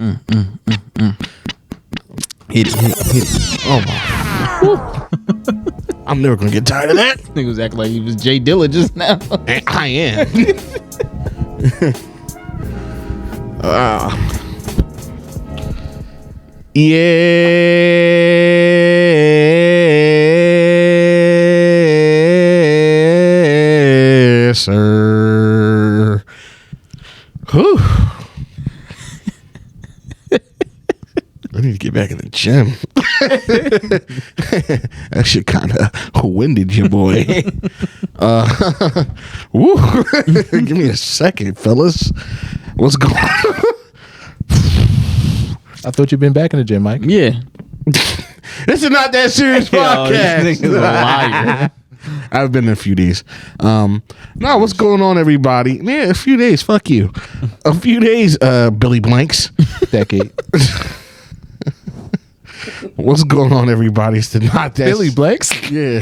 Hit it. Oh my. I'm never gonna get tired of that. Nigga was acting like he was Jay Dilla just now. I am. Yes, sir. Whew. I need to get back in the gym. That shit kind of winded you, boy. Woo. Give me a second, fellas. What's going on? I thought you'd been back in the gym, Mike. Yeah. This is not that serious podcast. This nigga's a liar. I've been in a few days. What's going on, everybody? Man, a few days. Fuck you. A few days, Billy Blanks. Decade. What's going on, everybody? It's the not that Billy Blanks? Yeah.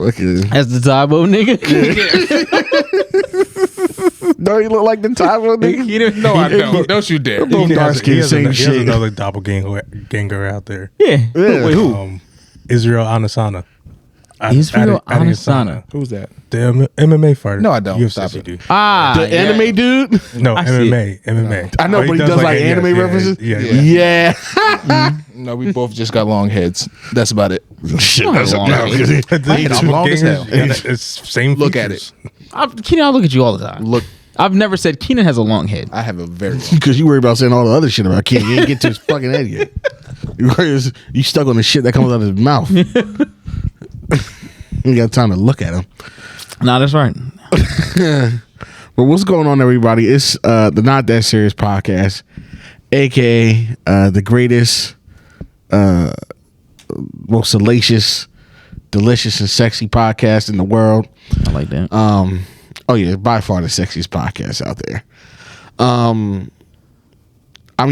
Look at it. That's the Tybo nigga. Don't you look like the Tybo nigga? No, I don't. Don't you dare. Both dark skin, same He has shit. another doppelganger out there. Yeah. Yeah. Wait, who? Israel Adesanya. Israel Adesanya. Who's that? The MMA fighter. No, I don't. UFC Stop it. dude. The anime dude? No, I see MMA. I know, but he does like anime references. Yeah. No, we both just got long heads. That's about it. Shit, Not that's long. no, 'cause he- I'm long as hell. It's same. Look at features. Keenan, I look at you all the time. Look, I've never said Keenan has a long head. I have a very long. Because you worry about saying all the other shit about Kid. You ain't get to his fucking head yet. You stuck on the shit that comes out of his mouth. You got time to look at him. Nah, that's right. But what's going on, everybody? It's the Not That Serious podcast, aka the greatest, most salacious, delicious, and sexy podcast in the world. I like that. Oh yeah, by far the sexiest podcast out there. I'm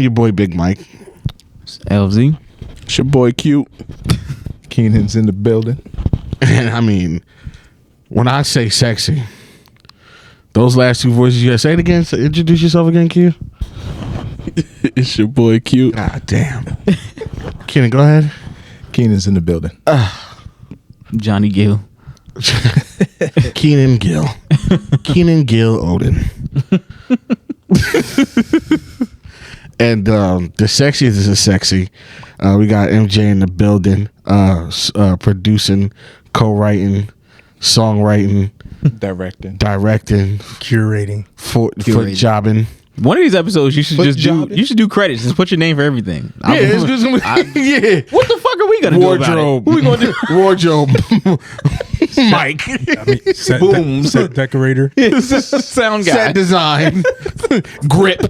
your boy Big Mike. LZ. It's your boy Cute. Keenan's in the building. And I mean, when I say sexy, those last two voices, you gotta say it again. So introduce yourself again, Q. It's your boy Cute. God damn. Kenan, go ahead. Keenan's in the building. Johnny Gill. Keenan Gill. Keenan Gill Odin. And the sexiest is sexy. We got MJ in the building, producing, co-writing, songwriting, Directing. Curating. foot jobbing. One of these episodes, you should Foot just jobbing? you should do credits. Just put your name for everything. Yeah, it's just gonna be, yeah. What the fuck are we gonna Wardrobe. do about it? What we gonna do? Wardrobe. Mike. I mean, Boom. set decorator. Sound guy. Set design. Grip.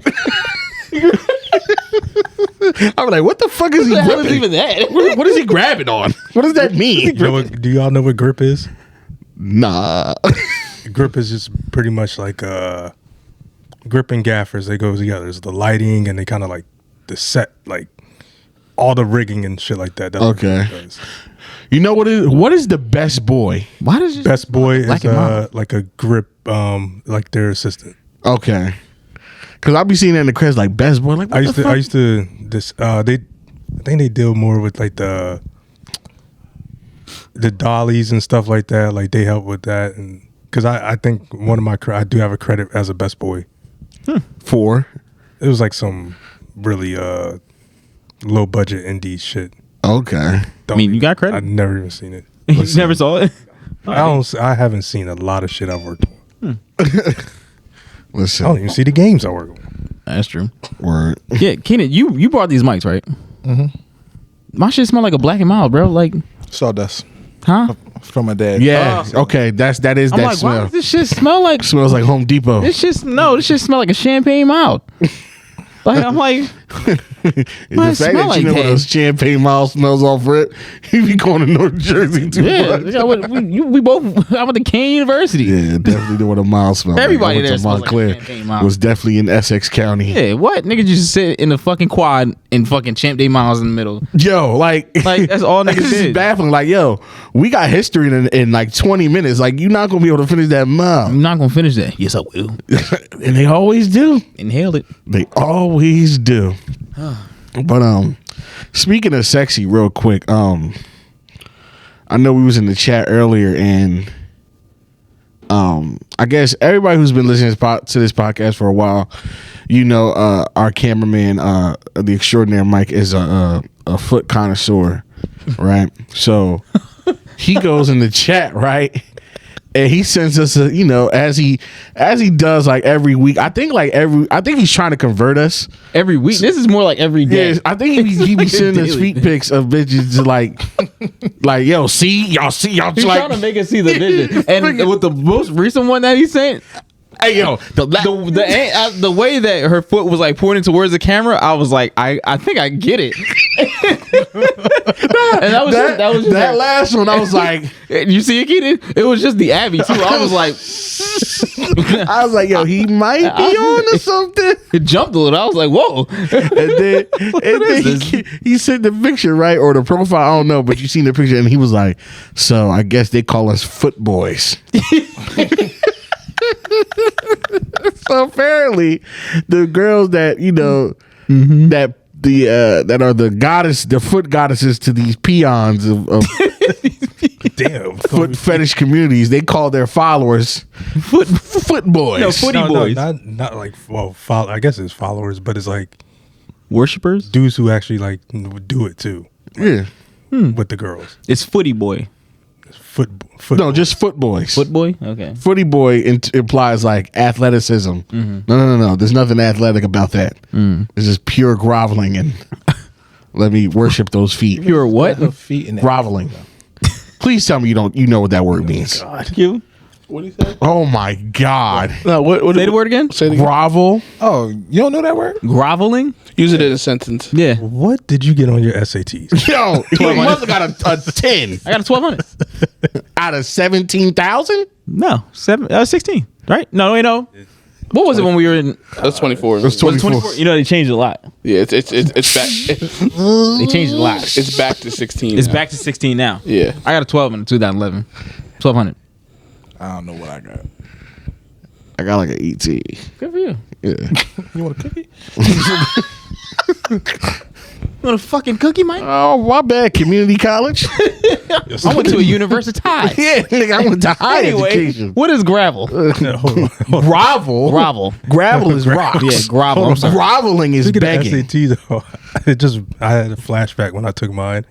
I'm like, what the fuck is he What the hell is gripping? even that? What is he grabbing on? What does that mean? Do y'all know what grip is? Nah. Grip is just pretty much like grip and gaffers. They go together. It's the lighting and they kind of like the set, like all the rigging and shit like that. That's what Okay. grip is. You know what is the best boy? Why does it Best boy is Black and Mama? like a grip, like their assistant. Okay. Cause I'll be seeing that in the credits like best boy. Like what I the fuck? used to this. I think they deal more with like the dollies and stuff like that. Like they help with that, and because I think one of my I do have a credit as a best boy. For It was like some really low budget indie shit. okay. I mean, you got credit. I've never even seen it. You never saw it. I haven't seen a lot of shit I've worked on. Listen, I don't even see the games I work on. That's true. word. Yeah, Keenan, you brought these mics, right? Mm-hmm. My shit smell like a Black and Mild, bro. Like, Sawdust huh? from my dad. Yeah. Okay. That is I'm that like, why smell. does this shit smell like? Smells like Home Depot. This shit smell like a champagne mild. Like, I'm like, the Might fact that smell like you know that. what those champagne miles smells off rip, you be going to North Jersey too Yeah, much. we both. I went to Kane University. Yeah, definitely know what a mile smells Everybody like. I there went to smells like Montclair. champagne miles. Was definitely in Essex County. Yeah, what niggas just sit in the fucking quad and fucking champ day miles in the middle. Yo, like That's all niggas this is did. baffling. Like, yo, we got history in like 20 minutes. Like, you're not gonna be able to finish that mile. I'm not gonna finish that. Yes, I will. And they always do. Inhale it. They always do. But speaking of sexy, real quick, I know we was in the chat earlier, and I guess everybody who's been listening to this podcast for a while, you know, our cameraman, the extraordinary Mike, is a foot connoisseur, right? So he goes in the chat, right? And he sends us a, you know, as he does like every week. I think he's trying to convert us Every week. This is more like every day. Yeah, I think he be sending us Daily. feet pics of bitches just like yo, see y'all He's like trying to make us see the vision. And with the most recent one that he sent, hey yo, the way that her foot was like pointing towards the camera, I was like, I think I get it. And that was just that like, last one. I was like, you see it, Keaton? It was just the Abby too. I was like, yo, he might be on to something. it jumped a little. I was like, whoa. And then he sent the picture, right, or the profile. I don't know, but you seen the picture, and he was like, so I guess they call us Footboys. So apparently, the girls that you know that are the foot goddesses to these peons of Damn. foot fetish communities, they call their followers foot boys. No, footy boys. Not like I guess it's followers, but it's like Worshippers? dudes who actually like do it too Yeah, with the girls. It's footy boy. Foot no, just foot boys. Foot boy? Okay. Footy boy implies like athleticism. No. There's nothing athletic about that. It's just pure groveling and let me worship those feet. Pure what? No feet in that. Groveling. Please tell me you know what that word means. You? What do you say? Oh my God. No, what Say the word again? Say it again. Grovel. Oh, you don't know that word? Groveling? Use it in a sentence. Yeah. What did you get on your SATs? Yo, you must have got a 10 I got a 1200. out of 17,000. No, 16, right? No, wait, no. What was it when we were in? That's 24. It was Was it 24. You know, they changed a lot. Yeah, it's back. They changed a lot. It's back to 16. It's now. back to 16 now. Yeah. I got a 12 in 2011. 1200. I don't know what I got. I got like an ET. Good for you. Yeah. You want a cookie? You want a fucking cookie, Mike? Oh, my bad. Community college. I went to a university. Yeah, nigga, I went to high Anyway, education. what is gravel? Grovel. Gravel. Gravel is rocks. Yeah, grovel. I'm sorry. Groveling is Speaking begging. of SAT though, I had a flashback when I took mine.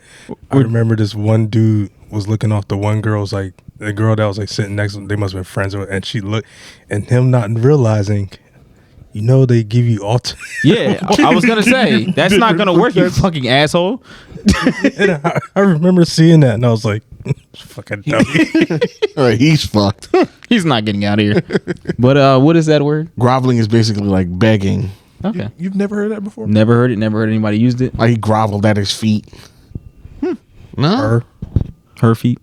I remember this one dude was looking off the one girl's like the girl that was like sitting next to him. They must have been friends with, and she looked, and him not realizing, you know, they give you Yeah, I was gonna say that's not gonna work, you fucking asshole. And I remember seeing that, and I was like, fucking dummy. All right, he's fucked. He's not getting out of here. But what is that word? Groveling is basically like begging. Okay, You've never heard that before? never heard it. Never heard anybody used it. Like he groveled at his feet. No, Her feet.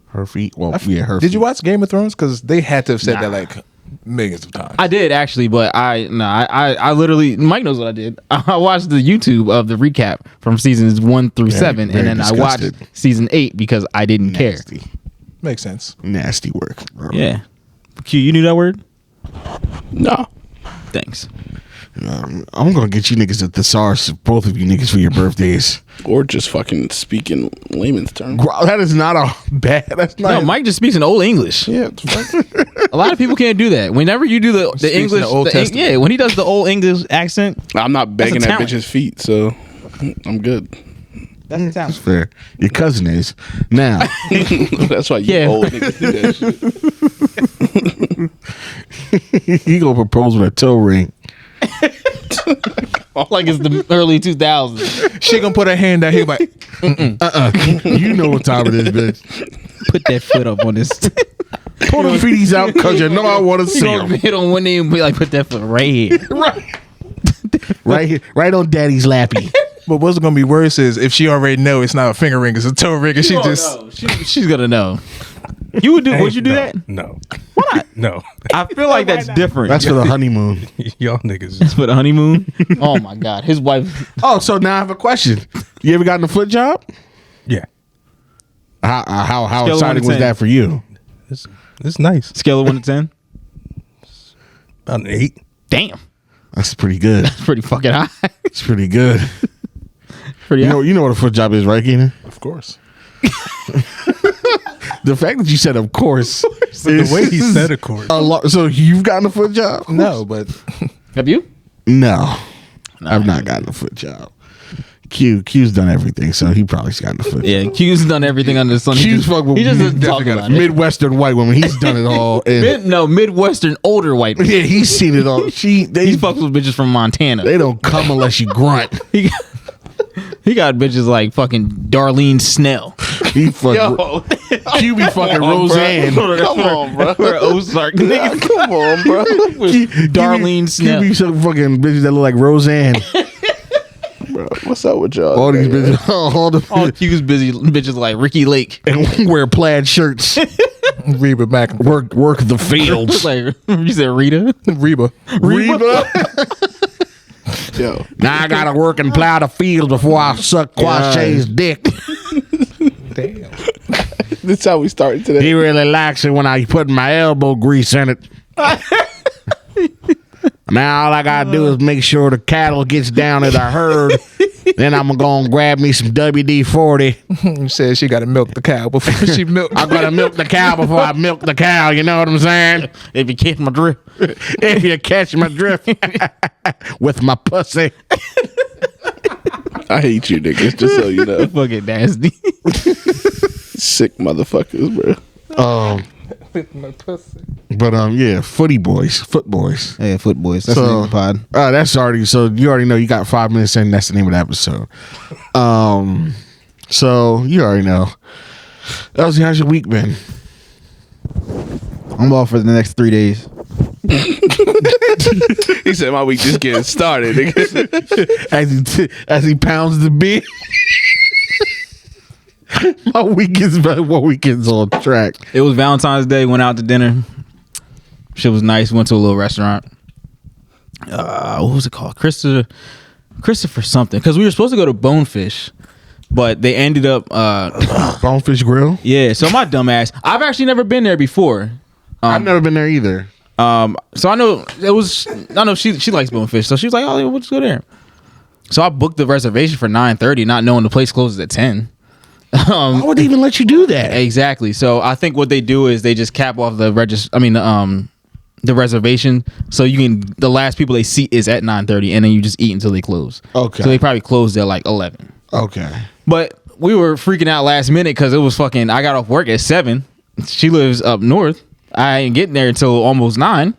her feet. Well, yeah, her. Did feet. you watch Game of Thrones? Because they had to have said Nah. that like millions of times. I did actually, but I literally, Mike knows what I did. I watched the YouTube of the recap from seasons 1 through 7, very and then I watched disgusted. season 8 because I didn't Nasty. Makes sense. Nasty work. care. Yeah. Q, you knew that word? No. Thanks. I'm gonna get you niggas a thesaurus, both of you niggas, for your birthdays. Or just fucking speak in layman's terms. That is not a bad. That's not. No, Mike just speaks in old English. Yeah. A lot of people can't do that. Whenever you do the Speaks in English, the Old Testament. yeah, when he does the old English accent, I'm not begging That's a at talent. bitches' feet, so I'm good. that's the That's fair. Your cousin is now. That's why you Yeah. old niggas do that shit. He gonna propose with a toe ring. like it's the early 2000s. She gonna put her hand out here like, You know what time it is, bitch. Put that foot up on this. Pull them feeties out because you know I want to see You gonna them. hit on one knee and be like, put that foot right here. Right. right here, right on daddy's lappy. But what's gonna be worse is if she already know it's not a finger ring, it's a toe ring, and she just she's gonna know. You would do? Would you do that? No. Why not? No. I feel like that's different. That's for the honeymoon. Y'all niggas. That's for the honeymoon. Oh my god, his wife. Oh, so now I have a question. You ever gotten a foot job? Yeah. How Scale of 1 exciting to was 10. that for you? It's nice. Scale of 1 to 10. About an 8. Damn, That's pretty good. that's pretty fucking high. It's pretty good. Pretty high. You know what a foot job is, right, Keenan? of course. The fact that you said "of course," The way he said, of course. a lot. So you've gotten a foot job? No, but Have you? No, I've not gotten a foot job. Q's done everything, so he probably's gotten a foot job. Yeah, Q's done everything under the sun. Q's fuck with he just doesn't talk definitely about it. Midwestern white woman. He's done it all. And Midwestern older white. Man. yeah, he's seen it all. He fucks with bitches from Montana. They don't come unless you grunt. He got bitches like fucking Darlene Snell. He fuck. Q be fucking Roseanne. Come on, bro. We're Ozark niggas. come on, bro. Darlene Snell. Q be some fucking bitches that look like Roseanne. Bro, what's up with y'all? All these bitches, All Q's busy bitches like Ricky Lake. and wear plaid shirts. Reba back. Work the fields. Like you said, Rita. Reba. Yo. Now I gotta work and plow the field before I suck Quashay's dick. Damn. This how we started today. He really likes it when I put my elbow grease in it. Now all I gotta do is make sure the cattle gets down to the herd. Then I'm gonna grab me some WD-40. You said she got to milk the cow before she milked. I'm gonna milk the cow before I milk the cow. You know what I'm saying? If you catch my drift. If you catch my drift with my pussy. I hate you niggas, just so you know. Fucking nasty. Sick motherfuckers, bro. With my pussy. But yeah, Footboys. Yeah, Footboys. That's So- the name of the pod. That's already, so you already know you got 5 minutes in. That's the name of the episode. So you already know. Elsie, how's your week been? I'm off for the next 3 days. He said my week just getting started. Nigga. As he pounds the beer. My weekend's on track. It was Valentine's Day. Went out to dinner. Shit was nice. Went to a little restaurant. What was it called? Christopher something. Because we were supposed to go to Bonefish, but they ended up. Bonefish Grill. Yeah. So my dumb ass. I've actually never been there before. I've never been there either. So I know it was. I know she likes Bonefish, so she was like, "Oh, we'll just go there." So I booked the reservation for 9:30, not knowing the place closes at 10. Why would they even let you do that? Exactly. So I think what they do is they just cap off the the reservation, so you can, the last people they seat is at 9:30, and then you just eat until they close. Okay. So they probably closed at like 11. Okay. But we were freaking out last minute because it was fucking. I got off work at 7. She lives up north. I ain't getting there until almost 9.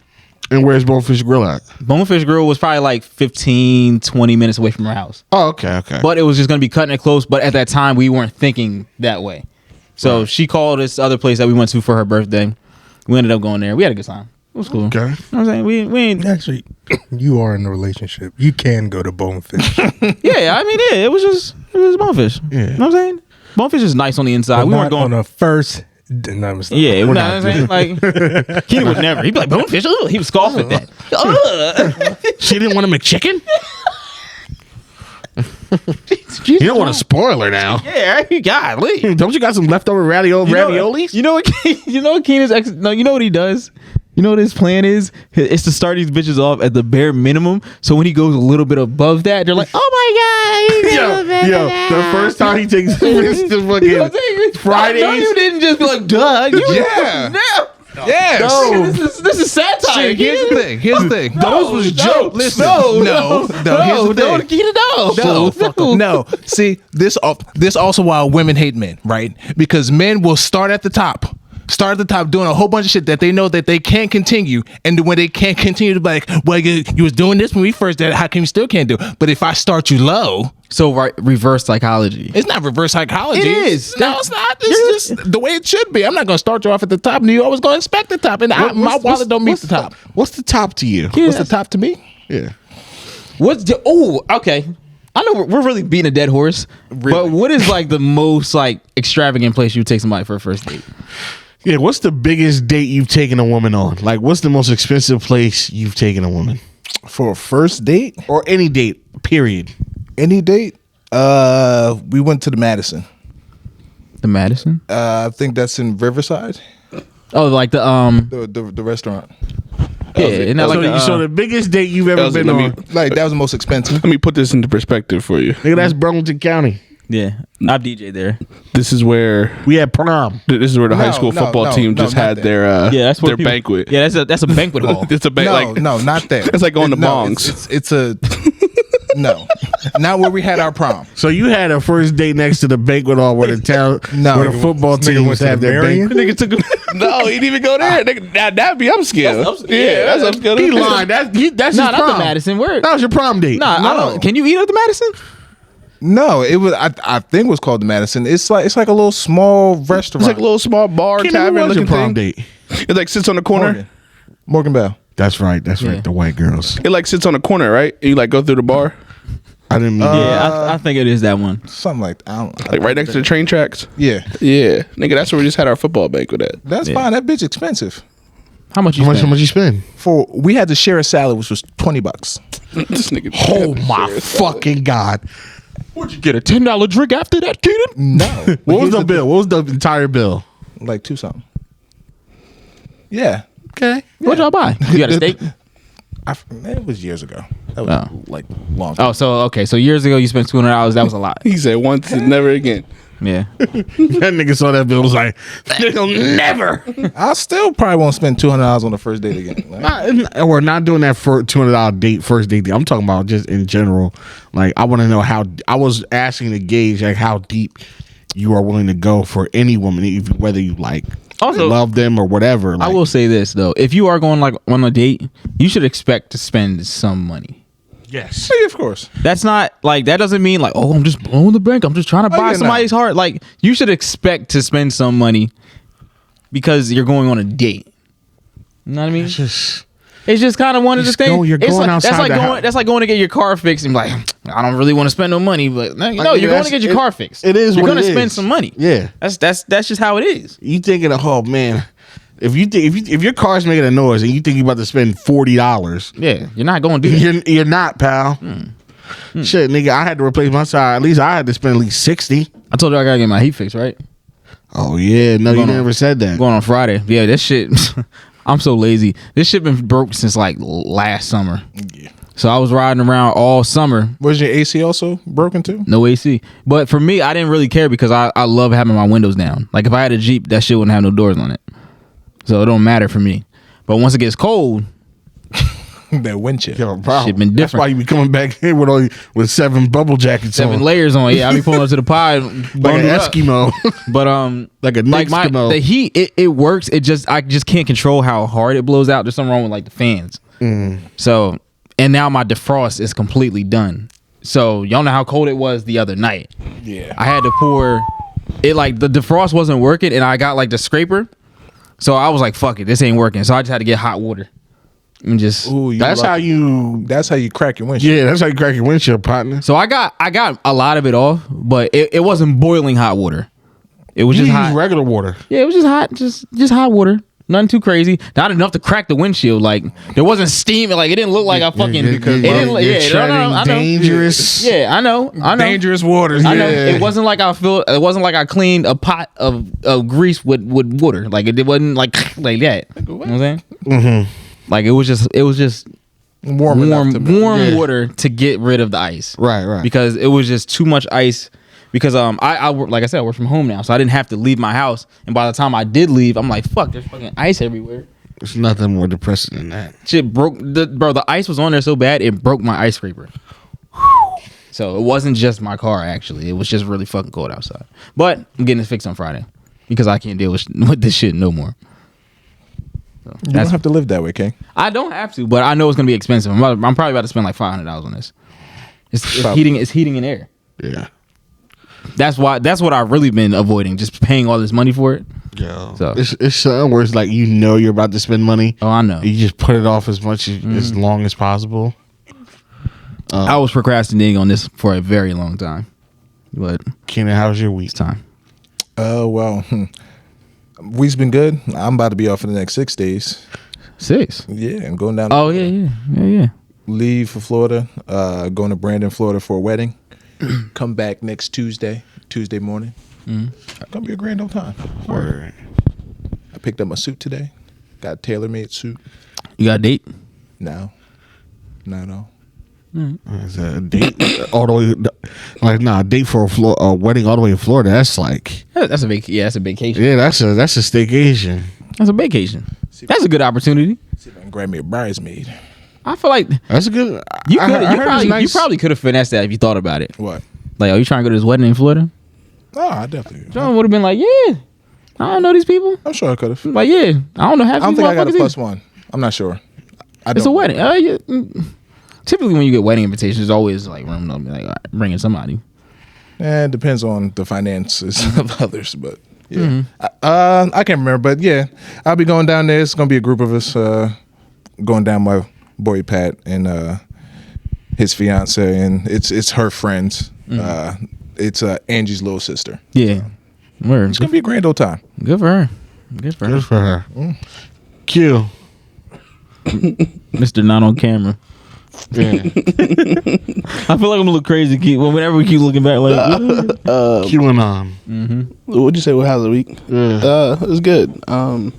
And where's Bonefish Grill at? Bonefish Grill was probably like 15, 20 minutes away from her house. Oh, okay. But it was just going to be cutting it close. But at that time, we weren't thinking that way. So she called this other place that we went to for her birthday. We ended up going there. We had a good time. It was cool. Okay. You know what I'm saying? We ain't. Actually, you are in a relationship. You can go to Bonefish. Yeah, I mean, it was Bonefish. Yeah. You know what I'm saying? Bonefish is nice on the inside. But we not weren't going on a first. No, I'm sorry. Yeah, We're you know what I'm saying? Like, he would never. He'd be like, Bonefish? Ugh. He would scoff at that. Ugh. She didn't want a McChicken? You don't want to spoil her now. Yeah, golly. Don't you got some leftover raviolis? You know what? You know what Keenan's no. You know what he does. You know what his plan is? It's to start these bitches off at the bare minimum. So when he goes a little bit above that, they're like, "Oh my god!" Yo, the first time he takes Mr. fucking Fridays. No, you didn't just be like, "Duh." Yeah. No. Yes. No, this is satire. See, here's the thing. Those was jokes. Listen, No. Here's the thing. No. No. See, this also why women hate men, right? Because men will start at the top doing a whole bunch of shit that they know that they can't continue, and when they can't continue to be like, well, you was doing this when we first did it, how come you still can't do it? But if I start you low, So reverse psychology. it's not reverse psychology. It is. No, it's not. It's just the way it should be. I'm not going to start you off at the top, and you always going to expect the top, and my wallet don't meet the top. What's the top to you? What's the top to me? Yeah. Okay. I know we're really beating a dead horse, but what is like the most like extravagant place you take somebody for a first date? Yeah, what's the biggest date you've taken a woman on? Like, what's the most expensive place you've taken a woman? For a first date? Or any date, period. Any date? We went to the Madison. The Madison? I think that's in Riverside. Oh, like The restaurant. Yeah, isn't that like so the biggest date you've ever been on? Like, that was the most expensive. Let me put this into perspective for you. Nigga, that's Burlington County. yeah, I've DJ there. This is where We had prom. this is where the high school no, football no, team no, just not had that. their That's where their people- banquet. Yeah, that's a banquet hall. It's a No, not that. It's like going to No, Bongs. It's a no, not where we had our prom. So you had a first date next to the banquet hall where the town, No. where the football This nigga team went to had the their Marion? banquet. Nigga took him. No, he didn't even go there. Nigga, that'd be upscale. Yeah, that's upscale. He lied. That's his Nah, not prom. the Madison. Where? That was your prom date. Nah, I don't. Can you eat at the Madison? No, it was. I think it was called the Madison. It's like a little small restaurant. It's like a little small bar Kenny, tavern who was your looking prom thing. date? It like sits on the corner. Morgan Bell. That's right. That's Yeah. right. The white girls. It like sits on the corner, right? And you like go through the bar, I didn't mean Yeah, I think it is that one. Something like that. I don't. like right next to the train tracks. Yeah, Yeah, nigga, that's where we just had our football banquet at. that's Yeah. fine. That bitch expensive. How much you how spend? much you spend? We had to share a salad, which was $20. This nigga. Oh my fucking god! Would you get a $10 drink after that, Keenan? No, What was the bill? What was the entire bill? Like $2 something. Yeah, Okay. What'd y'all buy? You got a steak? it was years ago. That was Oh. like long. Oh, so years ago you spent $200. That was a lot. He said once and never again. Yeah. That nigga saw that bill was like, nigga never. I still probably won't spend $200 on the first date again. Like, We're not doing that for $200 date first date. I'm talking about just in general. Like I want to know how. I was asking to gauge like how deep you are willing to go for any woman, even whether you like Also- love them or whatever. I Like, will say this though: if you are going like on a date, you should expect to spend some money. yes. yeah, of course. That's not like that doesn't mean like, oh, I'm just blowing the bank. I'm just trying to buy yeah, somebody's heart. Like you should expect to spend some money because you're going on a date. You know what I mean? It's just kind of one of the Just things. go- you're It's going like, outside that's like the going. house. That's like going to get your car fixed and be like, I don't really want to spend no money, but no, you're going to that's- get your car fixed. it is You're what going to it spend is. some money. Yeah. That's just how it is. You thinking of, oh man, if your car's making a noise and you think you're about to spend $40, Yeah, you're not going to do that. you're not, pal. Shit, nigga, I had to replace my tire. At least I had to spend at least 60. I told you I gotta get my heat fixed, right? Oh yeah, no, you Going on. never said that. Going on Friday. Yeah, this shit. I'm so lazy. This shit been broke since like last summer. Yeah. So I was riding around all summer, Was your AC also broken too? no AC. But for me, I didn't really care because I love having my windows down. Like if I had a Jeep, that shit wouldn't have no doors on it. So it don't matter for me. But once it gets cold, That wind chill. You have a problem. Shit been That's different. why you be coming back here with 7 bubble jackets 7 on, layers on. Yeah, I be pulling up to the pod, like an bundled up. Eskimo, But like a like Eskimo. the heat, it works. I just can't control how hard it blows out. There's something wrong with like the fans. So and now my defrost is completely done. So y'all know how cold it was the other night. Yeah. I had to pour it, like the defrost wasn't working, and I got like the scraper. So I was like, "Fuck it, this ain't working." So I just had to get hot water and just. Ooh, That's how you. That's how you crack your windshield. Yeah, that's how you crack your windshield, partner. So I got a lot of it off, but it wasn't boiling hot water. It was You just use hot. regular water. Yeah, it was just hot, just hot water. Nothing too crazy. Not enough to crack the windshield. Like there wasn't steam. Like it didn't look like I fucking. Because it didn't. you're Yeah, no, treading I know. dangerous. Yeah, I know. Dangerous waters. I know. Yeah. It wasn't like it wasn't like I cleaned a pot of grease with water. Like it wasn't like that. You know what I'm saying? Mm-hmm. Like it was just Warm enough to Yeah. water to get rid of the ice. Right. Because it was just too much ice. Because I work, like I said, I work from home now, so I didn't have to leave my house. And by the time I did leave, I'm like, fuck, there's fucking ice everywhere. There's nothing more depressing than that. Shit broke the ice was on there so bad it broke my ice scraper. So it wasn't just my car, actually. It was just really fucking cold outside. But I'm getting it fixed on Friday because I can't deal with this shit no more. So You don't have to live that way, King. I don't have to, but I know it's gonna be expensive. I'm probably about to spend like $500 on this. It's heating. It's heating and air. Yeah. That's what I've really been avoiding, just paying all this money for it. Yeah. So- It's something where it's like you're about to spend money. Oh, I know. You just put it off as much as long as possible. I was procrastinating on this for a very long time, but Keenan, how was your week? it's time. Well, week's been good. I'm about to be off for the next 6 days. 6. Yeah, I'm going down. Oh yeah. Leave for Florida. Going to Brandon, Florida for a wedding. Come back next Tuesday morning. Gonna be a grand old time. Word. I picked up my suit today. Got a tailor-made suit. You got a date? No, not at all. Is that a date all the way? Like, nah, a date for a wedding all the way in Florida. That's like, That's a that's a vacation. yeah, that's a staycation. That's a vacation. That's a good opportunity. See if I can grab me a bridesmaid. I feel like That's a good. you I could. heard it's You probably could have finessed that if you thought about it. What? Like, are you trying to go to this wedding in Florida? Oh, I definitely. John would have been like, yeah, I don't know these people. I'm sure I could have. Like, yeah, I don't know half I don't these think I got a motherfuckers plus either. one. I'm not sure. It's a wedding. Yeah. Typically, when you get wedding invitations, there's always like room to be like, all right, bringing somebody. It depends on the finances of others, but yeah, I can't remember. But yeah, I'll be going down there. It's gonna be a group of us going down. My boy Pat and his fiance, and it's her friends. It's Angie's little sister. Yeah, word. It's gonna be a grand old time. Good for her. Good for her. Good for her. Q. Mr. Not on camera. Yeah. I feel like I'm a little crazy. Whenever we keep looking back, like QAnon. What'd you say? Well, how's the week? Yeah. It was good. Trying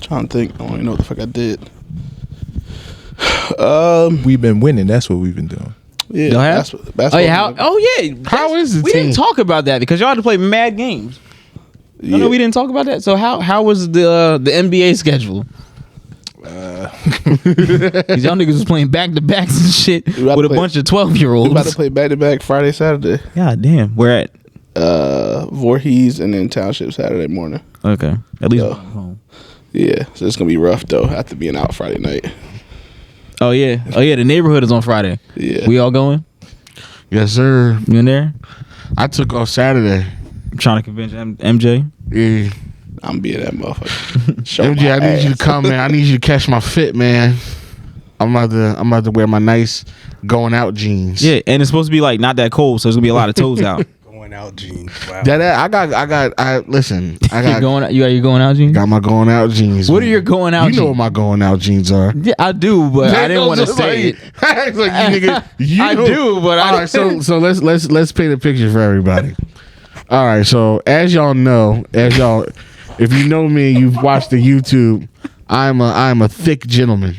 to think. I don't even know what the fuck I did. We've been winning. That's what we've been doing. Yeah. Y'all have? Basketball. oh yeah, How is the we team? didn't talk about that because y'all had to play mad games. Yeah. I know we didn't talk about that. So how was the NBA schedule? These young niggas was playing back to backs and shit We about with to a play- bunch of We about to 12-year-olds. play back to back Friday, Saturday. God damn, where at? Voorhees and then Township Saturday morning. Okay, at least. Yo. Yeah, so it's gonna be rough though. After being out Friday night. Oh yeah. The neighborhood is on Friday. Yeah. We all going? Yes, sir. You in there? I took off Saturday. I'm trying to convince MJ. Yeah. I'm being that motherfucker. Show MJ, I my need you ass. to come, man. I need you to catch my fit, man. I'm about to wear my nice going out jeans. Yeah, and it's supposed to be like not that cold, so there's gonna be a lot of toes out. Going out jeans. Wow. Listen, I You got going? You got your going out jeans? my going out jeans. What man. are your going out You know what jeans? my going out jeans are. Yeah, I do, but I didn't want to say it. It's like, you nigga, you I know- do, but all right. So let's paint a picture for everybody. All right. So as y'all know, if you know me, you've watched the YouTube. I'm a thick gentleman.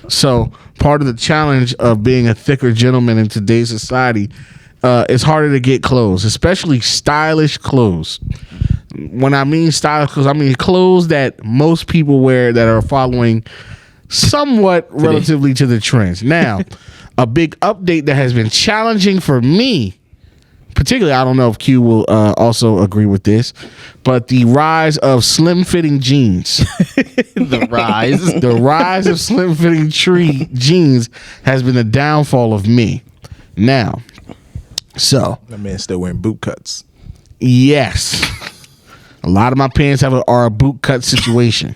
So part of the challenge of being a thicker gentleman in today's society, it's harder to get clothes, especially stylish clothes. When I mean stylish clothes, I mean clothes that most people wear that are following somewhat relatively to the trends. Now, a big update that has been challenging for me, particularly, I don't know if Q will also agree with this, but the rise of slim fitting jeans. The The rise of slim fitting jeans has been the downfall of me. Now, so That man still wearing boot cuts. yes, a lot of my pants are a boot cut situation.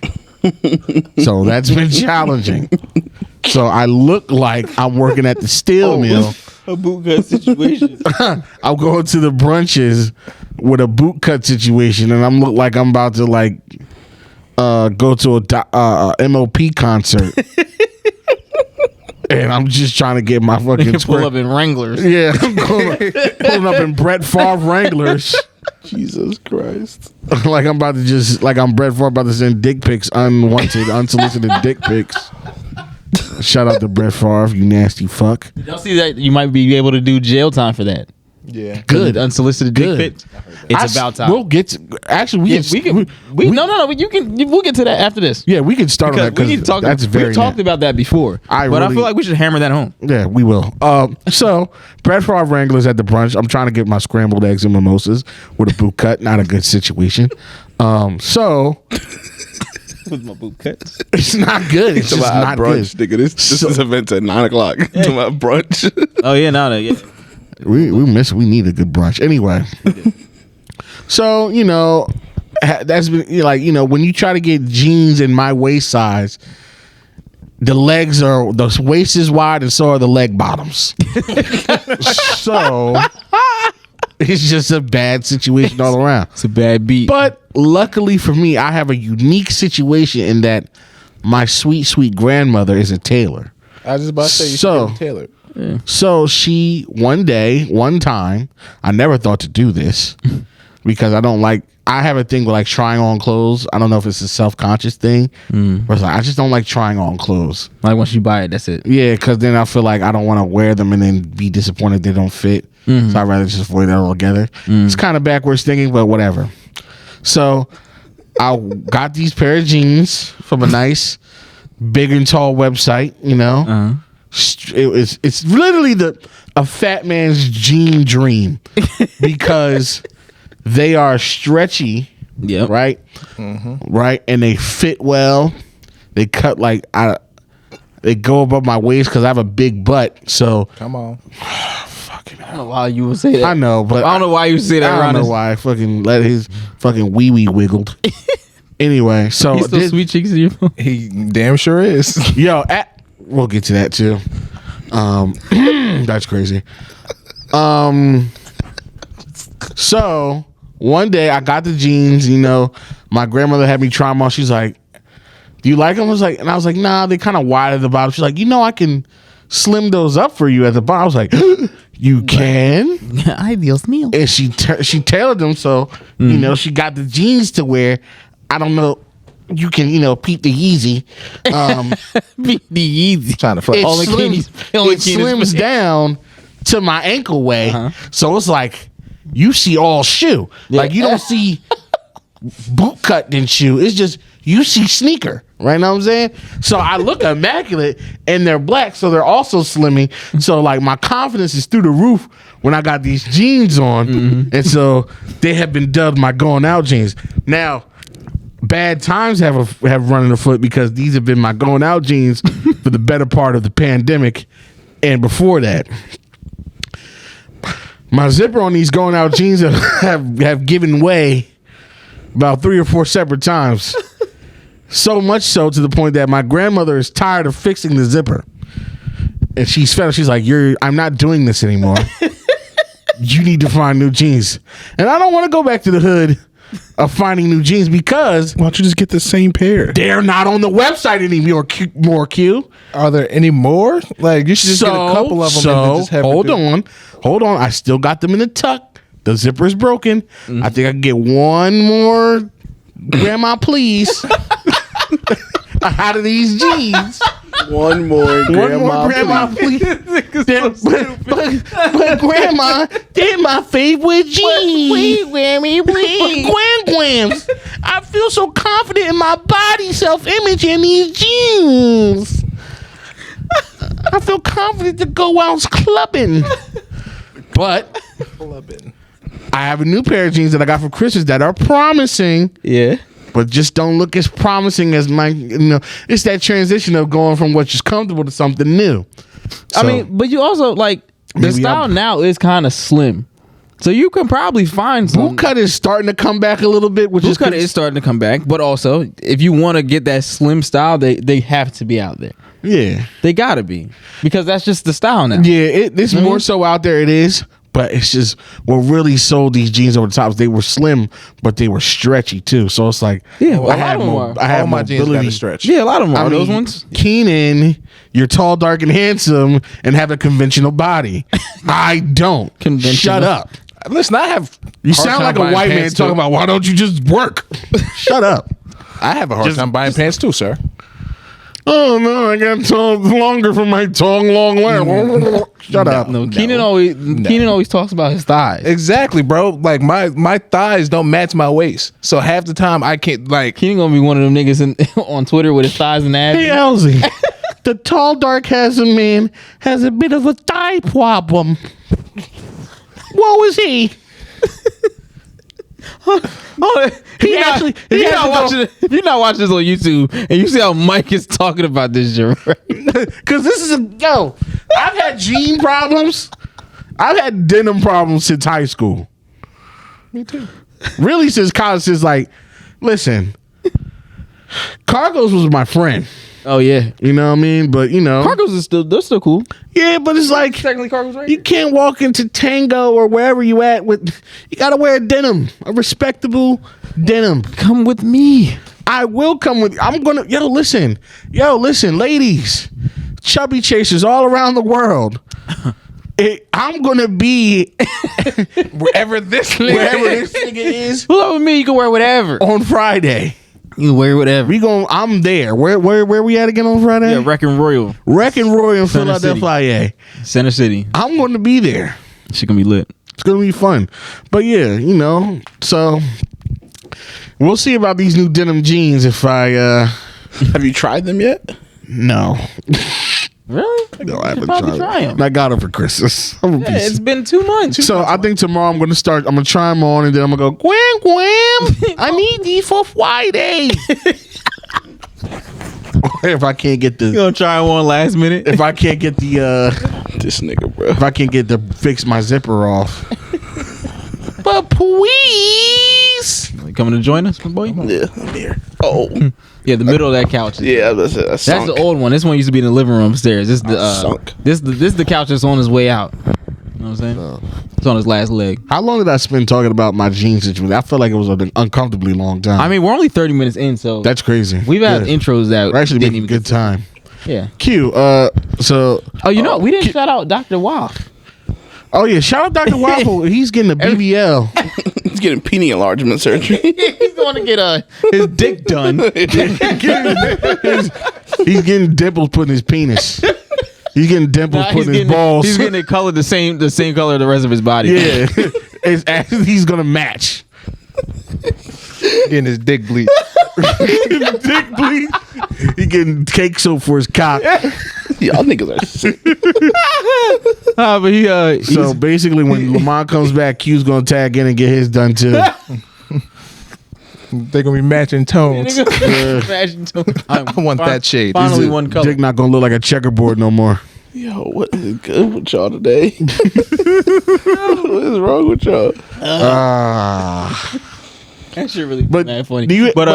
So that's been challenging. So I look like I'm working at the steel mill. a boot cut situation. I'm going to the brunches with a boot cut situation, and I'm look like I'm about to like go to a MOP concert, and I'm just trying to get my fucking Pull up in Wranglers. Yeah, I'm pulling up in Brett Favre Wranglers. Jesus Christ. Like I'm about to I'm Brett Favre about to send dick pics, unwanted, unsolicited dick pics. Shout out to Brett Favre, you nasty fuck. Y'all see that? You might be able to do jail time for that. Yeah. Good. Unsolicited Good. dick pics. It's about time. We'll get to, actually Yeah, no. You can. We'll get to that after this. Yeah, we can start on that Because we need to because talk. that's very We've talked about that before, but I really- feel like we should hammer that home. Yeah, we will. So Brett Favre Wranglers at the brunch. I'm trying to get my scrambled eggs and mimosas with a boot cut. Not a good situation. So With my boot cuts. it's not good. It's To just my not brunch, good. nigga. This is event at 9:00. To my brunch. Oh yeah, no. Yeah. We need a good brunch anyway. So that's been like when you try to get jeans in my waist size, the legs are, the waist is wide and so are the leg bottoms. So it's just a bad situation all around. It's a bad beat. But luckily for me, I have a unique situation in that my sweet grandmother is a tailor. I was just about to say, you So- should get Taylor. So she, one time, I never thought to do this because I have a thing with like trying on clothes. I don't know if it's a self-conscious thing, but it's like, I just don't like trying on clothes. Like once you buy it, that's it. Yeah, because then I feel like I don't want to wear them and then be disappointed they don't fit. So I'd rather just avoid that altogether. It's kind of backwards thinking, but whatever. So I got these pair of jeans from a nice big and tall website, you know. It's literally a fat man's jean dream because they are stretchy, Yep. right? Right, and they fit well. They cut they go above my waist because I have a big butt. So Come on. fucking I don't know why you would say that. I know, but I don't know why you say that I around don't know us. why I fucking let his fucking wee wiggled. Anyway, so He's still sweet cheeks to you. He damn sure is. we'll get to that too. That's crazy. So one day I got the jeans, you know, my grandmother had me try them on. She's like, do you like them? I was like, nah, they kind of wide at the bottom. She's like, you know, I can slim those up for you at the bottom. I was like, you can? Ideal meal. And she tailored them so, you know, she got the jeans to wear. I don't know. You can, you know, peep the Yeezy. Be the easy. Trying to flex. It Only slims, Keeney's- only it Keeney's- slims down to my ankle way. So it's like you see all shoe. Like you don't see boot cut than shoe. It's just you see sneaker. Right, know what I'm saying? So I look immaculate and they're black, so they're also slimming. So like my confidence is through the roof when I got these jeans on. And so they have been dubbed my going out jeans. Now bad times have run afoot because these have been my going out jeans for the better part of the pandemic and before that. My zipper on these going out jeans have given way about 3 or 4 separate times. So much so to the point that my grandmother is tired of fixing the zipper. And she's fed up. She's like, I'm not doing this anymore. You need to find new jeans. And I don't want to go back to the hood of finding new jeans because Why don't you just get the same pair? they're not on the website anymore. Q. Are there any more? Like you should just get a couple of them. And then just have her hold do- on. I still got them in the tuck. The zipper is broken. I think I can get one more, grandma, please, out of these jeans. One more Grandma, please. But grandma, they're my favorite jeans. Grams. I feel so confident in my body, self-image in these jeans. I feel confident to go out clubbing. But I have a new pair of jeans that I got for Christmas that are promising. Yeah. But just don't look as promising as my, you know, it's that transition of going from what's just comfortable to something new. I So, mean, but you also like the Maybe style I'll- now is kind of slim, so you can probably find some. boot cut is starting to come back a little bit, which Boot is cut is starting to come back, but also if you want to get that slim style, they have to be out there. yeah, They gotta be because that's just the style now. yeah. It's more so out there. It is, but it's just what really sold these jeans over the top. They were slim, but they were stretchy too. So it's like, Yeah, well, I a lot had of them are. I had All my jeans got mobility. to stretch. Yeah, a lot of them are I those mean, ones. Keenan, you're tall, dark, and handsome, and have a conventional body. I don't. Conventional. Shut up. Listen, I have. You hard sound time like a buying white man pants, talking too. about why don't you just work? Shut up. I have a hard time buying pants too, sir. Oh no, I got longer for my tongue, long hair. Shut up. No, Keenan always talks about his thighs. Exactly, bro. Like my thighs don't match my waist, so half the time I can't like. Keenan gonna be one of them niggas on Twitter with his thighs and abs. Hey, Elsie. The tall, dark, handsome man has a bit of a thigh problem. What was he? If you're not watching this on YouTube and you see how Mike is talking about this shit, right? Because this is I've had jean problems. I've had denim problems since high school. Me too. Really, since college, since like, listen, Cargos was my friend. Oh yeah, You know what I mean? But cargos is they're still cool. yeah, but it's like Technically, cargos right. you can't walk into Tango or wherever you at with. You gotta wear a denim, a respectable denim. Come with me. I will come with. I'm gonna. Listen, ladies, chubby chasers all around the world. I'm gonna be Wherever this nigga is Pull up with me. You can wear whatever. on Friday. You can wear whatever. I'm there. Where we at again on Friday? Yeah, Wrecking Royal, Wrecking Royal in Center City. Philadelphia. Center City. I'm going to be there. Shit gonna be lit. It's going to be fun. But yeah, so we'll see about these new denim jeans if I Have you tried them yet? no. Really? No, I haven't probably tried try them. 'em. I got them for Christmas. I'm gonna be It's been 2 months. so I think tomorrow I'm gonna try them on and then I'm gonna go Gwen, I need these for Friday. If I can't get You the gonna try one last minute? if I can't get the This nigga, bro. if I can't get to fix my zipper off. But please. Coming to join us, my boy? Yeah, I'm here. Oh, Yeah, the middle of that couch. yeah, that's it. That's the old one. This one used to be in the living room upstairs. This the Sunk. this the couch that's on his way out. You know what I'm saying? It's on his last leg. How long did I spend talking about my jeans situation? I felt like it was an uncomfortably long time. I mean, we're only 30 minutes in, so that's crazy. we've had Yeah. intros that We're actually didn't making even good time. Yeah. Q. So. Oh, you know, we didn't shout out Dr. Waff. Oh yeah, shout out Dr. Waffle. He's getting a BBL. He's getting penis enlargement surgery. He's going to get his dick done. He's getting dimples put in his penis. He's getting dimples Nah, put in his balls. He's getting it colored the same color of the rest of his body. Yeah, it's actually, he's gonna match. Getting his dick bleached. Dick bleed. He getting cake soap for his cock. Y'all niggas are sick. But he So basically, when Lamont comes back, Q's gonna tag in and get his done too. They're gonna be matching tones. I want that shade. Finally, His one color. dick not gonna look like a checkerboard no more. Yo, what is good with y'all today? What is wrong with y'all? That shit really But mad funny. do you- but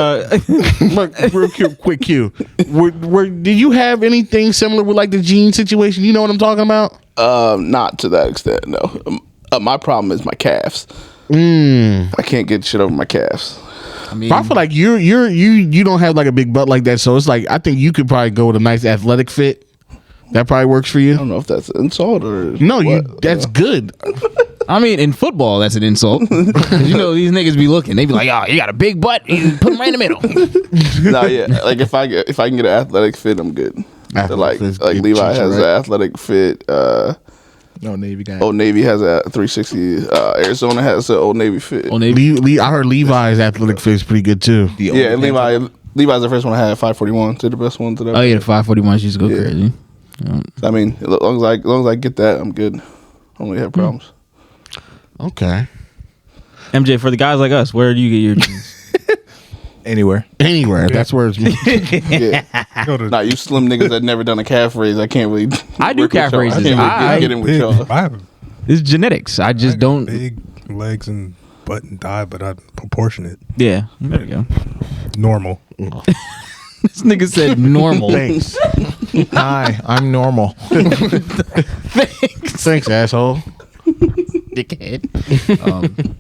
Look, real quick Q. Did you have anything similar with like the jean situation? You know what I'm talking about? Not to that extent, no. My problem is my calves. I can't get shit over my calves. I mean, But I feel like you don't have like a big butt like that, so it's like I think you could probably go with a nice athletic fit. That probably works for I you. don't know if that's an insult or No, what. that's good. I mean, in football, that's an insult. 'Cause you know, these niggas be looking. They be like, "Oh, you got a big butt. You put him right in the middle." No, yeah. Like if I can get an athletic fit, I'm good. Athletic So like fit's like big Levi cheeks, has right? an athletic fit. No Navy guy. Old Navy has a 360. Arizona has an Old Navy fit. Oh, Navy. I heard Levi's athletic fit is pretty good too. Yeah, and Levi's the first one I had 541. They're the best ones that Oh yeah, the 541s used to go crazy. I mean, as long as I get that, I'm good. I don't really have problems. Okay. MJ, for the guys like us, where do you get your jeans? Anywhere. Anywhere. That's where it's me. Yeah. Go to Nah, you slim niggas that never done a calf raise, I can't really. I do work with calf y'all. raises. I can't really I- get in with big, y'all. I have It's genetics. I just don't. big legs and butt and thigh, but I'm proportionate. Yeah, there you go. Normal. This nigga said normal. Thanks. Hi, I'm normal. Thanks, asshole. Dickhead.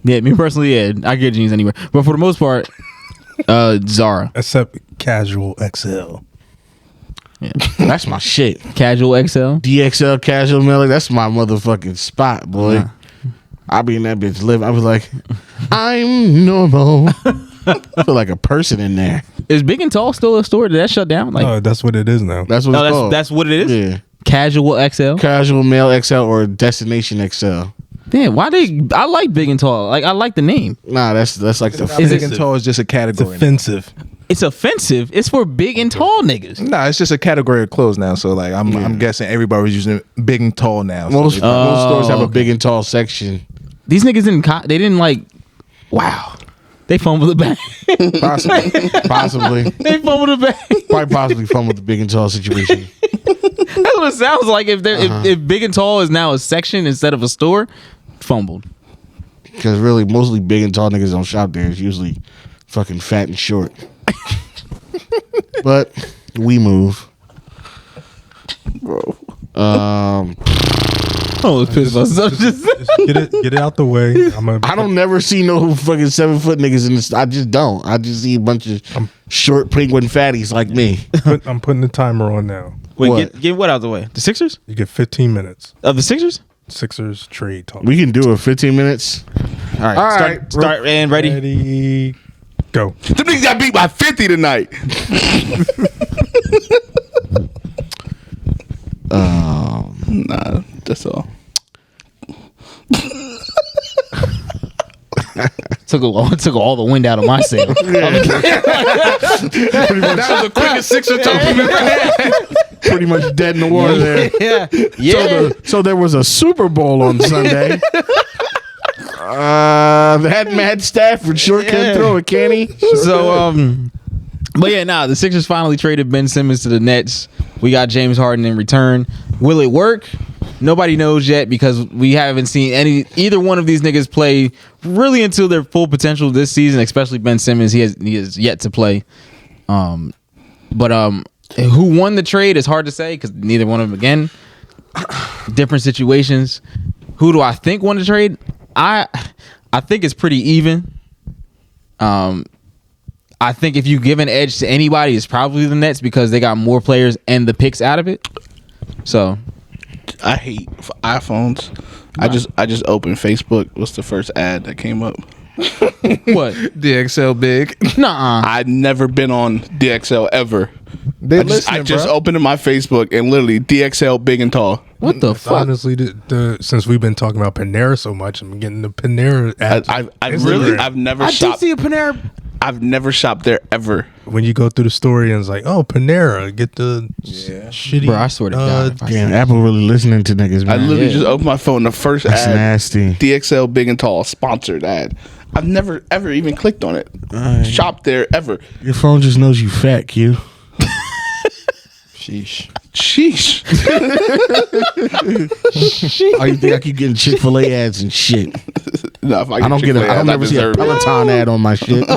Yeah, me personally, yeah, I get jeans anywhere. But for the most part, Zara. Except casual XL. That's my shit. Casual XL. DXL casual Miller. That's my motherfucking spot, boy. I be in that bitch living. I was like, I'm normal. I feel like a person in there. Is Big and Tall still a store? Did that shut down? Like, Oh, that's what it is now. That's what oh, it's called. that's what it is. Yeah. Casual XL. Casual male XL or destination XL. Damn, why they? I like Big and Tall. Like, I like the name. Nah, that's like the Is Big it- and tall is just a It's category. offensive. It's offensive. It's for big and tall niggas. Nah, it's just a category of clothes now. So like, I'm guessing everybody's using big and tall now. So most stores have a okay. big and tall section. These niggas didn't. They didn't like. Wow. They fumbled the bag. Possibly. They fumbled the bag. Probably possibly fun with the big and tall situation. That's what it sounds like. If they're if big and tall is now a section instead of a store, fumbled. Because really, mostly big and tall niggas don't shop there. It's usually fucking fat and short. But We move. Bro. I was pissed myself. Just get it out the way. I don't never see no fucking 7 foot niggas in this. I just don't. I just see a bunch of short penguin fatties like me. I'm putting the timer on now. Wait, What? get what out of the way? The Sixers? You get 15 minutes. Of the Sixers? Sixers trade talk. We can do it 15 minutes. All right. All right. Start and ready. Ready, go. Them niggas got beat by 50 tonight. Nah, that's all. Took all the wind out of my sail. That was the quickest Sixer talk we've ever had. Pretty much dead in the water there. Yeah. So there was a Super Bowl on Sunday. That Matt Stafford sure can throw it, can he? So, but yeah, the Sixers finally traded Ben Simmons to the Nets. We got James Harden in return. Will it work? Nobody knows yet because we haven't seen either one of these niggas play really until their full potential this season. Especially Ben Simmons, he has yet to play. But who won the trade is hard to say because neither one of them, again, different situations. Who do I think won the trade? I think it's pretty even. I think if you give an edge to anybody, it's probably the Nets because they got more players and the picks out of it. So I hate iPhones. I just opened Facebook. What's the first ad that came up? what? DXL big. Nuh-uh. I'd never been on DXL ever. They I just opened my Facebook and literally DXL big and tall. What the fuck? Honestly, since we've been talking about Panera so much, I'm getting the Panera ads. I've never I did shopped. see a Panera. I've never shopped there ever. When you go through the story and it's like, oh, Panera, get the shitty. Bro, I swear to God. if I Damn, see- Apple really listening to niggas, I man. literally just opened my phone. The first That's ad, nasty. DXL big and tall sponsored ad. I've never ever even clicked on it. Shopped there ever. Your phone just knows you fat, Q. Sheesh. Sheesh. Oh, you think I keep getting Chick-fil-A ads and shit? No, if I don't get Chick-fil-A I don't ads, never see a deserve it. Peloton ad on my shit.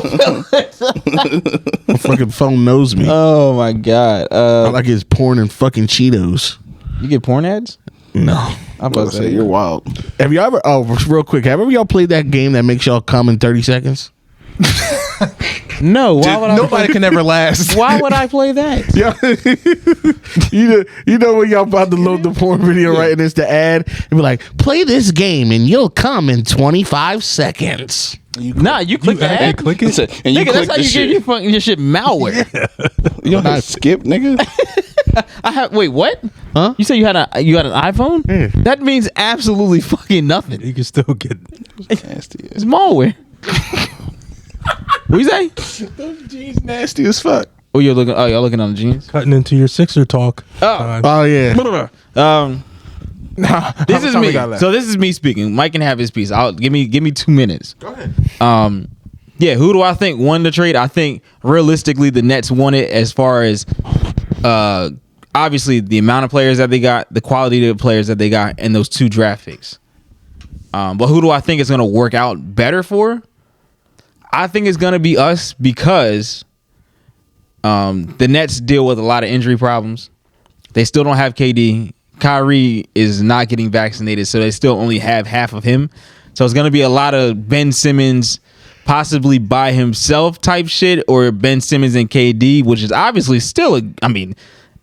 My fucking phone knows me. Oh my God. I like it's porn and fucking Cheetos. You get porn ads? No. I'm about to say You're wild. Have y'all ever? Oh, real quick. Have ever y'all played that game that makes y'all come in 30 seconds? No. Why would Nobody can ever last. Why would I play that? Yeah, you know when y'all about to load the porn video, right? And it's the ad. It be like, play this game and you'll come in 25 seconds. Nah, you click the ad. click it. And you Nigga, click that's how the you shit. get your shit malware. You don't have to skip, nigga. Wait, what? Huh? You say you had an iPhone? Yeah. That means absolutely fucking nothing. You can still get. Nasty. It's malware. What you say? Those jeans nasty as fuck. Oh, y'all looking on the jeans? Cutting into your Sixer talk. Oh yeah. This is me. So this is me speaking. Mike can have his piece. Give me 2 minutes. Go ahead. Yeah, who do I think won the trade? I think realistically the Nets won it as far as obviously the amount of players that they got, the quality of the players that they got, and those 2 draft picks. But who do I think is going to work out better for? I think it's going to be us because the Nets deal with a lot of injury problems. They still don't have KD. Kyrie is not getting vaccinated, so they still only have half of him. So it's going to be a lot of Ben Simmons possibly by himself type shit, or Ben Simmons and KD, which is obviously still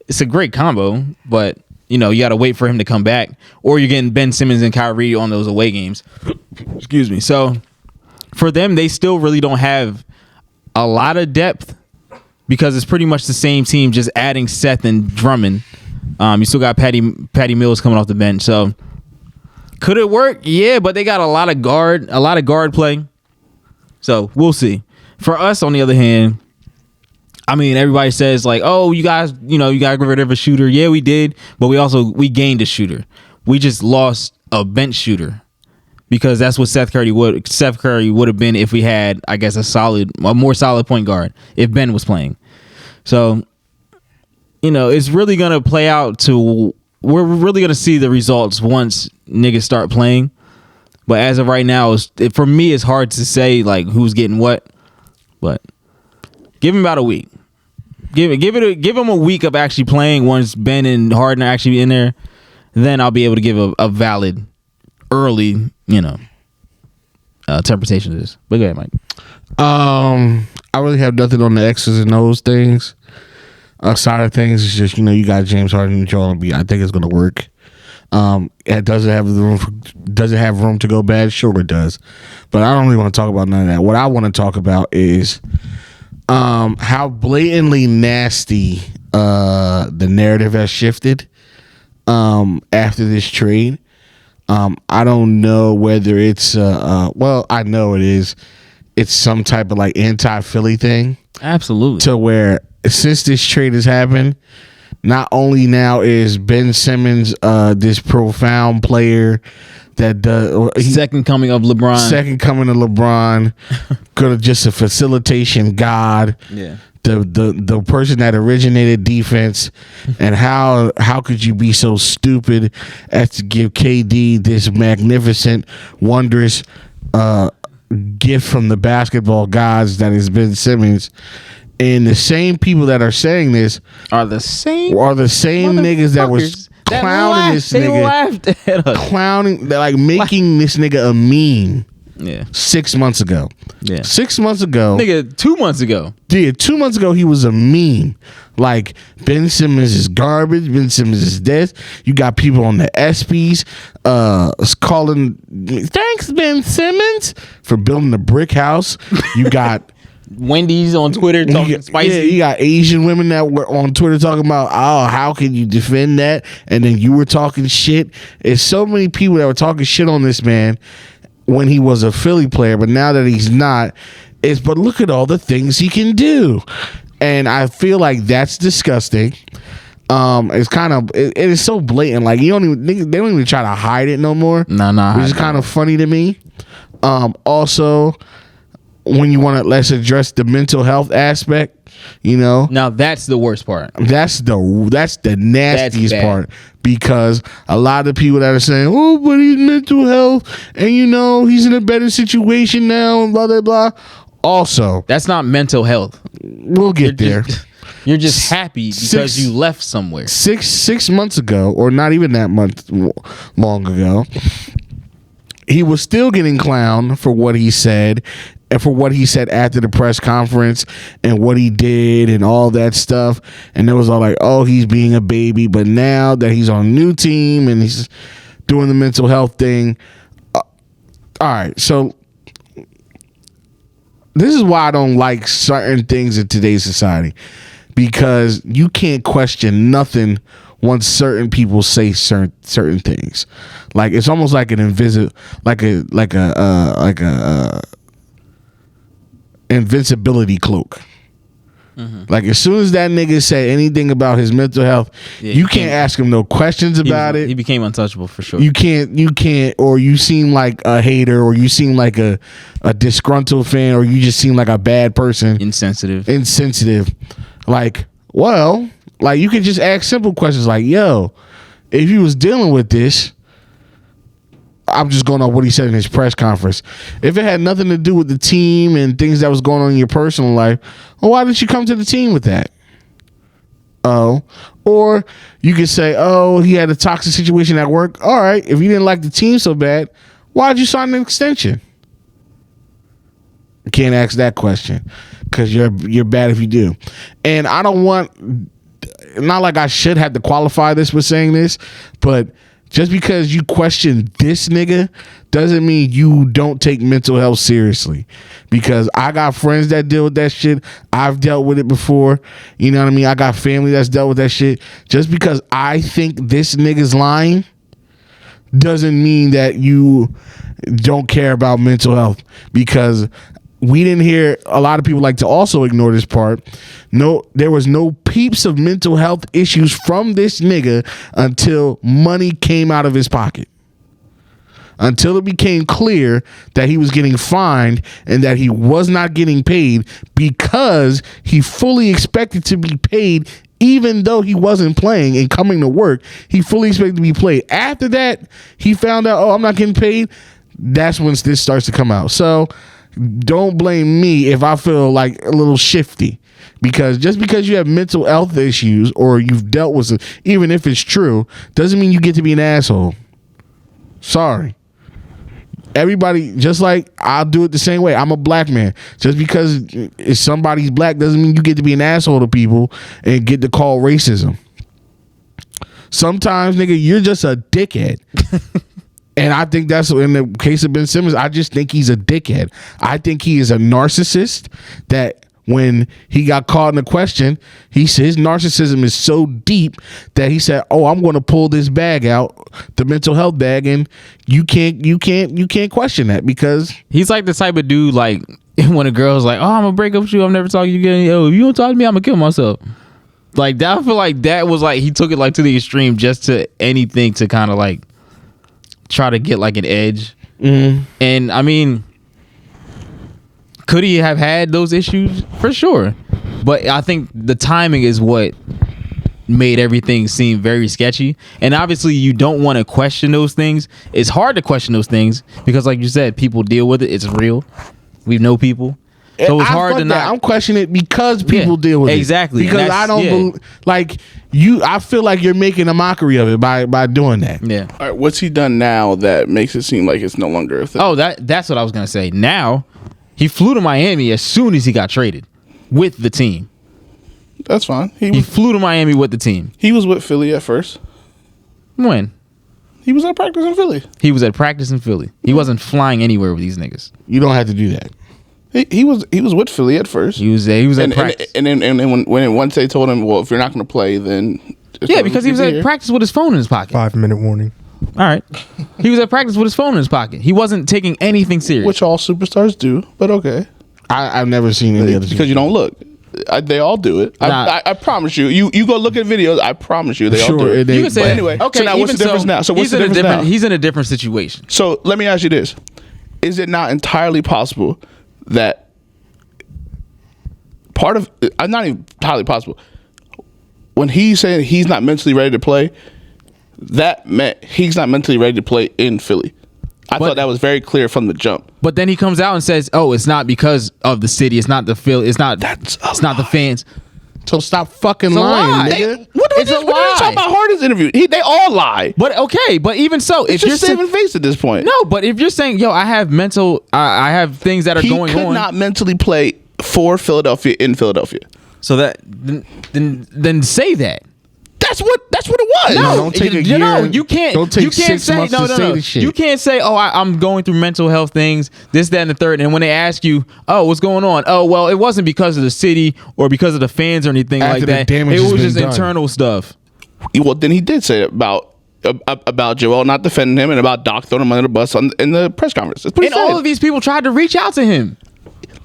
it's a great combo, but you got to wait for him to come back, or you're getting Ben Simmons and Kyrie on those away games. Excuse me. So for them, they still really don't have a lot of depth because it's pretty much the same team, just adding Seth and Drummond. You still got Patty Mills coming off the bench. So could it work? Yeah, but they got a lot of guard play. So we'll see. For us, on the other hand, everybody says like, oh, you guys, you got to get rid of a shooter. Yeah, we did, but we gained a shooter. We just lost a bench shooter because that's what Seth Curry would have been if we had, I guess, a more solid point guard if Ben was playing. So, it's really gonna play out to we're really gonna see the results once niggas start playing. But as of right now, for me, it's hard to say like who's getting what. But give him about a week. Give him a week of actually playing. Once Ben and Harden are actually in there, then I'll be able to give a valid early, interpretation of this. But go ahead, Mike. I really have nothing on the X's and O's things. Side of things is just you got James Harden and Joel Embiid. I think it's going to work. It doesn't have room to go bad. Sure, it does, but I don't really want to talk about none of that. What I want to talk about is how blatantly nasty the narrative has shifted after this trade. I don't know whether it's well, I know it is. It's some type of like anti-Philly thing. Absolutely. To where since this trade has happened, not only now is Ben Simmons this profound player that does second coming of LeBron, could have just a facilitation god. Yeah. The person that originated defense, and how could you be so stupid as to give KD this magnificent, wondrous gift from the basketball gods that is Ben Simmons. And the same people that are saying this are the same niggas that was clowning this nigga, laughed at us. clowning, like making this nigga a meme. Yeah. 6 months ago. Yeah. 6 months ago. Nigga, 2 months ago. Yeah, 2 months ago he was a meme. Like Ben Simmons is garbage. Ben Simmons is this. You got people on the ESPYs calling thanks Ben Simmons for building the brick house. You got Wendy's on Twitter talking spicy. Yeah, you got Asian women that were on Twitter talking about, oh, how can you defend that? And then you were talking shit. There's so many people that were talking shit on this man when he was a Philly player, but now that he's not, but look at all the things he can do. And I feel like that's disgusting. It's kind of it is so blatant. Like they don't even try to hide it no more. No, which is kind of funny to me. Also, when you want to, let's address the mental health aspect. Now that's the worst part. That's the nastiest part, because a lot of people that are saying, oh, but he's mental health and he's in a better situation now and blah blah blah. Also, that's not mental health. We'll get there. You're just happy because you left somewhere. Six months ago, or not even that long ago, he was still getting clowned for what he said, and for what he said after the press conference and what he did and all that stuff. And it was all like, oh, he's being a baby. But now that he's on a new team and he's doing the mental health thing. All right. So this is why I don't like certain things in today's society, because you can't question nothing once certain people say certain things. Like it's almost like an invincibility cloak. Mm-hmm. Like as soon as that nigga said anything about his mental health, you can't ask him no questions about it. He became untouchable for sure. You can't, or you seem like a hater, or you seem like a disgruntled fan, or you just seem like a bad person. Insensitive. Like, well, like you could just ask simple questions like, yo, if you was dealing with this, I'm just going on what he said in his press conference. If it had nothing to do with the team and things that was going on in your personal life, well, why didn't you come to the team with that? Oh, or you could say, oh, he had a toxic situation at work. All right, if you didn't like the team so bad, why'd you sign an extension? You can't ask that question because you're bad if you do. And I don't want, not like I should have to qualify this with saying this, but just because you question this nigga doesn't mean you don't take mental health seriously. Because I got friends that deal with that shit. I've dealt with it before. You know what I mean? I got family that's dealt with that shit. Just because I think this nigga's lying doesn't mean that you don't care about mental health. Because we didn't hear, a lot of people like to also ignore this part. No, there was no peeps of mental health issues from this nigga until money came out of his pocket. Until it became clear that he was getting fined and that he was not getting paid, because he fully expected to be paid even though he wasn't playing and coming to work. He fully expected to be paid. After that, he found out, oh, I'm not getting paid. That's when this starts to come out. So don't blame me if I feel like a little shifty. because just because you have mental health issues or you've dealt with it, even if it's true, doesn't mean you get to be an asshole. Sorry. Everybody, just like I'll do it the same way. I'm a black man. Just because if somebody's black doesn't mean you get to be an asshole to people and get to call racism. Sometimes, nigga, you're just a dickhead. And I think that's in the case of Ben Simmons. I just think he's a dickhead. I think he is a narcissist that when he got caught in a question, his narcissism is so deep that he said, "Oh, I'm going to pull this bag out, the mental health bag," and you can't question that because he's like the type of dude like when a girl's like, "Oh, I'm gonna break up with you. I'm never talking to you again. Yo, if you don't talk to me, I'm gonna kill myself." Like that, I feel like that was like he took it like to the extreme, just to anything to kind of like try to get like an edge. Mm-hmm. And I mean, could he have had those issues? For sure. But I think the timing is what made everything seem very sketchy. And obviously you don't want to question those things. It's hard to question those things because like you said, people deal with it. It's real. We know people. So it's hard to not. I'm questioning it because people deal with it. Exactly. Because I don't like you. I feel like you're making a mockery of it by doing that. Yeah. All right, what's he done now that makes it seem like it's no longer a thing? Oh, that's what I was gonna say. Now he flew to Miami as soon as he got traded with the team. That's fine. He flew to Miami with the team. He was with Philly at first. When? He was at practice in Philly. He was at practice in Philly. He wasn't flying anywhere with these niggas. You don't have to do that. He was with Philly at first. He was at practice. And then when once they told him, well, if you're not going to play, then because he was at practice with his phone in his pocket. 5-minute warning. All right, he was at practice with his phone in his pocket. He wasn't taking anything serious, which all superstars do. But okay, I've never seen any other because you don't look. They all do it. I promise you. You go look at videos. I promise you, they all do it. You can say anyway. Okay, so now what's the difference now? So what's the difference now? He's in a different situation. So let me ask you this: is it not entirely possible that part of not even entirely possible when he's saying he's not mentally ready to play, that meant he's not mentally ready to play in Philly? I thought that was very clear from the jump. But then he comes out and says, "Oh, it's not because of the city. It's not the Philly. It's not the fans." So stop fucking lying, nigga. What are you talking about? Harden's interview. They all lie. But okay, but even so, if you're saving face at this point, no. But if you're saying, "Yo, I have I have things that are going on," he could not mentally play for Philadelphia in Philadelphia. So that then say that. That's what it was. No, don't take a year. No, you can't. Don't take you can't 6 say months to say this shit. You can't say, "Oh, I'm going through mental health things, this, that, and the third." And when they ask you, "Oh, what's going on?" "Oh, well, it wasn't because of the city or because of the fans or anything After like the that. damage It has was been just done." internal stuff." Well, then he did say about Joel not defending him and about Doc throwing him under the bus in the press conference. And all of these people tried to reach out to him.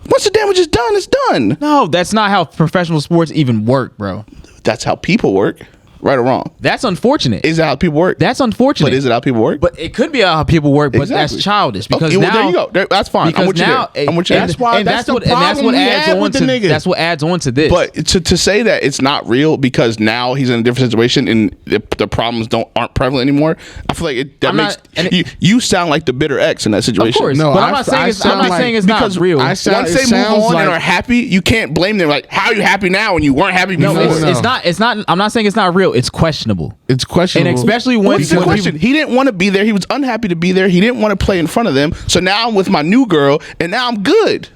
Once the damage is done, it's done. No, that's not how professional sports even work, bro. That's how people work. Right or wrong? That's unfortunate. Is that how people work? That's unfortunate. But is it how people work? But it could be how people work, but that's childish. Because okay, well, now, there you go. That's fine. I'm with you there. I'm with you there. That's why. That's what adds what adds on to this. But to say that it's not real because now he's in a different situation and the problems aren't prevalent anymore, I feel like you sound like the bitter ex in that situation. Of course, no, but I'm not saying it's not real. Once they move on and are happy, you can't blame them. Like, how are you happy now when you weren't happy before? No, it's not. It's not. I'm not saying it's not real. It's questionable. It's questionable. And especially when what's the question? He didn't want to be there. He was unhappy to be there. He didn't want to play in front of them. So now I'm with my new girl, and now I'm good.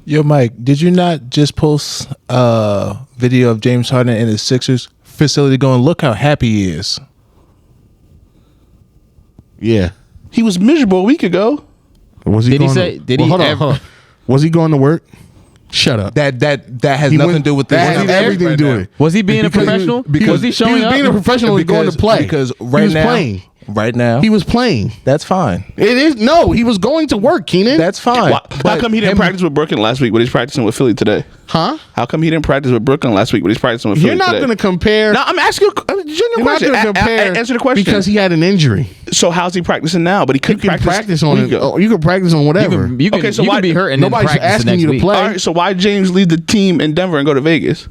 Yo, Mike, did you not just post a video of James Harden in his Sixers facility going, look how happy he is? Yeah. He was miserable a week ago. Was he? Hold on. Was he going to work? Shut up. That has nothing to do with this. That has everything to do with it. Was he being a professional? Was he showing up? He was being a professional and going to play. Because he was playing. Right now, he was playing. That's fine. It is he was going to work, Keenan. That's fine. How come he didn't practice with Brooklyn last week, but he's practicing with Philly today? Huh? How come he didn't practice with Brooklyn last week, but he's practicing with Philly today? You're not going to compare. No, I'm asking you a genuine question. Not compare answer the question. Because he had an injury. So how's he practicing now? But he couldn't practice on it. You can practice on whatever. You can be hurt and nobody's asking you to play. All right, so why James leave the team in Denver and go to Vegas?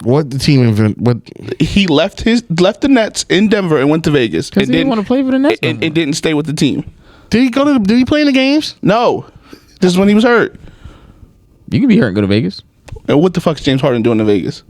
What the team what he left the Nets in Denver and went to Vegas because he didn't want to play for the Nets and didn't stay with the team. Did he play in the games? No, this is when he was hurt. You can be hurt and go to Vegas. And what the fuck is James Harden doing in Vegas?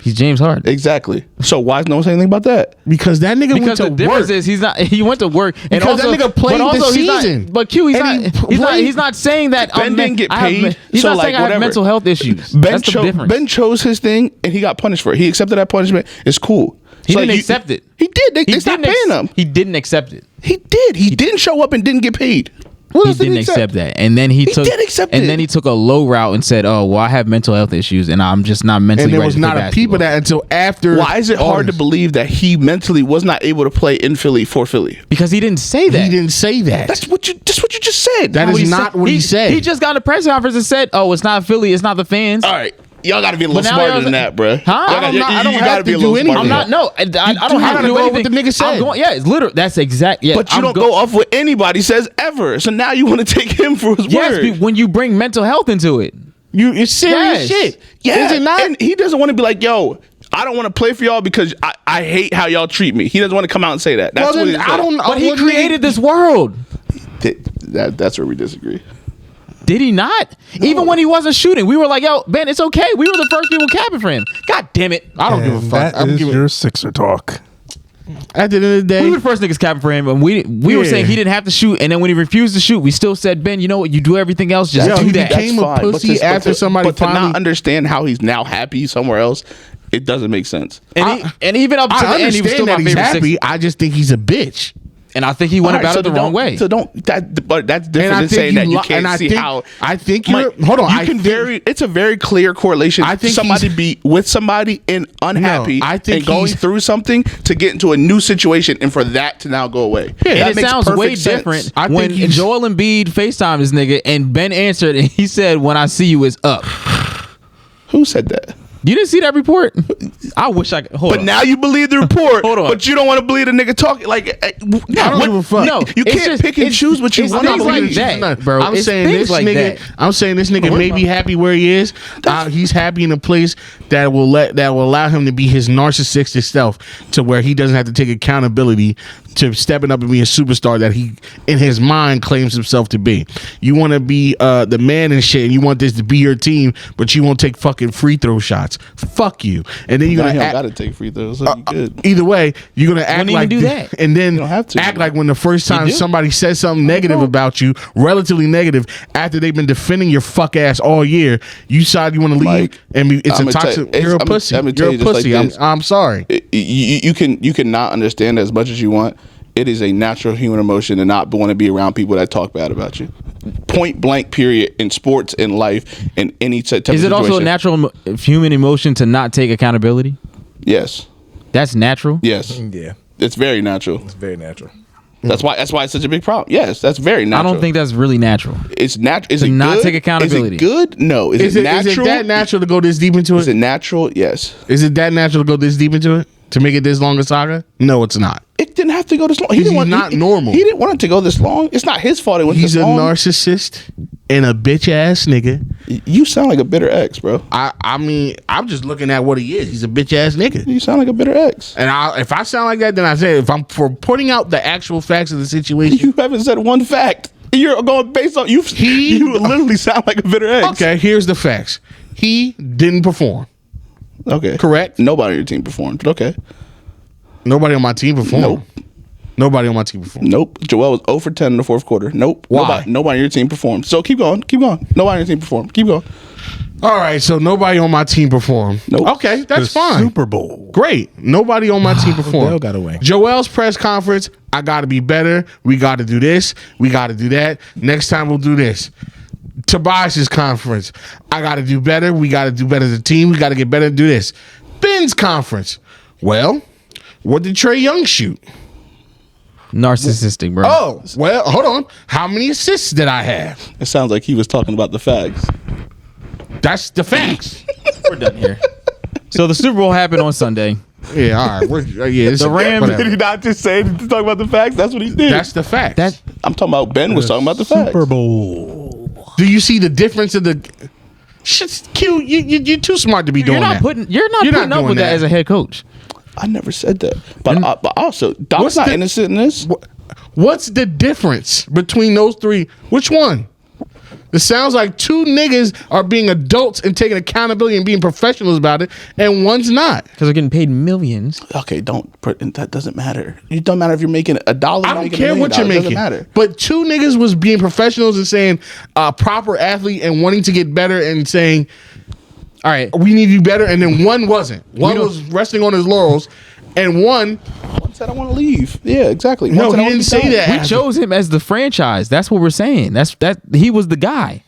He's James Harden. Exactly. So why is no one saying anything about that? Because that nigga Because the went to difference work. is he went to work and Because also that nigga played but also the he's not- season. but Q, And he's not saying that Ben didn't get paid, He's so, not like, saying I have whatever. mental health issues. Ben, That's the difference. Ben chose his thing and he got punished for it. He accepted that punishment. It's cool. He So, didn't like, accept it. He did. They stopped paying him. He didn't accept it. He did. He didn't show up and didn't get paid. What He else did didn't accept that, and then he took did accept and it. then he took a low route and said, "Oh, well, I have mental health issues, and I'm just not mentally." And there ready was to not play a peep of basketball." that until after. Why is it all hard to this. believe that he mentally was not able to play in Philly for Philly? Because he didn't say that. He didn't say that. That's what you just said. That What is he not said. what he said. He just got a press conference and said, "Oh, it's not Philly, it's not the fans." All right. Y'all got to be a little But now smarter y'all- than that, bro. Huh? I don't You have gotta to be a do little anything. smarter I'm than not. that. No, I don't you have gotta to do go with anything. what the nigga said. I'm going, yeah, it's literal. That's exact. Yeah, But you I'm don't go off what anybody says ever. So now you want to take him for his Yes, word. when you bring mental health into it. It's serious Yes. shit. Yeah, Is it not? and he doesn't want to be like, yo, I don't want to play for y'all because I hate how y'all treat me. He doesn't want to come out and say that. That's Well, what then he I don't know. But he What created this world. That's where we disagree. Did he not? Even when he wasn't shooting, we were like, "Yo, Ben, it's okay." We were the first people capping for him. God damn it! I don't give a And fuck. that is your Sixer talk. At the end of the day, We were the first niggas capping for him, and we were Yeah. saying he didn't have to shoot. And then when he refused to shoot, we still said, "Ben, you know what? You do everything else. Just Yo, do he that." became a pussy after somebody But to finally- not understand how he's now happy somewhere else, it doesn't make sense. And even up to I the end, he was still understand my that he's favorite happy. Sixer. I just think he's a bitch. And I think he went All right, about so it the then wrong way. So but that's And different I than think saying that you and can't I see think, how. I think you're. Mike, Hold on. You I can think, it's a very clear correlation. I think somebody he's- be with somebody and unhappy No, I think and going he's- through something to get into a new situation and for that to now go away. Yeah, That And it makes sounds way perfect sense. different I when think he's- Joel Embiid FaceTimed this nigga and Ben answered and he said, "When I see you, it's up." Who said that? You didn't see that report? I wish I could. Hold But on. now you believe the report. Hold on. But you don't want to believe the nigga talking. Like, I don't give a fuck. No, you it's can't just- pick and it's- choose what you it's want to things believe. like that, bro. I'm It's saying things this like nigga. that. I'm saying this nigga may be happy where he is. He's happy in a place that will allow him to be his narcissistic self, to where he doesn't have to take accountability to stepping up and be a superstar that he in his mind claims himself to be. You want to be the man and shit, and you want this to be your team, but you won't take fucking free throw shots. Fuck you. And then you're Now gonna he don't act, got to take free throws. So you good. either way, you're gonna act even like do that. and then don't have to. act like when the first time do. somebody says something negative about you, relatively negative, after they've been defending your fuck ass all year, you decide you want to leave, Mike, and it's I'ma a tell- toxic. it's- You're a I'ma- pussy. I'ma tell You're a you just like pussy. this. I'm sorry. You can not understand as much as you want. It is a natural human emotion to not want to be around people that talk bad about you. Point blank. Period. In sports, in life, in any type of Is it situation. also a natural human emotion to not take accountability? Yes. That's natural. Yes. Yeah, It's very natural. it's very natural. That's why it's such a big problem. Yes, that's very I natural. don't think that's really natural. it's natural. Is To it not good? take accountability. Is it good? No. Is it natural? Is it that natural to go this deep into Is it? it natural? Yes. Is it that natural to go this deep into it? To make it this long a saga? No, it's not. It didn't have to go this long. He's not normal. He didn't want it to go this long. It's not his fault. It went He's this a long. narcissist and a bitch ass nigga. You sound like a bitter ex, bro. I mean, I'm just looking at what he is. He's a bitch ass nigga. You sound like a bitter ex. And if I sound like that, then I say if I'm for putting out the actual facts of the situation. You haven't said one fact. You're going based on you. You literally sound like a bitter ex. Okay, here's the facts. He didn't perform. Okay. Correct. Nobody on your team performed. Okay. Nobody on my team performed. Nope. Nobody on my team performed. Nope. Joel was 0 for 10 in the fourth quarter. Nope. Why? Nobody on your team performed. So keep going. Keep going. Nobody on your team performed. Keep going. All right, so nobody on my team performed. Nope. Okay, that's The fine. Super Bowl. Great. Nobody on my team performed. Odell got away. Joel's press conference, I got to be better. We got to do this. We got to do that. Next time we'll do this. Tobias's conference, I got to do better. We got to do better as a team. We got to get better and do this. Ben's conference, well, what did Trae Young shoot? Narcissistic, bro. Oh, well, hold on. How many assists did I have? It sounds like he was talking about the facts. That's the facts. We're done here. So the Super Bowl happened on Sunday. Yeah, all right. The Rams- Did he not just say to talk about the facts? That's what he did. That's the facts. That I'm talking about Ben was talking about the facts. Super Bowl. Do you see the difference of the shit's cute? You're too smart to be doing you're not that. putting You're putting not up doing with that that. as a head coach. I never said that. But also, Doc's What's not the- innocent in this. What's the difference between those three? Which one? It sounds like two niggas are being adults and taking accountability and being professionals about it, and one's not. Because they're getting paid millions. Okay, that doesn't matter. It don't matter if you're making $1. I don't care what you're making. Doesn't matter. But two niggas was being professionals and saying proper athlete and wanting to get better and saying, all right, we need to be better. And then one wasn't. One was resting on his laurels, and one said I want to leave. Yeah, exactly. No, he didn't say that. We chose him as the franchise. That's what we're saying. That he was the guy.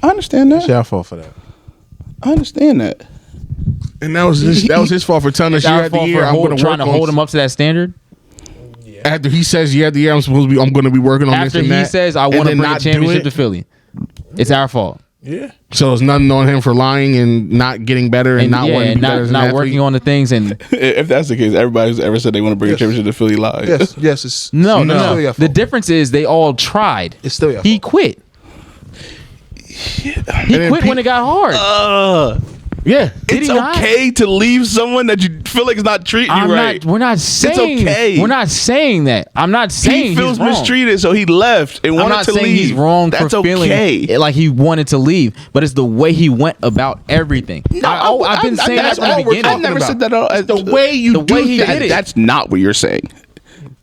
I understand that. It's your fault for that. I understand that. And that was his fault for telling us year after year I'm going to trying to hold him up to that standard. After he says year after year I'm going to be working on this After and he that, says I and want to then bring a not do championship it. to Philly, it's our fault. Yeah. So it's nothing on him for lying and not getting better and not wanting to be better as an not athlete. working on the things and If that's the case, everybody who's ever said they want to bring a championship to Philly lies. Yes. It's no. It's still your The fault. difference is they all tried. It's still your He fault. quit. He quit when it got hard. Yeah. Did It's he not? okay to leave someone that you feel like is not treating you right. We're not saying. okay. We're not saying that. I'm not saying He feels he's wrong. mistreated, so he left and I'm wanted not to saying leave. he's wrong That's for feeling okay. like he wanted to leave, but it's the way he went about everything. I've been saying that from the beginning. I've never said that. At all. The way you The do way he things. did it. That's not what you're saying.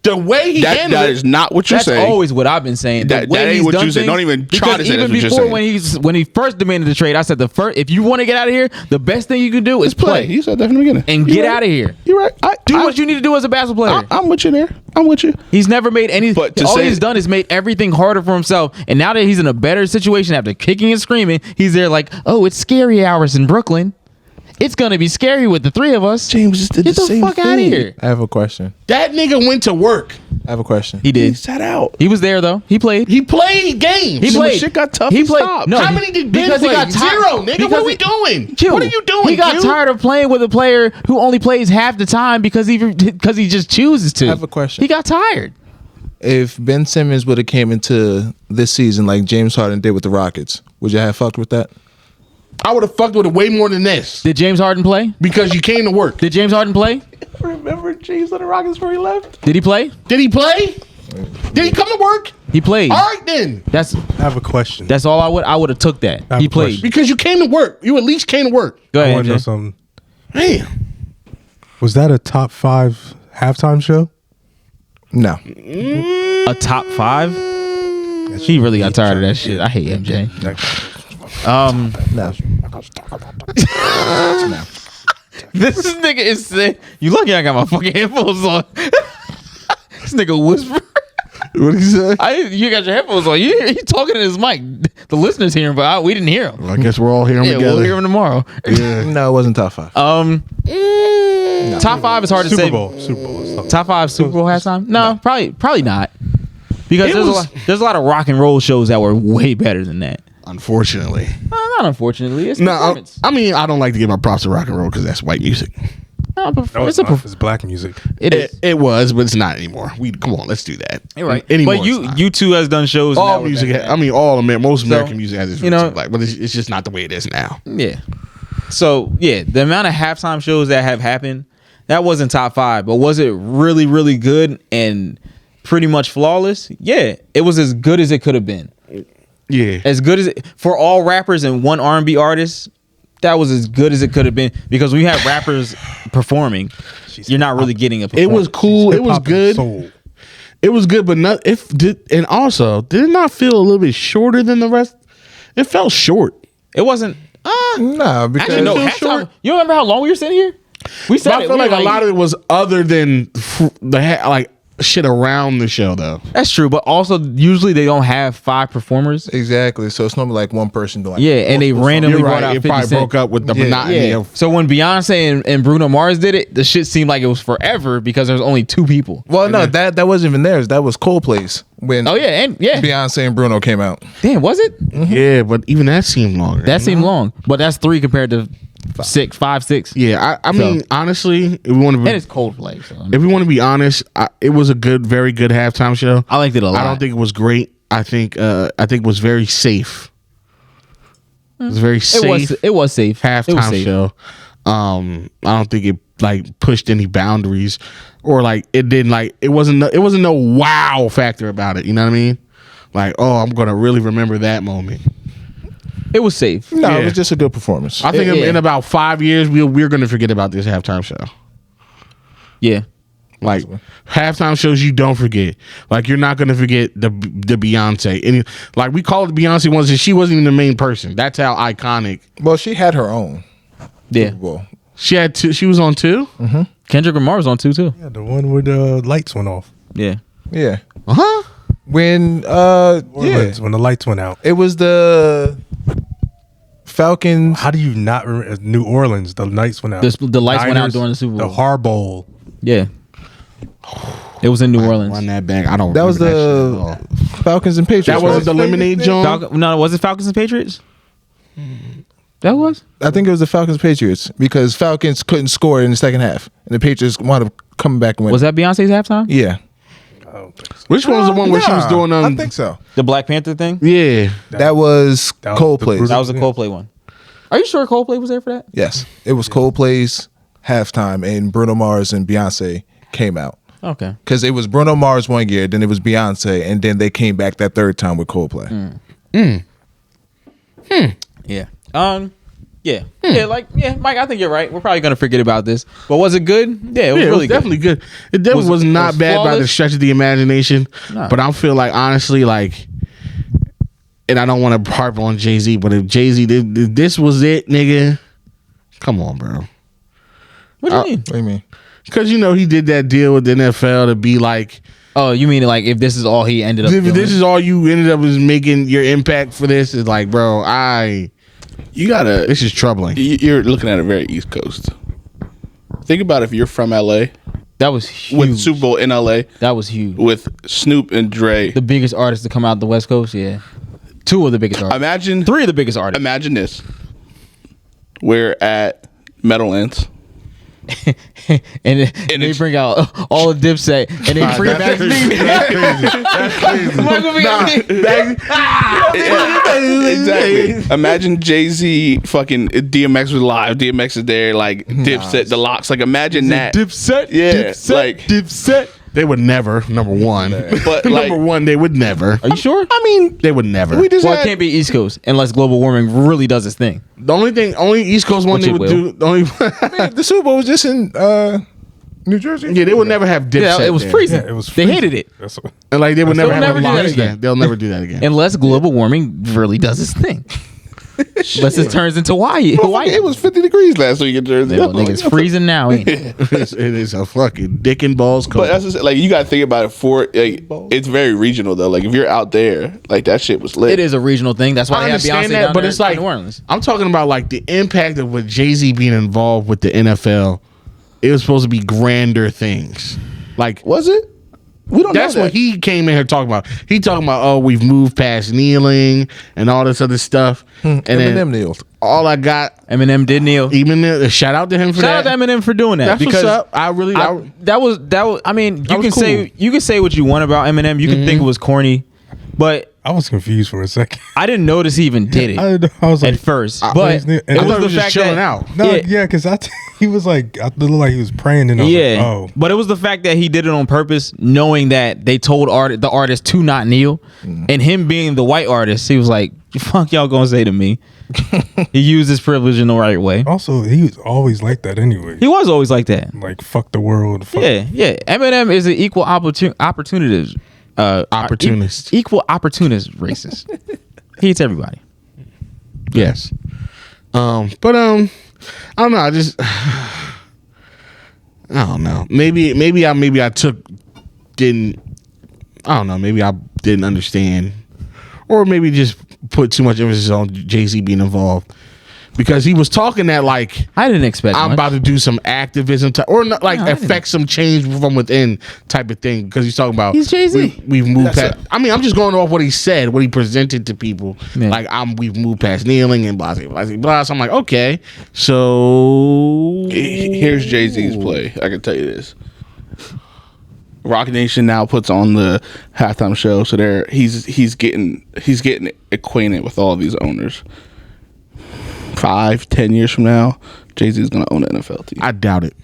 The way he handled That it. is not what you're That's saying. always what I've been saying. The That way ain't he's what done you say. things- Don't even try to say because that's what you're even saying. when he first demanded the trade, I said if you want to get out of here, the best thing you can do is play You said that from the beginning. and You're get right. out of here. You're right. Do what you need to do as a basketball player. I'm with you there. I'm with you. He's never made any. But to all say- he's done is made everything harder for himself. And now that he's in a better situation after kicking and screaming, he's there like, oh, it's scary hours in Brooklyn. It's gonna be scary with the three of us. James just did Get the the same fuck out of thing. here. I have a question. That nigga went to work. I have a question. He He did. sat out. He was there though. He played. He played games. He So when played. shit got tough, He he played. stopped. No, How many did Ben because play? he got tired. Zero, nigga. Because What are we he- doing? Q, What are you doing? He got Q? tired of playing with a player who only plays half the time because he just chooses to. I have a question. He got tired. If Ben Simmons would have came into this season like James Harden did with the Rockets, would you have fucked with that? I would have fucked with it way more than this Did James Harden play? because you came to work. Did James Harden play? Remember James on the Rockets before he left? Did he play? Did he play? Did he come to work? He played. All right then. That's I have a question. all I would have took that. I have He a played. question. Because you came to work. You at least came to work. Go I ahead, want to know MJ. something. Damn. Was that a top 5 halftime show? No. A top 5? He really got tired of that shit. I hate MJ. No. This nigga is saying, you lucky I got my fucking headphones on. This nigga whisper. What did he say? You got your headphones on. You talking to his mic. The listeners hear him, but we didn't hear him. Well, I guess we're all here Yeah, together. we'll hear him tomorrow. No, it wasn't top 5. Top 5 is hard to Super say. Bowl. Super Bowl. Top 5 Super Bowl halftime? No, probably not. Because It there's a lot of rock and roll shows that were way better than that. Unfortunately. Not unfortunately. It's No, performance. I mean, I don't like to give my props to rock and roll because that's white music. No, No, it's it's not. It's black music. It is. It was, but it's not anymore. Come on, let's do that. You're right. Anymore, But it's not. you two has done shows. all now with music. that. I mean, most American music has its you know- roots in black, but it's just not the way it is now. Yeah. So yeah, the amount of halftime shows that have happened, that wasn't top 5, but was it really, really good and pretty much flawless? Yeah, it was as good as it could have been. Yeah, As good as it, for all rappers and one R&B artist, that was as good as it could have been because when you have rappers performing, you're not really getting a performance. it was cool. It was Hip-hop and good. soul. It was good, but not and also did it not feel a little bit shorter than the rest? It felt short. It wasn't. No, because Actually, no. feel Halftime, short. you remember how long we were sitting here? We But said I it. feel We like were a lot of it was other than like shit around the show, though. That's true, but also usually they don't have 5 performers. exactly. So it's normally like one person doing. Yeah, and they randomly You're brought right. out It 50 probably Cent. broke up with the Yeah. monotony Yeah. of. So when Beyonce and Bruno Mars did it, the shit seemed like it was forever because there's only 2 people. Well, no, that wasn't even theirs. That was Coldplay's when Oh yeah, and yeah. Beyonce and Bruno came out. Damn, was it? Yeah, but even that seemed longer. That seemed long, but that's 3 compared to 5, 6. Yeah, I mean, honestly, if we want to And be, it's Coldplay. So I mean, if we want to be honest, it was a very good halftime show. I liked it a lot. I don't think it was great. I think it was very safe. It was very safe. it was safe. It was halftime safe. show. I don't think it like pushed any boundaries or like it didn't like it wasn't no wow factor about it. You know what I mean? Like, oh, I'm gonna really remember that moment. It was safe. No, Yeah. it was just a good performance. I think Yeah. in about 5 years we're gonna forget about this halftime show. Yeah. Like halftime shows, you don't forget. Like you're not gonna forget the Beyonce. And like we called the Beyonce ones, and she wasn't even the main person. That's how iconic. Well, she had her own. Yeah. Super Bowl. She had two. She was on two. Kendrick Lamar was on too. Yeah, the one where the lights went off. Yeah. Yeah. Huh? When Orleans, when the lights went out. it was the Falcons. How do you not remember New Orleans? The lights went out. The lights went out Niners, during the Super Bowl. The Har Bowl. Yeah. It was in New Orleans. Won that bag. I don't. That was remember that shit at all. the Falcons and Patriots. That wasn't the right? lemonade joint. No, was it Falcons and Patriots? That was? I think it was the Falcons Patriots because Falcons couldn't score in the second half, and the Patriots wound up coming back and winning. Was that Beyonce's halftime? Yeah, I don't think so. Which one was the one where she was doing? I think so. The Black Panther thing? Yeah. That was That was Coldplay. the That was a Coldplay one. Are you sure Coldplay was there for that? Yes, it was Coldplay's halftime, and Bruno Mars and Beyonce came out Okay. because it was Bruno Mars one year, then it was Beyonce, and then they came back that third time with Coldplay. Yeah. Yeah, Mike, I think you're right. We're probably gonna forget about this. But was it good? Yeah, it was Yeah, really it was definitely good. It definitely was it not was bad by the flawless? stretch of the imagination. No. But I feel like honestly, like, and I don't want to harp on Jay-Z, but if Jay-Z this was it, nigga, come on, bro. What do you mean? What do you mean? Because you know he did that deal with the NFL to be like, Oh, you mean like if this is all he ended up if doing? this is all you ended up is making your impact for this, is like, bro, You gotta. this is troubling. You're looking at it very East Coast. Think about if you're from LA That was huge. with Super Bowl in LA That was huge. with Snoop and Dre. The biggest artists to come out the West Coast, yeah. Two of the biggest artists. Imagine 3 of the biggest artists. Imagine this. We're at Meadowlands. and they bring out all the Dipset and they bring back Exactly. Imagine Jay-Z fucking DMX was live. DMX is there, like Dipset, the locks. Like imagine that. Dipset. Yeah, Dipset, like- Dipset. They would never, number one. But like, Number one, they would never. Are you sure? I mean, They would never. we just Well, it had, can't be East Coast unless global warming really does its thing. The only East Coast one Which they it would will. do. The only, The Super Bowl was just in New Jersey. yeah, they would never have Dipset. Yeah, it was there. freezing. Yeah, it was They freezing. hated it That's what, And like they would never They'll have never a do that live again. there. They'll never do that again. unless global warming really does its thing. Unless it turns into Hawaii. it was 50 degrees last week in Jersey. Well, nigga, it's freezing now, ain't it? it is a fucking dick and balls coat. But that's just, like you got to think about it. It's very regional though. Like if you're out there, like that shit was lit. It is a regional thing. That's why I they have Beyonce understand down that, but there it's in like New Orleans. I'm talking about like the impact of with Jay-Z being involved with the NFL. It was supposed to be grander things. Like Was it? We don't that's know what that. he came in here talking about. He talking about, oh, we've moved past kneeling and all this other stuff. And Eminem then kneeled. all I got, Eminem did kneel. even shout out to him for Shout that. out to Eminem for doing that. That's because what's up. I really, that was. I mean, you was can say what you want about Eminem. You can think it was corny, but I was confused for a second. I didn't notice he even did it I was like, at first. I But was- and it I was thought the just fact chilling that out. no, yeah, yeah, because he was like, I looked like he was praying, and I was yeah. like, oh, But it was the fact that he did it on purpose, knowing that they told the artist to not kneel, and him being the white artist, he was like, "Fuck y'all gonna say to me." He used his privilege in the right way. also he was always like that anyway. He was always like that. Like fuck the world. Fuck. Yeah. Eminem is an equal opportunist. Opportunist. Equal opportunist racist. He hates everybody. Yes. But I don't know. I don't know. Maybe I didn't understand, or maybe just put too much emphasis on Jay-Z being involved, because he was talking that like I didn't expect I'm much. about to do some activism type, or not, like No, I didn't. affect some change from within type of thing, because he's talking about He's Jay-Z. we've moved past. I mean, I'm just going off what he said, what he presented to people. Yeah. Like we've moved past kneeling and blah blah blah blah. So I'm like, okay, so Here's Jay-Z's play. I can tell you this. Rock Nation now puts on the halftime show, so he's getting acquainted with all of these owners. 5-10 years from now, Jay-Z is gonna own an NFL team. I doubt it.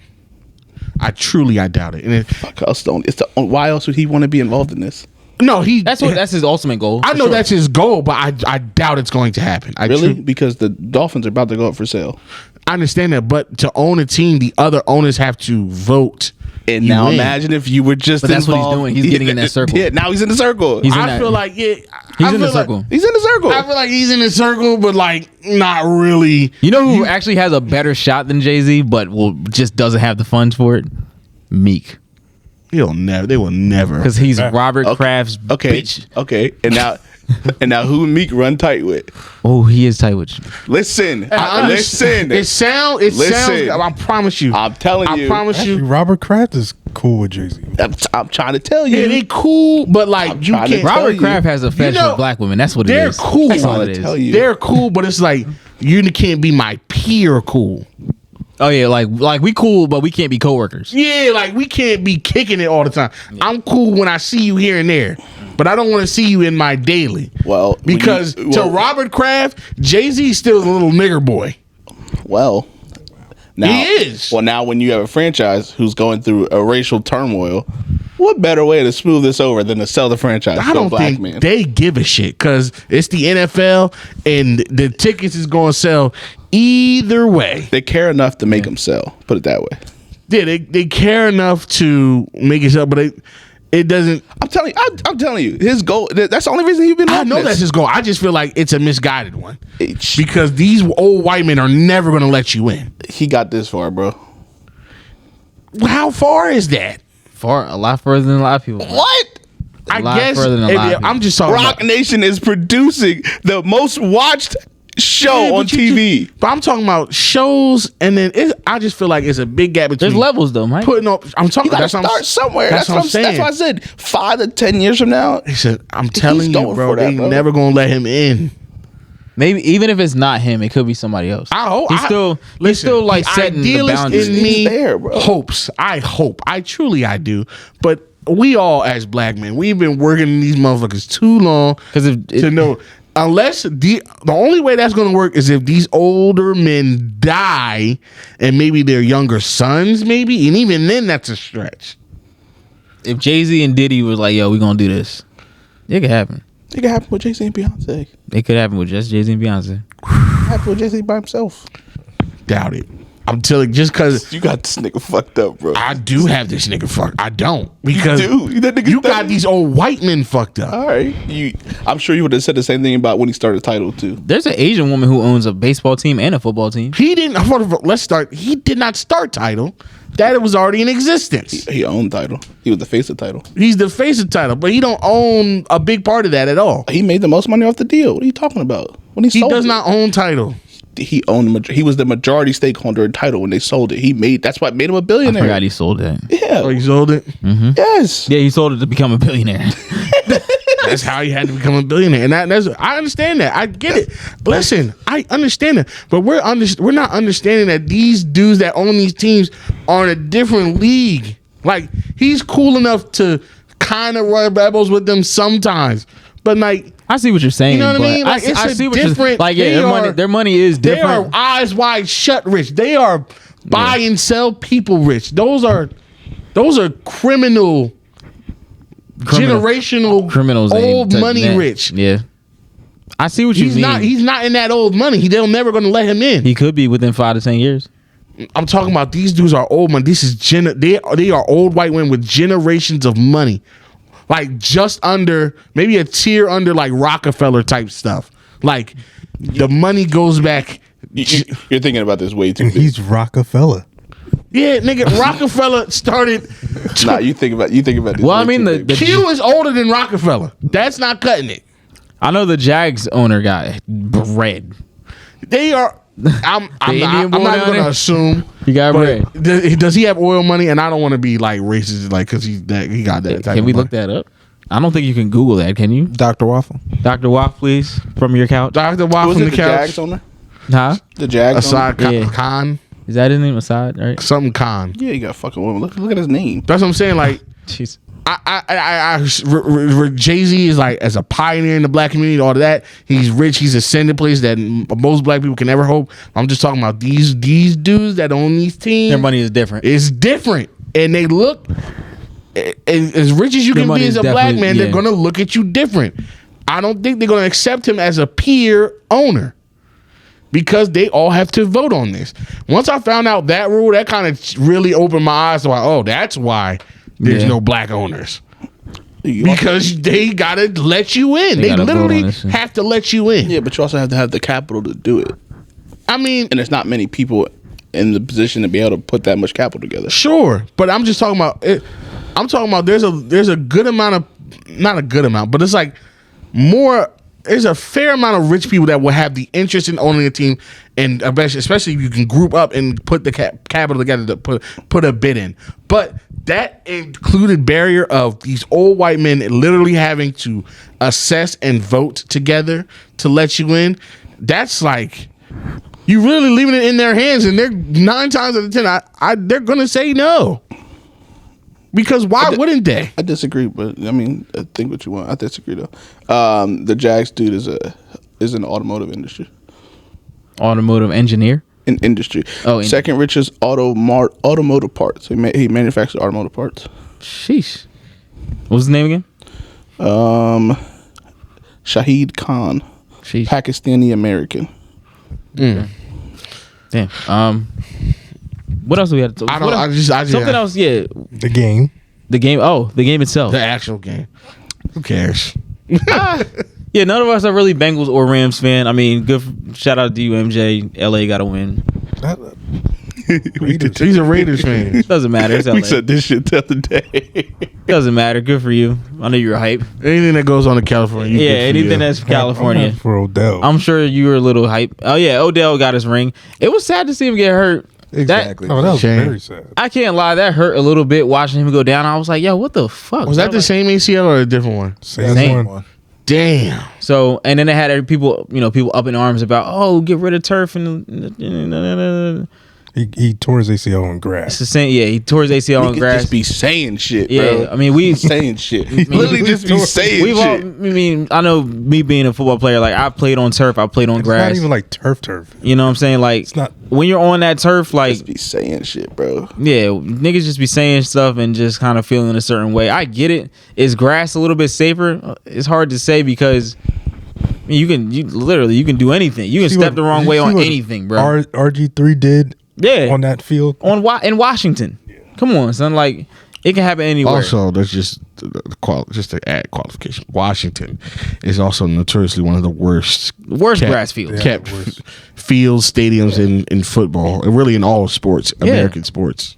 I truly doubt it. And Fuck else don't. Why else would he want to be involved in this? No, That's his ultimate goal. I know that's his goal, but I doubt it's going to happen. Really? Because the Dolphins are about to go up for sale. I understand that, but to own a team, the other owners have to vote. And now imagine if you were just But that's what he's involved. doing. He's getting in that circle. Yeah, now he's in the circle. I feel like he's in the circle. He's in the circle. I feel like he's in the circle, but like not really. You know who actually has a better shot than Jay-Z, but just doesn't have the funds for it? Meek. They will never. Because he's Robert Kraft's bitch. Okay. And now who Meek run tight with? Oh, he is tight with you. Listen. Listen. It sounds. I promise you. I'm telling you. I promise Actually, you. Robert Kraft is cool with Jay-Z. I'm trying to tell you. Yeah, they cool, but like you trying to can't. tell Robert you. Kraft has a fetish with black women. That's what it They're is. cool. That's all I'm it trying to is. tell you. They're cool, but it's like you can't be my peer cool. Oh yeah, like we cool, but we can't be coworkers. Yeah, like we can't be kicking it all the time. Yeah. I'm cool when I see you here and there, but I don't want to see you in my daily. Well, because to Robert Kraft, Jay-Z's still a little nigger boy. Well, now he is. Well, now when you have a franchise who's going through a racial turmoil, what better way to smooth this over than to sell the franchise I to a don't black think man? they give a shit because it's the NFL and the tickets is going to sell either way. They care enough to make them sell. Put it that way. Yeah, they care enough to make it sell, but it doesn't. I'm telling you, his goal. That's the only reason he's been. I know that's his goal. I just feel like it's a misguided one because these old white men are never going to let you in. He got this far, bro. How far is that? A lot further than a lot of people. What? I guess I'm just talking Rock about Nation is producing the most watched show on TV. But I'm talking about shows, and then I just feel like it's a big gap between. There's levels though, Mike. Putting up, I'm talking. You gotta That's start somewhere. That's what I'm saying. That's why I said 5 to 10 years from now. He said, "I'm telling you, going bro, for that, they bro. never gonna let him in." Maybe even if it's not him, it could be somebody else. I hope he's still like setting the boundaries. In me there, bro. hopes. I hope. I do. But we all, as black men, we've been working in these motherfuckers too long to know. Unless the only way that's going to work is if these older men die and maybe their younger sons, maybe, and even then that's a stretch. If Jay-Z and Diddy was like, "Yo, we gonna do this," it could happen. It could happen with Jay-Z and Beyonce. It could happen with just Jay-Z and Beyonce. It could happen with Jay-Z by himself. Doubt it. I'm telling you, just because you got this nigga fucked up, bro. I do have this nigga fucked. I don't because you got these old white men fucked up. All right, I'm sure you would have said the same thing about when he started Tidal too. There's an Asian woman who owns a baseball team and a football team. He didn't. Let's start. He did not start Tidal. That was already in existence. He owned Tidal. He was the face of Tidal. He's the face of Tidal, but he don't own a big part of that at all. He made the most money off the deal. What are you talking about? When he does not own Tidal. He owned. He was the majority stakeholder in Tidal when they sold it. That's what made him a billionaire. I forgot he sold it. Yeah. Oh, he sold it? Mm-hmm. Yes. Yeah, he sold it to become a billionaire. That's how he had to become a billionaire, and I understand that. I get it. Listen, I understand that, but we're not understanding that these dudes that own these teams are in a different league. Like he's cool enough to kind of run rebels with them sometimes, but like I see what you're saying. You know what I mean? Like I see what different. You're like. Yeah, their money is different. They are eyes wide shut rich. They are buy and sell people rich. Those are generational criminals, old money rich. Yeah, I see what you mean. He's not in that old money. They're never going to let him in. He could be within 5 to 10 years. I'm talking about these dudes are old money. This is they are old white women with generations of money, like just under maybe a tier under like Rockefeller type stuff. Like the money goes back. You're thinking about this way too. He's Rockefeller. Yeah, nigga, Rockefeller started. Nah, you think about this. Well, I mean, the Q is older than Rockefeller. That's not cutting it. I know the Jags owner got bread. They are. I'm not going to assume. He got bread. Does he have oil money? And I don't want to be like racist, like because he got that. Type Can we of look money. that up? I don't think you can Google that. Can you, Dr. Waffle? Dr. Waff, please, from your couch? Dr. Watt was from it the the couch. Jags owner? Huh? The Jags Assad owner? Yeah. Khan. Is that his name? Assad, right? Something Khan. Yeah, you got a fucking woman. Look at his name. That's what I'm saying. Like Jeez. Jay-Z is like as a pioneer in the black community, all of that. He's rich. He's ascended place that most black people can ever hope. I'm just talking about these dudes that own these teams. Their money is different. It's different, and they look as rich as you can money be as is a black definitely- man, they're yeah. gonna look at you different. I don't think they're gonna accept him as a peer owner because they all have to vote on this. Once I found out that rule, that kind of really opened my eyes to like, oh, that's why there's Yeah. no black owners. Because they gotta let you in. They gotta vote on literally this shit. have to let you in. Yeah, but you also have to have the capital to do it, I mean, and there's not many people in the position to be able to put that much capital together. sure, but I'm just talking about it. I'm talking about there's a good amount of, not a good amount, but it's like more. There's a fair amount of rich people that will have the interest in owning a team, and especially if you can group up and put the capital together to put a bid in. But that included barrier of these old white men literally having to assess and vote together to let you in. That's like, you really leaving it in their hands, and they're 9 times out of 10, they're gonna say no. Because why wouldn't they? I disagree, but I mean, I think what you want. I disagree though. The Jags dude is in the automotive industry. Automotive engineer. In industry. Oh, second richest automotive parts. He manufactures automotive parts. Sheesh. What was his name again? Shahid Khan, Sheesh. Pakistani American. Damn. What else do we have to talk? I don't. I just Something else. Yeah. The game. The game. Oh, the game itself. The actual game. Who cares? Yeah, none of us are really Bengals or Rams fan. I mean, shout out to you, MJ. LA got to win. He's a Raiders fan. Doesn't matter. It's LA. We said this shit the other day. Doesn't matter. Good for you. I know you're hype. Anything that goes on in California. Yeah, anything that's California. For Odell. I'm sure you were a little hype. Oh yeah, Odell got his ring. It was sad to see him get hurt. Exactly. Oh, that was Shame. very sad. I can't lie, that hurt a little bit watching him go down. I was like, yo, what the fuck? Was that the same ACL or a different one? Same. one. Damn. So, and then they had people up in arms about, oh, get rid of turf and He tore his ACL on it's grass. the same. Yeah, he tore his ACL on Niggas grass. just be saying shit, Yeah, bro. I mean, we saying shit. Literally just be saying we've all. I shit. mean, I know me being a football player. Like I played on turf. I played on It's grass. not even like turf. You know what I'm saying? Like It's not. when you're on that turf, like Just be saying shit, bro. yeah, niggas just be saying stuff and just kind of feeling a certain way. I get it. Is grass a little bit safer? It's hard to say because I mean, you can do anything. You can See step what- the wrong you way see on what anything, bro. RG3 did Yeah, on that field. in Washington. Come on, son. Like it can happen anywhere. Also, that's just just to add qualification. Washington is also notoriously one of the worst grass fields. Yeah. kept worst. fields, stadiums in football, and really in all sports, American sports.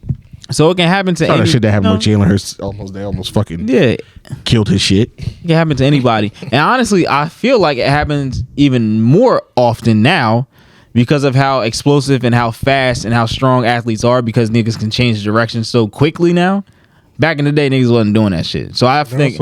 So it can happen to All that any. shit that happened you know? with Jalen Hurts, they almost fucking Yeah, killed his shit. it can happen to anybody. And honestly, I feel like it happens even more often now because of how explosive and how fast and how strong athletes are because niggas can change direction so quickly now. Back in the day, niggas wasn't doing that shit. So I think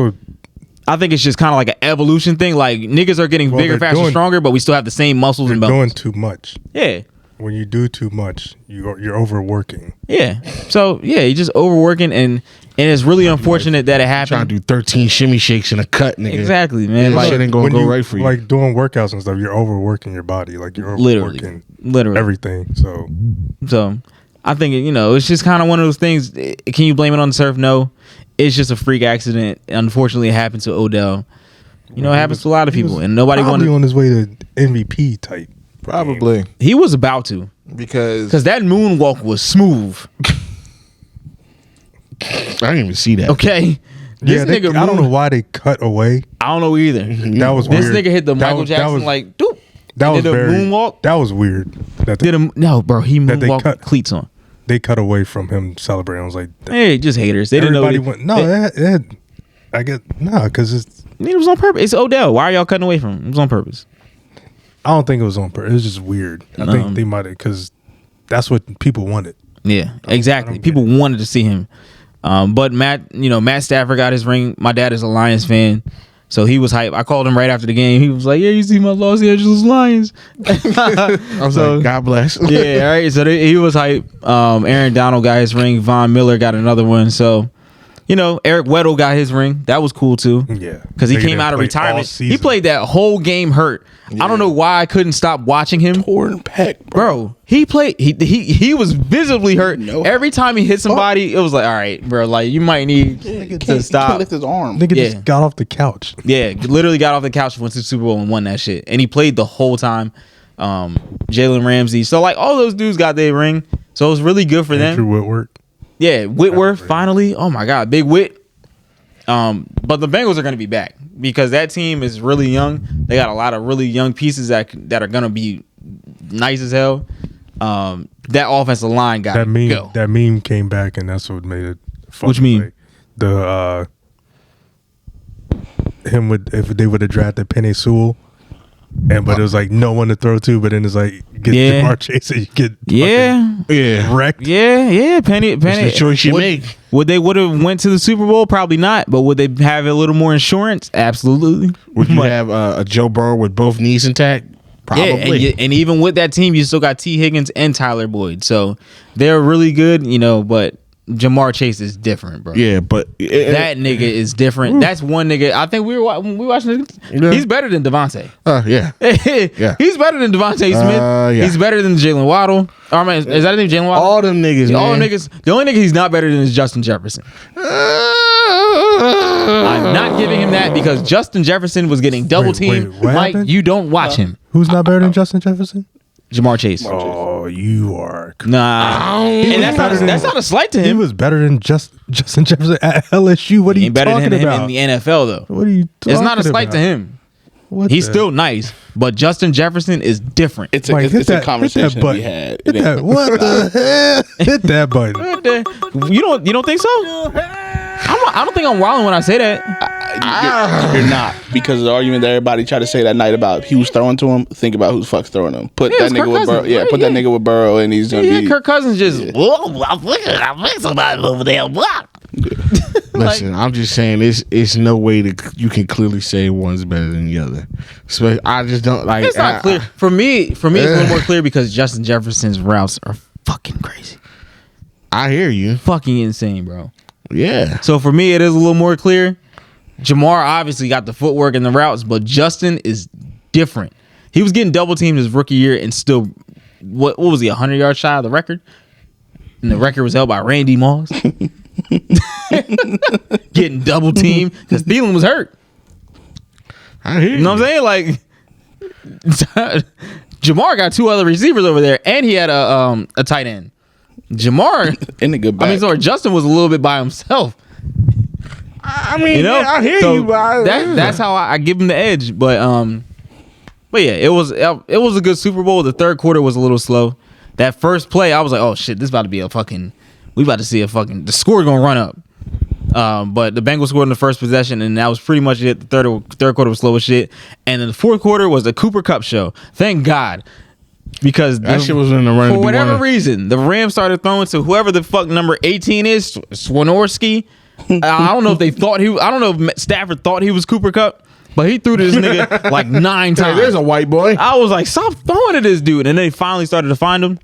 it's just kind of like an evolution thing. Like niggas are getting bigger, they're faster, stronger, but we still have the same muscles and Doing bones. too much. Yeah. When you do too much, you're overworking. Yeah. So yeah, you're just overworking and it's really unfortunate that it Trying happened. to do 13 shimmy shakes in a cut, nigga. Exactly, man. That Like shit ain't gonna When go right for you. Like doing workouts and stuff, you're overworking your body. Like you're overworking literally. everything. So So I think it's just kind of one of those things. Can you blame it on the surf? No, it's just a freak accident. Unfortunately, it happened to Odell. It happens to a lot of people, and nobody probably wanted. on his way to MVP type. Probably He was about to because that moonwalk was smooth. I didn't even see that. Okay, this nigga. I don't know why they cut away. I don't know either. That was This weird. nigga hit the That Michael was- Jackson was, like doop. that was did a very moonwalk. That was weird. That they, No, bro. He That they moonwalked cut. with cleats on. they cut away from him celebrating. I was like, Hey, just haters. They didn't know. everybody went. No, I get because It was on purpose. It's Odell. Why are y'all cutting away from him? It was on purpose. I don't think it was on purpose. It was just weird. I think they might have because that's what people wanted. Yeah, exactly. don't get People wanted to see him. But Matt Stafford got his ring. My dad is a Lions fan, so he was hype. I called him right after the game. He was like, "Yeah, you see my Los Angeles Lions." I was like, God bless. Yeah, all right. So he was hype. Aaron Donald got his ring. Von Miller got another one. So Eric Weddle got his ring. That was cool too. Yeah. Because he Nigga came didn't out of play all retirement. He season. played that whole game hurt. I don't know why I couldn't stop watching him. Torn pec, Bro, he played. He was visibly hurt. No. Every time he hit somebody, it was like, all right, bro, like you might need to Can't stop. lift his arm. Nigga Yeah. just got off the couch. Yeah, literally got off the couch, went to the Super Bowl and won that shit. And he played the whole time. Jalen Ramsey. So like all those dudes got their ring. So it was really good for Andrew them. Whitworth. Yeah, Whitworth finally. Oh my God, big Whit. But the Bengals are going to be back because that team is really young. They got a lot of really young pieces that are going to be nice as hell. That offensive line got That meme. go. That meme came back, and that's what made it. Fun Which to meme? play. The him with if they would have drafted Penny Sewell, but it was like no one to throw to. But then it's like get Yeah. Jamar Chase, and you get Yeah. wrecked. Yeah. Penny. It's the choice you make. Would they would have went to the Super Bowl? Probably not. But would they have a little more insurance? Absolutely. Would you have a Joe Burrow with both knees intact? Probably. Yeah, and even with that team, you still got T. Higgins and Tyler Boyd. So they're really good, but Jamar Chase is different, bro. Yeah, but That nigga is different. That's one nigga. I think we watching this. Yeah. He's better than Devontae. yeah. Yeah. He's better than Devontae Smith. Yeah. He's better than Jalen Waddle. Or, is that his name, Jalen Waddle? All them niggas, Yeah, all man. them niggas. The only nigga he's not better than is Justin Jefferson. I'm not giving him that because Justin Jefferson was getting double teamed. wait, what Like, happened? you don't watch him. Who's not better than Justin Jefferson? Jamar Chase. Oh, you are. Nah. And that's not a slight to He him. was better than Justin Jefferson at LSU. What are He you ain't better talking than him about? in the NFL, though. What are you talking It's not a slight about? to him. What He's the- still nice, but Justin Jefferson is different. It's Mike, a hit conversation hit that button. we had. Hit that. What the hell? Hit that button. You don't think so? I don't think I'm wilding when I say that. You're not, because of the argument that everybody tried to say that night about who's throwing to him. Think about who the fuck's throwing him. Put Yeah, that it's nigga Kirk with Burrow. Cousins, Yeah, right? put that nigga with Burrow, and he's gonna Yeah, be. Kirk Cousins just. Whoa, I'm thinking somebody over there. What? Listen, I'm just saying it's no way that you can clearly say one's better than the other. So I just don't like. It's not clear for me. For me, it's a little more clear because Justin Jefferson's routes are fucking crazy, I hear you. fucking insane, bro. Yeah. So for me, it is a little more clear. Jamar obviously got the footwork and the routes, but Justin is different. He was getting double teamed his rookie year and still, what was he, 100 yards shy of the record? And the record was held by Randy Moss. Getting double teamed because Thielen was hurt. I hear you. You know what I'm saying? Like, Jamar got two other receivers over there, and he had a tight end. Jamar, in a good back. Justin was a little bit by himself. I mean, yeah, I hear So you. But that's how I give him the edge. But yeah, it was a good Super Bowl. The third quarter was a little slow. That first play, I was like, oh shit, this about to be we about to see the score gonna run up. But the Bengals scored in the first possession, and that was pretty much it. The third quarter was slow as shit, and then the fourth quarter was the Cooper Kupp show. Thank God, because that shit was in the run. for whatever reason, the Rams started throwing to whoever the fuck number 18 is, Swinorski. I don't know if I don't know if Stafford thought he was Cooper Kupp, but he threw to this nigga like 9 times. There's a white boy. I was like, stop throwing to this dude. And then they finally started to find him.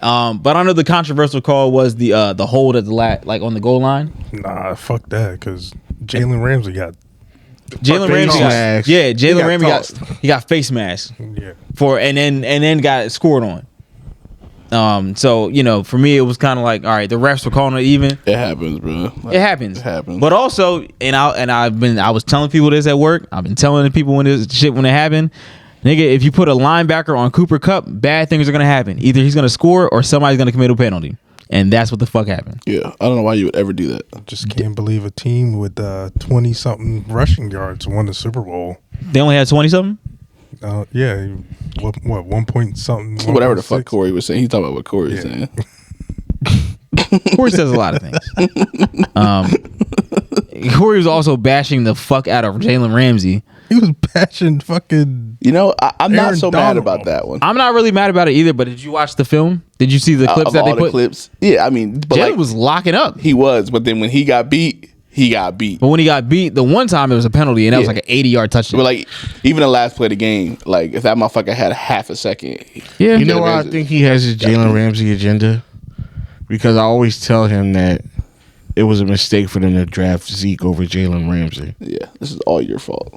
But I know the controversial call was the hold at the like on the goal line. Nah, fuck that. Because Jalen Ramsey got. Jalen Ramsey mask. Jalen Ramsey tossed. he got face mask Yeah. and then got scored on. So for me it was kind of like, all right, the refs were calling it even. It happens, bro. It happens. It happens. But also, I was telling people this at work. I've been telling the people when it happened. Nigga, if you put a linebacker on Cooper Kupp, bad things are gonna happen. Either he's gonna score or somebody's gonna commit a penalty. And that's what the fuck happened. Yeah, I don't know why you would ever do that. Just can't believe a team with 20-something rushing yards won the Super Bowl. They only had 20 something? Yeah. What 1 point something? Whatever the fuck 1.6? Corey was saying. He's talking about what Corey was saying. Corey says a lot of things. Corey was also bashing the fuck out of Jalen Ramsey. He was bashing fucking. I'm not Aaron so mad Donald. about that one. I'm not really mad about it either, but did you watch the film? Did you see the clips Of that they all the put? clips. Yeah, I mean, but Jalen like, was locking up. he was, but then when he got beat, he got beat. But when he got beat, the one time it was a penalty, and that was like an 80-yard touchdown. But like, even the last play of the game, like if that motherfucker had half a second, yeah. You know why I think he has his Jalen Ramsey agenda? Because I always tell him that it was a mistake for them to draft Zeke over Jalen Ramsey. Yeah, this is all your fault.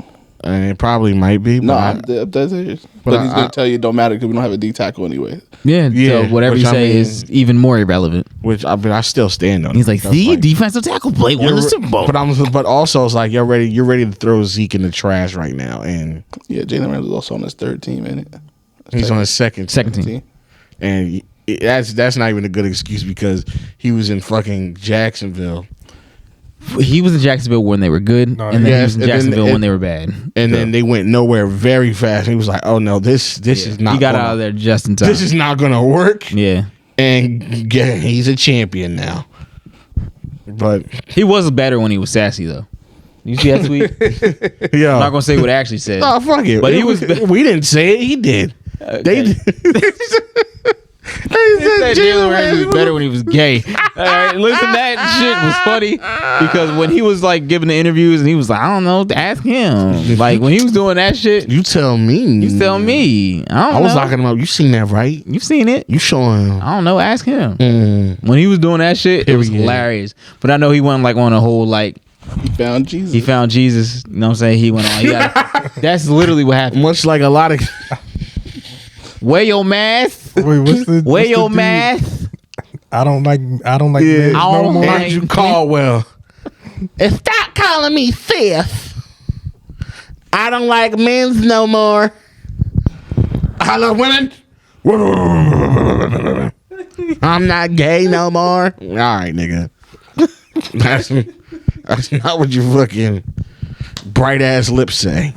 And it probably might be. No, But that's it. But he's going to tell you it don't matter because we don't have a D tackle anyway. Yeah, Yeah, so whatever which you I say mean- is even more irrelevant. which I still stand on. He's it. like, That's see, defensive tackle play won the Super Bowl. But also it's like you're ready to throw Zeke in the trash right now, and Yeah, Jalen Ramsey's also on his third team, ain't it? he's on his second Second team. team. and that's not even a good excuse because he was in fucking Jacksonville. He was in Jacksonville when they were good, No, and then he yes, was in and then Jacksonville it- when they were bad. And then they went nowhere very fast. He was like, "Oh no, this is not." He got gonna, out of there just in time. This is not going to work. Yeah. And yeah, he's a champion now. But He was better when he was sassy, though. You see that tweet? yeah, I'm not going to say what I actually said. oh fuck it. But he was. We didn't say it. He did. They did. He said Jalen Ramsey was better when he was gay. All right, listen, that shit was funny because when he was like giving the interviews and he was like, I don't know, ask him. Like when he was doing that shit, You tell me. you tell me. I I was know. locking him up. You seen that, right? You've seen it. You showing him. I don't know. Ask him. Mm. When he was doing that shit, it was Period. hilarious. But I know he went like on a whole like He found Jesus. he found Jesus. You know what I'm saying? He went on. That's literally what happened. Much like a lot of. Wear your mask. Wait, what's the? Wear what's the your dude? mask. I don't like. Yeah. men's I no don't more. like- Andrew Caldwell. And stop calling me fifth. I don't like men's no more. I love women. I'm not gay no more. All right, nigga. That's not what you fucking bright ass lips say.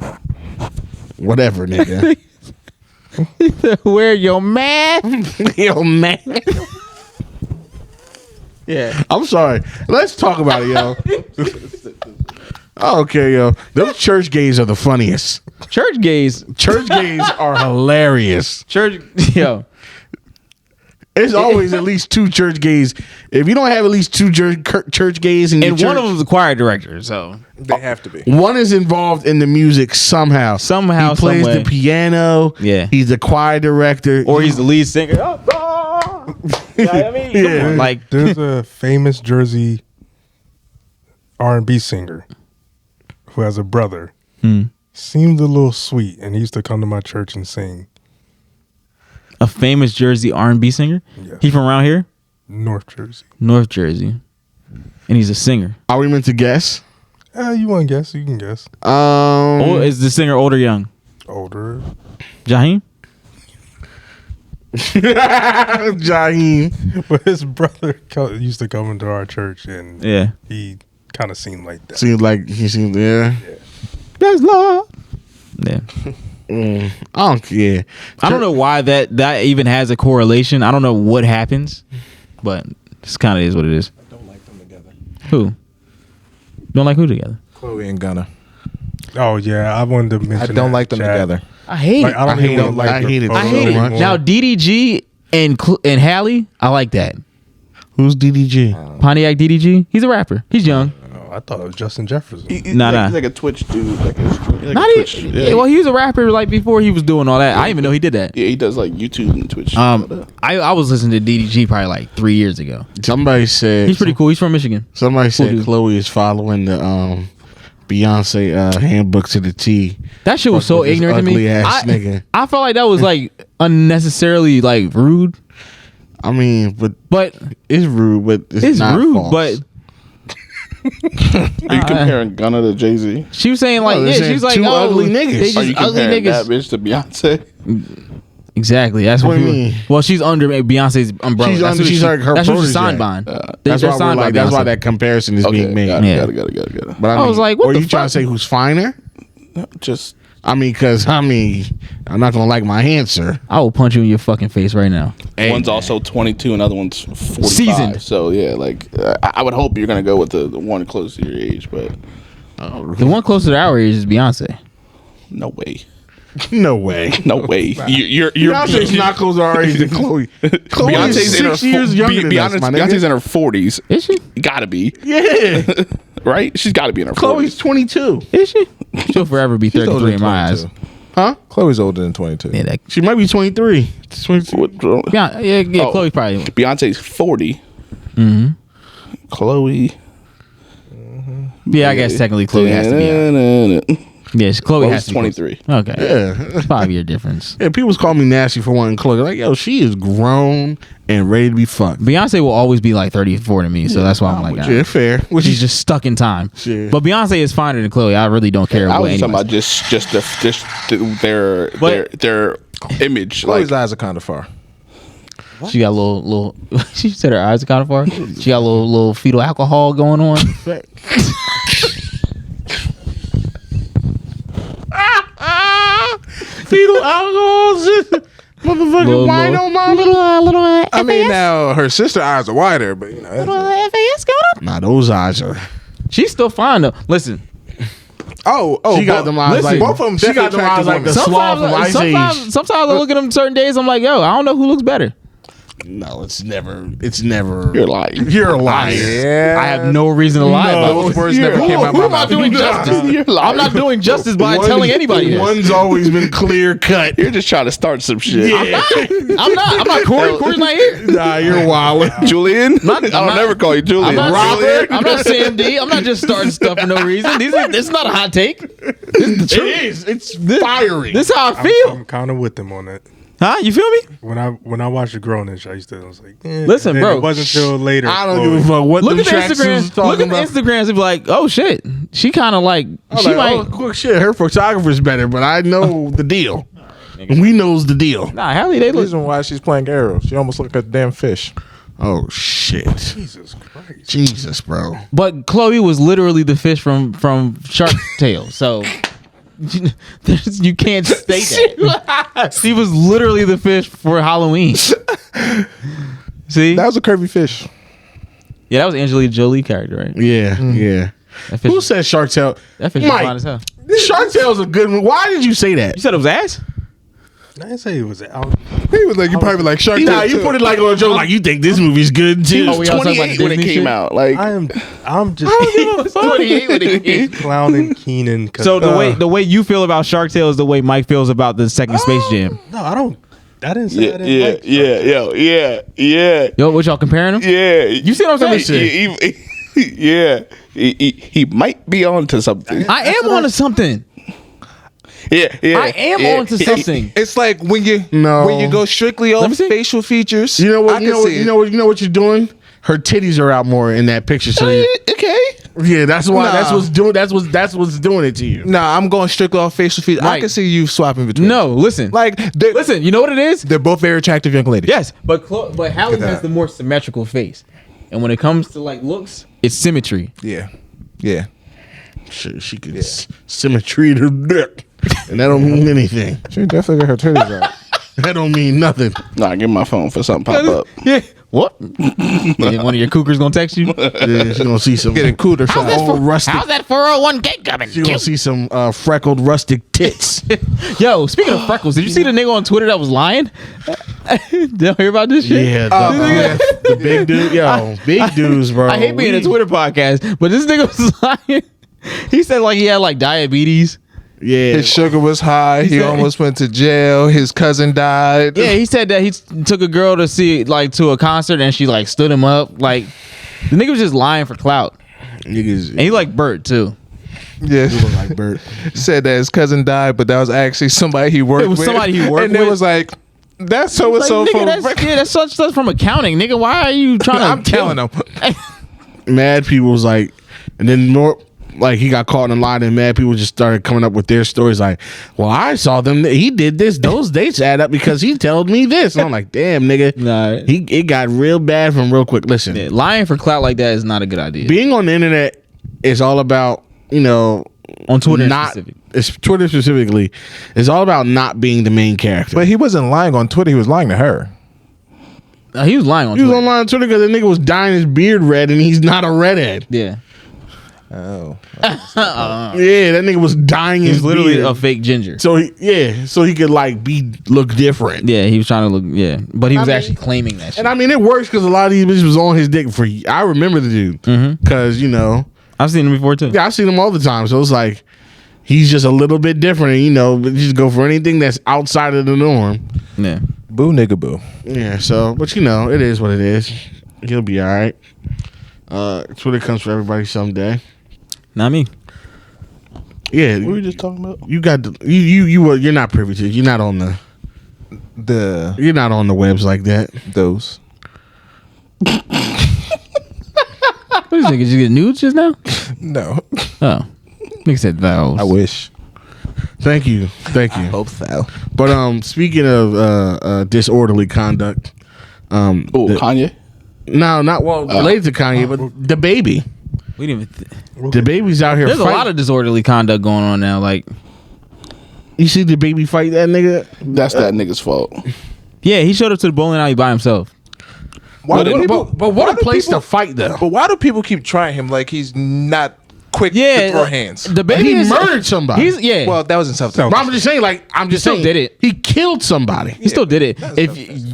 Whatever, nigga. Wear your mask. Yo, man. Yeah. I'm sorry. Let's talk about it, yo. Okay, yo. Those church gays are the funniest. Church gays. Church gays are hilarious. Church. Yo. There's always at least two church gays. If you don't have at least two church gays in your And church, one of them's a choir director. So They have to be. one is involved in the music somehow. Somehow, he plays some way. the piano. Yeah. He's the choir director. or he's the lead singer. You know what I mean? Come Yeah. on, like There's a famous Jersey R&B singer who has a brother. Seemed a little sweet, and he used to come to my church and sing. a famous Jersey R&B singer. Yeah. He from around here, North Jersey. North Jersey, and he's a singer. Are we meant to guess? You want to guess? You can guess. Oh, is the singer old or young? Older. Jaheim? Jaheim. But his brother used to come into our church, and Yeah. he kind of seemed like that. Seems like he seemed there. That's love. Yeah. I don't care. I don't know why that even has a correlation. I don't know what happens, but this kind of is what it is. I don't like them together. Who? Don't like who together? Chloe and Gunna. Oh yeah, I wanted to I mention. don't that, like them Chad. together. I hate Like, it. I don't I hate even it. like. I hate it. her I hate so it. much. Now DDG and Hallie, I like that. Who's DDG? Pontiac DDG, he's a rapper. He's young. Oh, I thought it was Justin Jefferson. Nah. He's like a Twitch dude. Like a Not Twitch. even. Yeah, well, he was a rapper like before he was doing all that. I didn't even know he did that. Yeah, he does like YouTube and Twitch. all that. I was listening to DDG probably like 3 years ago. Somebody said He's pretty cool. He's from Michigan. Somebody said dude. Chloe is following the Beyonce handbook to the T. That shit was Fuck so with this ignorant to me. ugly ass nigga. I felt like that was like unnecessarily like rude, I mean, but it's rude, but it's, it's not rude. false. But Are you comparing Gunna to Jay Z? she was saying like, No, yeah, they're she was like, saying two oh, ugly niggas. They Are just you ugly comparing that niggas. bitch to Beyonce? Exactly. That's What what do you people. mean? Well, she's under Beyonce's umbrella. She's That's under- what she's she- like her That's what she's protege. signed by. that's They're why we're signed by like, that's why Beyonce. that comparison is Okay, being made. got it, Yeah. got it. But I was like, what are the you trying fuck? to say who's finer? Just I mean, because I'm not gonna like my answer. I will punch you in your fucking face right now. Hey, one's also 22 and the other one's 45. Seasoned. So yeah, like I would hope you're gonna go with the one close to your age, but The one closer to our age is Beyonce. no way, no way. no way. You're Beyonce's not close to our age than Chloe. Chloe is Beyonce's in her 6 years younger than us, my nigga. Beyonce's in her 40s. Is she? Gotta be Yeah, right. She's got to be in her Chloe's 40s. 22. Is she? She'll forever be She's older 33 than in my eyes. 22. Huh? Chloe's older than 22. Yeah, that, She might be 23. 22. yeah, Oh. Chloe probably. Beyonce's 40. Mm-hmm. Chloe Yeah, I guess technically Chloe has to be out. Yes, Chloe has to be 23. Okay. Yeah. 5-year difference. Yeah, people call me nasty for wanting Chloe. Like, yo, she is grown and ready to be fucked. Beyonce will always be like 34 to me, so that's why I'm like, Yeah, fair. which she's just stuck in time. Yeah. But Beyonce is finer than Chloe. I really don't care I what was talking anyone about just their image. Chloe's Like eyes are kind of far. She got a little. She said her eyes are kind of far. She got a little fetal alcohol going on. Fetal alcohol shit. Motherfucking Little- wino mama. I mean, now her sister eyes are wider, but you know. Nah, those eyes are. She's still fine though. Listen, Oh, She got them eyes listen, like. both of them She got them definitely eyes like the attractive sloth from Ice Age. sometimes I look at them certain days. I'm like, yo, I don't know who looks better. No, it's never. It's never. you're lying. You're a liar. Yeah. I have no reason to lie about Those it. words never came out Who my am I mouth. doing justice? You're lying. I'm not doing justice by telling anybody this. One's always been clear cut. You're just trying to start some shit. Yeah. I'm not Corey. Corey's not here. Nah, you're wild. Julian? Not- I'm I'll not- never call you Julian. I'm not Robert? I'm not Sam D. I'm not just starting stuff for no reason. This is not a hot take. This is the truth. It is. It's fiery. This is how I feel. I'm kind of with them on that. Huh? You feel me? When I watched the Grownish, I was like, Listen, and bro. It wasn't until later. I don't give a fuck what Look them at the tracksuits Instagrams. is talking Look at the about. Instagrams and be like, oh shit. She kind of like I'm she like, might. oh, quick shit. Her photographer's better, but I know the deal. We knows the deal. Nah, Hallie, they The look. reason why she's playing Arrow. She almost looked like a damn fish. Oh shit. Jesus Christ. Jesus, bro. But Chloe was literally the fish from Shark Tale, so you can't state that. She was literally the fish for Halloween. See? That was a curvy fish. Yeah, that was Angelina Jolie character, right? Yeah, yeah. That fish, Who said Shark Tale? that fish was Mike. fine as hell. Shark Tale's a good one. Why did you say that? You said it was ass? I didn't say it was out. He was like, you probably like Shark Nah, Tale you too. put it like on a joke, like you think this movie's good too. Oh, we all talking about 28 when it Disney came shit? out. Like I'm just 28 when it came. clowning Keenan. So the way you feel about Shark Tale is the way Mike feels about the second Space Jam. No, I didn't say I didn't like Yo, what y'all comparing them? You see what I'm saying? He might be onto something. I am onto something. Yeah. I am onto something. It's like when you go strictly Let off me see. facial features. You know what? I You can know what? see You it. know what? You know what you're doing? Her titties are out more in that picture. So Okay. yeah, that's why. Nah. That's what's doing. That's what's doing it to you. Nah, I'm going strictly off facial features. I Right. can see you swapping between. No, listen. like Listen, you know what it is? they're both very attractive young ladies. Yes, but Hallie has the more symmetrical face, and when it comes to like looks, it's symmetry. Yeah. She could symmetry to dick, and that don't mean anything. She definitely got her titties out. That don't mean nothing. Nah, give me my phone for something pop up. Yeah. What? One of your cougars gonna text you? Yeah, she gonna see some Getting cooler. old rustic. that 401k coming? She gonna see some freckled rustic tits. Yo, speaking of freckles, did you see the nigga on Twitter that was lying? Did y'all hear about this shit? Yeah, the big dude. Yo, big dudes, bro. I hate being a Twitter podcast, but this nigga was lying. He said like he had like diabetes. Yeah, His sugar was high. He said- almost went to jail. His cousin died. Yeah, he said that he took a girl to see like to a concert and she like stood him up. Like the nigga was just lying for clout. niggas. And he like Bert too. Yeah. Look like Bert. Said that his cousin died, but that was actually somebody he worked It was with. somebody he worked and with. it was like, that's so and Like, so nigga, from. that's such stuff from accounting, nigga. Why are you trying to? I'm telling him. Mad people was like, and then more like he got caught in a lie, and mad people just started coming up with their stories like, well, I saw them, he did this, those dates add up because he told me this, and I'm like, damn, nigga. Nah. It got real bad from real quick. Listen, Yeah, lying for clout like that is not a good idea. being on the internet is all about, you know, On Twitter not specific. it's Twitter specifically, it's all about not being the main character. But he wasn't lying on Twitter. He was lying to her. He was lying on He was Twitter. online on Twitter because the nigga was dyeing his beard red, and he's not a redhead. Yeah. Oh. Yeah, that nigga was dyeing He's his literally beard. a fake ginger. So he could like look different. Yeah, he was trying to look. Yeah, but he was I mean- actually claiming that shit. And I mean, it works because a lot of these bitches was on his dick for. I remember the dude because you know, I've seen him before too. yeah, I seen him all the time. So it's like he's just a little bit different, and you know, but just go for anything that's outside of the norm. Yeah. Boo nigga boo. Yeah. So, but you know, it is what it is. He'll be all right. Twitter comes for everybody someday. Not me. Yeah, What were we just talking about? you got you're not privy to. You're not on the webs like that. those. What is it? Did you get nudes just now? No, Oh, nigga said those. I wish. Thank you. Hope so. But speaking of disorderly conduct, Oh, Kanye. no, not related to Kanye, but the baby. We didn't even. The baby's out here. There's fighting. a lot of disorderly conduct going on now. Like, You see the baby fight that nigga. That's that nigga's fault. yeah, he showed up to the bowling alley by himself. Why But do people? what a do place people- to fight though. But why do people keep trying him like he's not quick Yeah, to throw hands? The baby He is- murdered somebody. He's yeah. Well, that was in self But I'm just saying, I'm just still saying, did it. He killed somebody. he still did it. If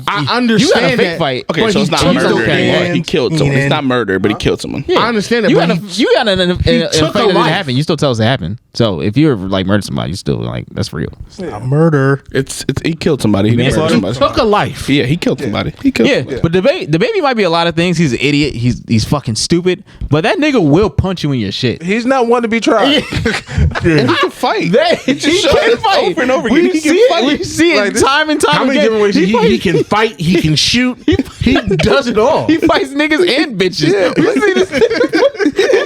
I you got a understand fake that. fight. Okay, But so he it's not took murder okay. anymore. He killed someone. It's And- not murder, but he killed someone. Yeah. I understand that, You but got an took fight a that didn't life. happen. You still tell us it happened. So if you're like murdered somebody, you still like that's real. Murder. It's he killed somebody. He didn't murder Manslaughter? He somebody. took a life. Yeah, he killed somebody. He killed. Yeah, somebody. but the baby might be a lot of things. He's an idiot. He's fucking stupid. But that nigga will punch you in your shit. He's not one to be tried. And he can fight. He just showed us over and over again. We He can see it. fight. We see it Like this- time and time How many again. different ways he can fight? He can shoot. He does it all. He fights niggas and bitches. We see this. He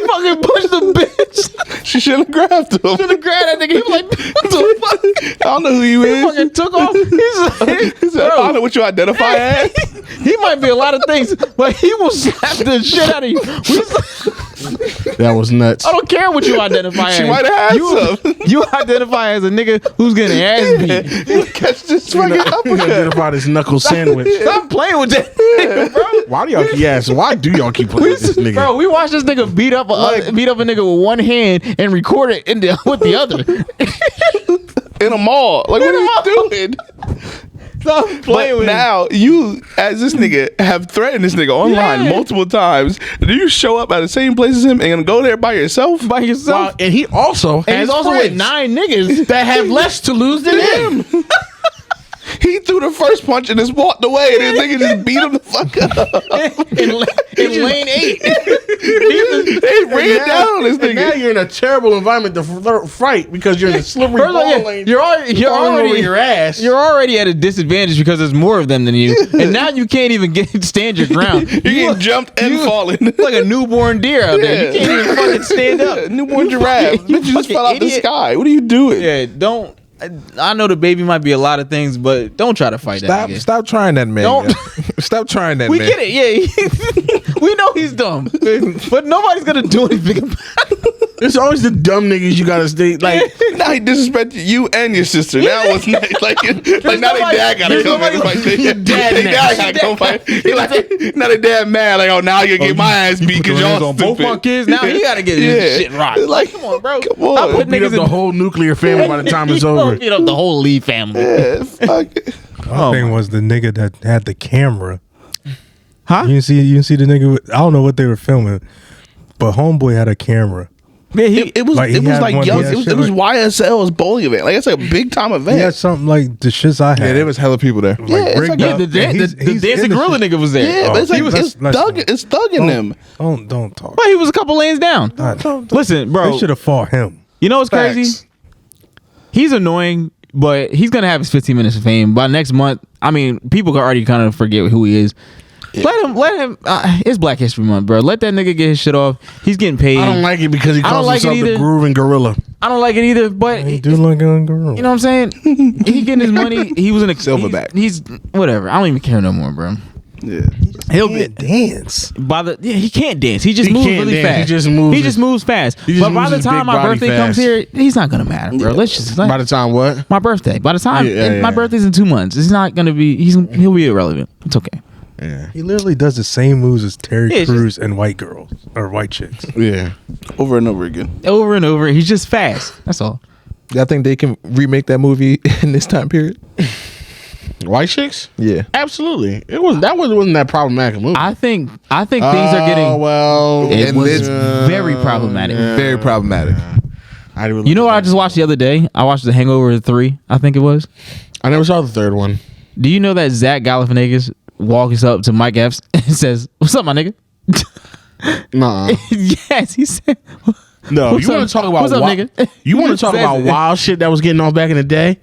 fucking punched the bitch. She should have grabbed him. Should have grabbed that nigga. He was like, what the fuck? I don't know who you He is. fucking took off. He said, I don't know what you identify as. He might be a lot of things, but he will slap the shit out of you. That was nuts. I don't care what you identify as. She might have had you, some. you identify as a nigga who's getting ass beat. You catch this fucking We uppercut. identify this knuckle sandwich. Stop playing with that, bro. Why do y'all? Yes. Why do y'all keep playing with this nigga? Bro, we watched this nigga beat up a nigga with one hand and record it with the other. In a mall. Like, what are you doing? Stop playing But with now, you, as this nigga, have threatened this nigga online Yeah. multiple times. Do you show up at the same place as him and go there by yourself? by yourself. Wow, and he also and has he's also with friends 9 niggas. that have less to lose than him. He threw the first punch and just walked away, and this nigga just beat him the fuck up. in lane 8. They ran down on this And now nigga. you're in a terrible environment to fight because you're in a slippery First of all, ball yeah, lane. you're already over your ass. You're already at a disadvantage because there's more of them than you, and now you can't even stand your ground. You're getting jumped and falling. like a newborn deer out there. You Yeah. can't even fucking stand up. Newborn giraffe. You Bitch, you just fucking fell out the idiot. sky. What are you doing? Yeah, don't. I know the baby might be a lot of things, but don't try to fight that nigga. Stop trying that man. Don't- guys. Stop trying that We man. get it, yeah. We know he's dumb, but nobody's gonna do anything about it. It's always the dumb niggas you gotta stay like. Now he disrespected you and your sister. Now it's not, like now they nobody- dad gotta there's come in and nobody- fight. Your dad They next. dad gotta come fight. He like, now they dad mad. Like, oh, now you get my ass beat because your hands y'all on stupid. Both my kids now. He gotta get his shit right. Like, Come on, bro. Come on. Stop putting Beat up niggas the in whole nuclear family by the time it's over. Beat up the whole Lee family. Yeah, fuck it. My thing was the nigga that had the camera. Huh? You didn't see the nigga. I don't know what they were filming, but homeboy had a camera. Yeah, It was Like, he it was had like one- young. he had It was shit like- YSL's bowling event. Like it's like a big time He event. had something like the shits I had. Yeah, there was hella people there. like it's rigged like- yeah, up, the and he's dancing in the gorilla shit. nigga was there. Yeah, but it's like let's- it's thugging them. Don't talk. But he was a couple lanes down. Listen, bro. They should have fought him. You know what's crazy? Facts. He's annoying, but he's gonna have his 15 minutes of fame by next month. I mean, people can already kind of forget who he is. Let him. It's Black History Month, bro. Let that nigga get his shit off. He's getting paid. I don't like it because he I don't calls like it himself the either. grooving gorilla. I don't like it either. But He do like a girl. you know what I'm saying? He getting his money. He was in a Silverback. He's whatever. I don't even care no more, bro. Yeah. He'll be dance. he can't dance. He just He moves can't really dance. fast. He just moves He just his- moves fast. he just But by moves the his time big my body birthday comes fast. here, he's not gonna matter, bro. Let's just By the time what? my birthday. By the time Yeah, my yeah. birthday's in 2 months, it's not gonna be. He'll be irrelevant. It's okay. Yeah. He literally does the same moves as Terry Yeah, it's Crews and white girls or white chicks. Yeah. Over and over again. Over and over. He's just fast. That's all. I think they can remake that movie in this time period. White chicks? Yeah. Absolutely. Wasn't that problematic a movie. I think things are getting. Oh well. It and was it's very problematic. Very problematic. I didn't really You know look what I at just watched the other day? I watched The Hangover 3. I think it was. I never saw the third one. Do you know that Zach Galifianakis walks up to Mike Epps and says, "What's up, my nigga?" Nah. Yes, he said. No, What's you want up? to talk about What's up, nigga? You want to talk Says about it. wild shit that was getting off back in the day?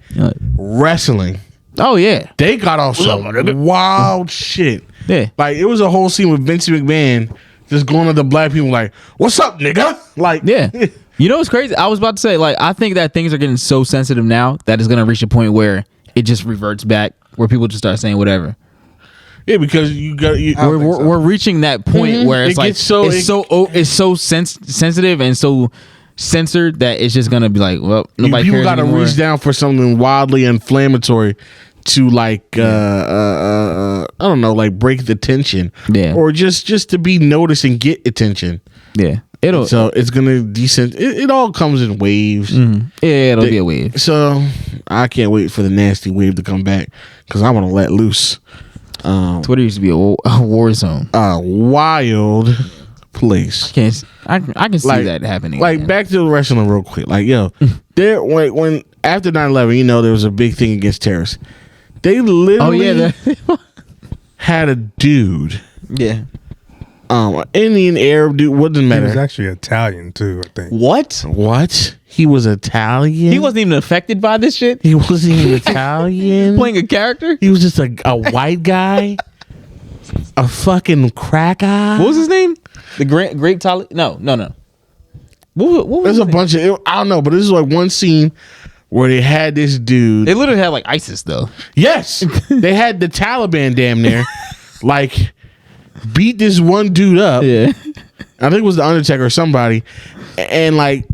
Wrestling. Oh yeah, They got off some wild shit. yeah. Like it was a whole scene with Vince McMahon just going at the black people like, "What's up, nigga?" Like, Yeah. You know what's crazy? I was about to say, like, I think that things are getting so sensitive now that it's gonna reach a point where it just reverts back, where people just start saying whatever. yeah, because you got you. We're reaching that point where it's It like gets so- it's so sensitive and so censored that it's just gonna be like, well, nobody people cares got to anymore. reach down for something wildly inflammatory to like I don't know, like break the tension, Yeah. or just to be noticed and get attention. Yeah, it'll So it's gonna decent. It all comes in waves. it'll be a wave. So I can't wait for the nasty wave to come back because I want to let loose. Twitter used to be a war zone. A wild place. I can see Like- that happening. Like again. back to the wrestling real quick. Like there when after 9/11, you know, there was a big thing against terrorists. They Oh literally yeah, had a dude, yeah. Indian, Arab dude, what doesn't He was matter. actually Italian too, I think. What? What? He was Italian. He wasn't even affected by this shit. He wasn't even Italian. Playing a character. He was just a white guy, a fucking crack eye. What was his name? The Great Tali? No. What was There's his a name? bunch of I don't know, but this is like one scene where they had this dude. They literally had like ISIS though. Yes, they had the Taliban damn near, like beat this one dude up. Yeah. I think it was the Undertaker or somebody, and like,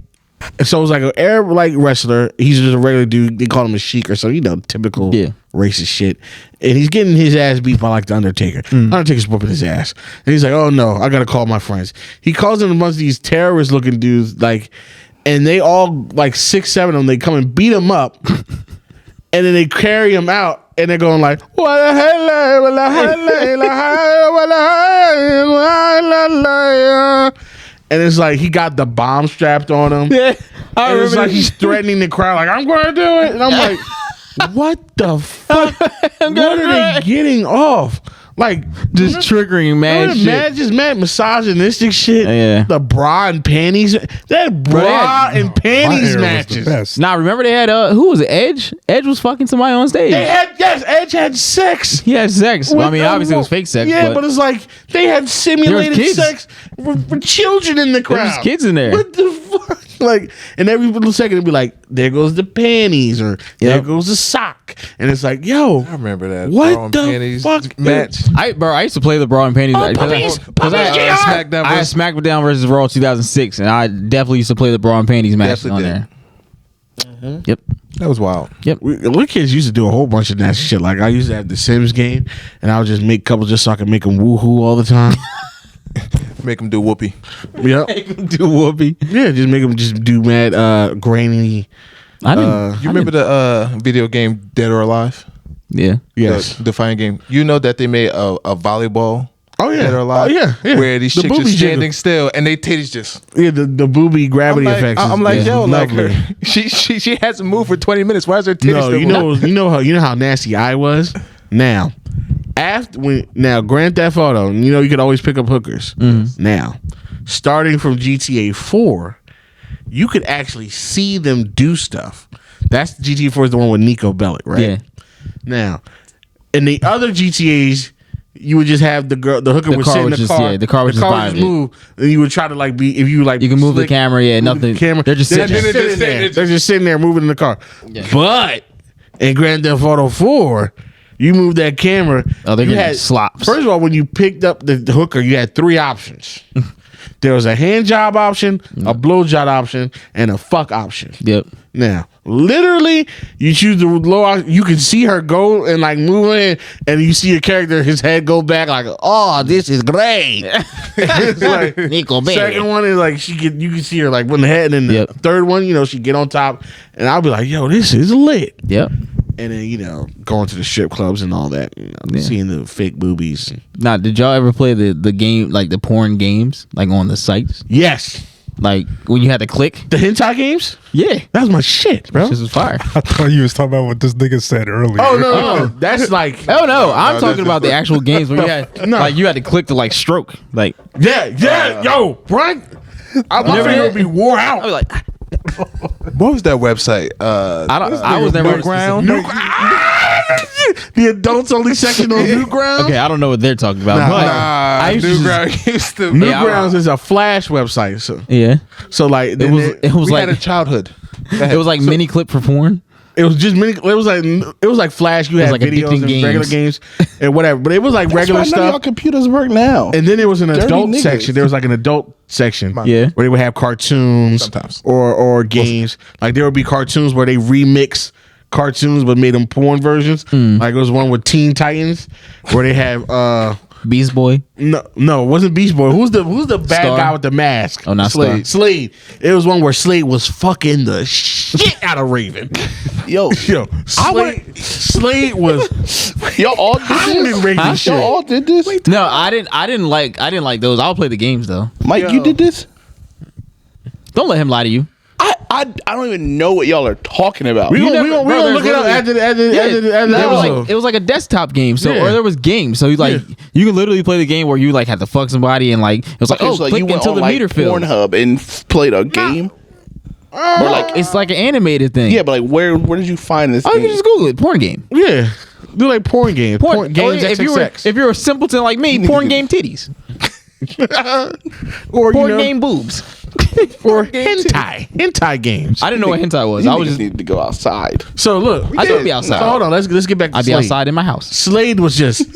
so it was like an Arab like wrestler. He's just a regular dude. They call him a sheik or something, you know, typical Yeah. racist shit. And he's getting his ass beat by like the Undertaker. Undertaker's whooping his ass, and he's like, "Oh no, I gotta call my friends." He calls in a bunch of these terrorist looking dudes, like, and they all like 6, 7 of them. They come and beat him up, and then they carry him out. And they're going like, and it's like he got the bomb strapped on him. Yeah. I And it's remember like this. he's threatening the crowd, like, I'm going to do it. And I'm like, what the fuck? What are they getting off? Like, just triggering mad shit. Just mad misogynistic shit. Yeah. The bra and panties. That bra and panties matches. Best. Nah, remember they had who was it? Edge? Edge was fucking somebody on stage. Edge had sex. He had sex. Well, I mean, With- obviously it was fake sex. Yeah, but it's like they had simulated kids. sex for children in the crowd. was kids in there. What the fuck? Like, and every little second it'd be like, there goes the panties, or there Yep. goes the sock, and it's like, yo, I remember that. what Bra and the panties fuck match. I used to play the Bra and Panties. Oh, because puppies, I JR. SmackDown I had versus- SmackDown versus Raw 2006, and I definitely used to play the Bra and Panties match Definitely on did. there. Yep. That was wild. we kids used to do a whole bunch of nasty shit. Like I used to have the Sims game, and I would just make couples just so I could make them woohoo all the time. Make him do whoopee. Yep. Do whoopee. Yeah, just make them just do mad grainy. I didn't. You remember the video game Dead or Alive? Yeah. Yes. The fighting game. You know that they made a volleyball. Oh yeah. Dead or Alive. Oh yeah. Yeah. Where these The chicks booby are standing jiggle. still and they titties just. Yeah, the booby gravity effects. I'm like, is yo, like lovely. her, she hasn't moved for 20 minutes. Why is her titties No, still moving? you know how nasty I was. Now, Grand Theft Auto, you know you could always pick up hookers. Now, starting from GTA 4, you could actually see them do stuff. That's GTA 4 is the one with Nico Bellic, right? Yeah. Now, in the other GTAs, you would just have the hooker would car sit in would the just- car. yeah, the car would just vibe it. move, and you would try to like be if you like You can move the slick, camera, yeah, move the nothing. camera. They're just sitting there. sitting there. They're just sitting there moving in the car. Yeah. But in Grand Theft Auto 4, you move that camera. Oh, they're you getting slops. First of all, when you picked up the hooker, you had 3 options. There was a hand job option, a blow job option, and a fuck option. Yep. Now, literally, you choose the low option. You can see her go and like move in, and you see your character, his head go back like, "Oh, this is great." It's like, Nico Bellic. second one is like you can see her like with the head, and then Yep. the third one, you know, she get on top, and I'll be like, "Yo, this is lit." Yep. And then, you know, going to the strip clubs and all that, you know, Yeah. seeing the fake boobies. Now, did y'all ever play the game, like the porn games, like on the sites? Yes, Like when you had to click? the hentai games. Yeah. That was my shit, bro. This was fire. I thought you was talking about what this nigga said earlier. Oh no, that's like Oh no, I'm talking about the actual games where you had No. like you had to click to like stroke. Like yeah, yo, right? I thought it would be wore I out. was like, What was that website? I was never Newground? The adults only section on Newgrounds. Okay, I don't know what they're talking about. but I used to Newground used to. Newgrounds is a Flash website. So like it was We like had a childhood. it was like mini clip for porn. it was just many. It was like Flash. You had like videos addicting and regular games and whatever. But it was like That's regular why none of y'all stuff. computers work now. And then there was an Dirty adult niggas. section. There was like an adult section, Yeah. where they would have cartoons Sometimes. or games. Like there would be cartoons where they remix cartoons but made them porn versions. Like it was one with Teen Titans where they have Beast Boy. no, it wasn't Beast Boy. Who's the bad Star? guy with the mask? Oh, not Star. Slade. It was one where Slade was fucking the shit out of Raven. Yo, Slade was y'all all did pounding this. Raven shit. Y'all all did this. No, I didn't like those. I'll play the games though. Mike, you did this. Don't let him lie to you. I don't even know what y'all are talking about. We You gonna never- bro, look it up there's after the There was episode. like, it was like a desktop game, so Yeah. or there was games. So you you can literally play the game where you like had to fuck somebody and like it was like Okay, oh so click you went until on the like meter fills. Pornhub and played a game. Or like it's like an animated thing. Yeah, but like where did you find this Oh, you game? can just Google it. Porn game. Yeah, do like porn games. Porn games. if you're a simpleton like me, porn game titties, or porn game boobs. or hentai games. I didn't know what hentai was. You I was niggas just need to go outside. So look, I would be outside. So hold on, let's get back to I'd be Slade. outside in my house. Slade was just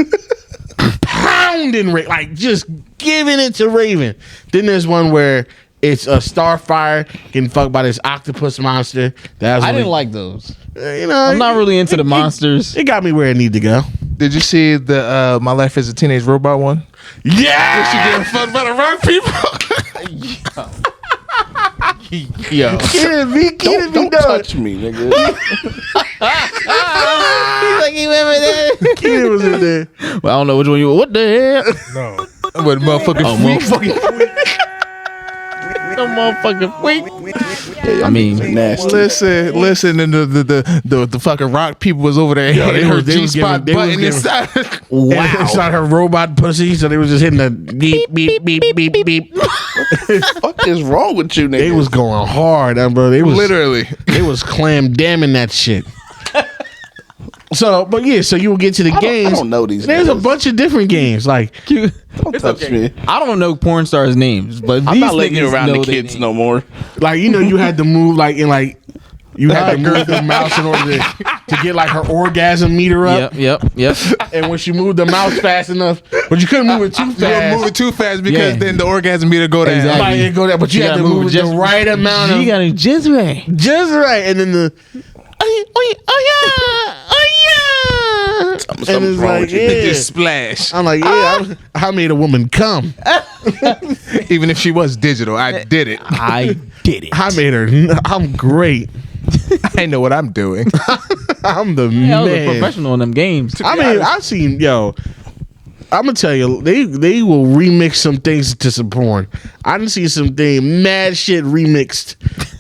pounding, like just giving it to Raven. Then there's one where it's a Starfire getting fucked by this octopus monster. I didn't like those. You know, I'm not really into the monsters. It got me where it needed to go. Did you see the My Life as a Teenage Robot one? Yeah, She getting fucked by the wrong people. Yo. Don't touch me, nigga. Kid was in there. Well, I don't know which one you. What the hell? No. With motherfucking The motherfucking freak. I mean, Nasty. Listen, and the fucking rock people was over there. Yo, hitting they her was G spot giving- button they was inside. And inside her robot pussy, so they was just hitting the beep, beep, beep, beep, beep. What is wrong with you, nigga? They was going hard, bro. They was Literally. They was clam damming that shit. So, but yeah, so you will get to the games. I don't know these There's a niggas. bunch of different games. Like, Don't touch me. I don't know porn stars' names, but I'm these not letting you niggas around know the their kids names. no more. you had to move you had to move the mouse in order to get like her orgasm meter up. Yep. And when she moved the mouse fast enough, but you couldn't move it too You don't fast. move it too fast because Yeah. then the orgasm meter go down. Exactly. Like, it go down, but you had to move it just the right amount of You got it just right. just right, and then the oh yeah, and Something's it's wrong like with you. yeah. It just splash. I'm like I made a woman come. Even if she was digital, I did it. I did it. I made her. I'm great. I know what I'm doing. I'm the I was a man. professional in them games. I mean, I've seen I'm gonna tell you, they will remix some things to some porn. I done see something mad shit remixed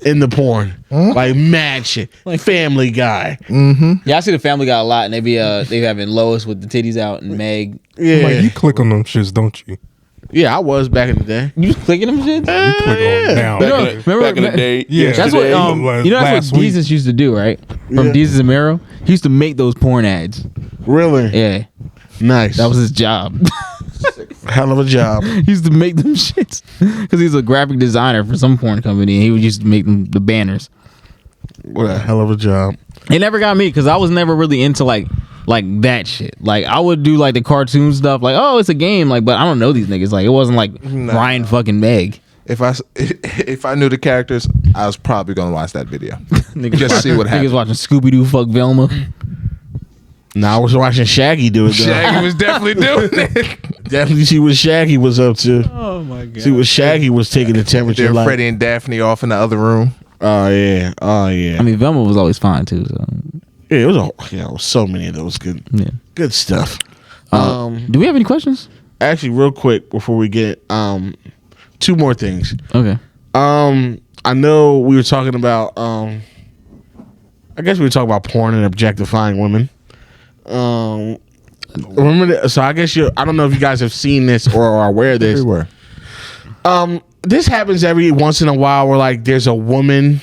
in the porn, like mad shit. Like Family Guy, Yeah, I see the Family Guy a lot, and they having Lois with the titties out and Meg. yeah, Like, you click on them shits, don't you? yeah. I was back in the day. You just clicking them shit. You click on them down. Back in the day. Yeah. That's what Yesterday. you know. That's Last what week. Jesus used to do, right? From Yeah. Jesus and Mero, he used to make those porn ads. Really Yeah, nice. that was his job. hell of a job. He used to make them shits because he's a graphic designer for some porn company, and he would used to make them the banners. What a hell of a job. It never got me because I was never really into like that shit. Like I would do like the cartoon stuff, like oh it's a game, like but I don't know these niggas. Like it wasn't like Ryan fucking Meg. If I knew the characters, I was probably gonna watch that video. Niggas Just see what Niggas happens. watching Scooby Doo fuck Velma. Nah, I was watching Shaggy do it though. Shaggy was definitely doing it. Definitely see what Shaggy was up to. Oh my god. See what Shaggy was taking the temperature Then like. Freddie and Daphne off in the other room. Oh yeah. I mean Velma was always fine too. So Yeah, it was so many of those good stuff. do we have any questions? Actually, real quick before we get two more things. Okay. I know we were talking about I guess we were talking about porn and objectifying women. Remember so I guess I don't know if you guys have seen this or are aware of this. Everywhere. this happens every once in a while where like there's a woman,